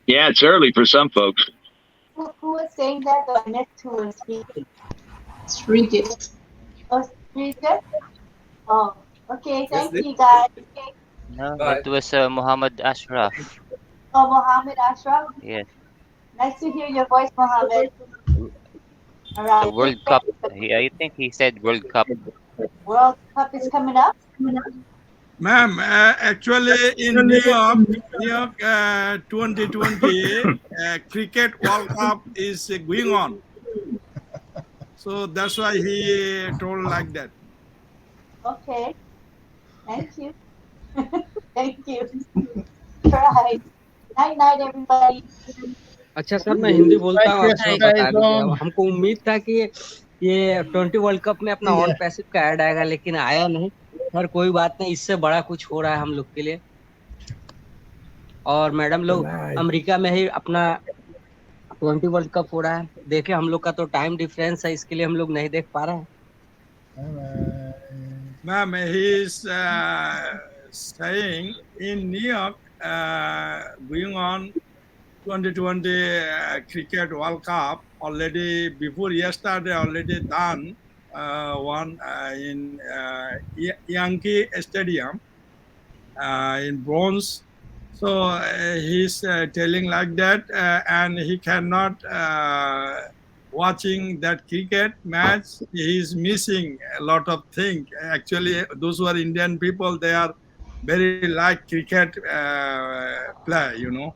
Yeah, it's early for some folks. Who was saying that? I missed who was speaking. Srijit. Oh, Srijit? Oh, okay. Yes, Thank you, guys. No, bye. it was Muhammad Ashraf. Oh, Mohammed Ashraf. Yes, Nice to hear your voice, Mohammed. All the right. World Cup. I think he said World Cup. World Cup is coming up. Ma'am, actually in New York 2020, Cricket World Cup is going on. So that's why he told like that. Okay. Thank you. Thank you. Right. Night, night, everybody. अच्छा sir, मैं हिंदी बोलता हूँ, आप थोड़ा बता दीजिए। Right. हमको उम्मीद था कि ये 20 वर्ल्ड कप में अपना ऑन पैसिव का ऐड आएगा, लेकिन आया नहीं। सर कोई बात नहीं, इससे बड़ा कुछ हो रहा है हम लोग के लिए। और मैडम लोग अमेरिका में ही अपना 20 वर्ल्ड कप हो रहा है। देखे, हम लोग का तो टाइम डिफरेंस है, इसके लिए हम लोग नहीं देख पा रहे हैं। Ma'am, he is saying in New York going on 2020 Cricket World Cup already before yesterday already done one in Yankee Stadium in bronze. So he's telling like that, and he cannot watching that cricket match. He's missing a lot of things. Actually, those who are Indian people, they are very like cricket play, you know.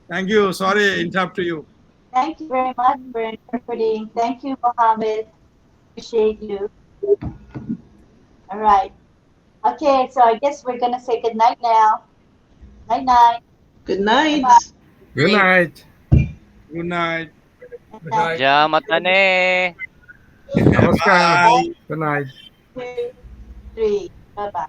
Thank you. Sorry, interrupt you. Thank you very much for interpreting. Thank you, Mohammed. Appreciate you. All right. Okay, so I guess we're gonna say good night now. Night, night. Good night. Bye-bye. Good night. Good night. Good night. Jamatane. Namaskar. Bye. Good night. 2, 3. Bye bye.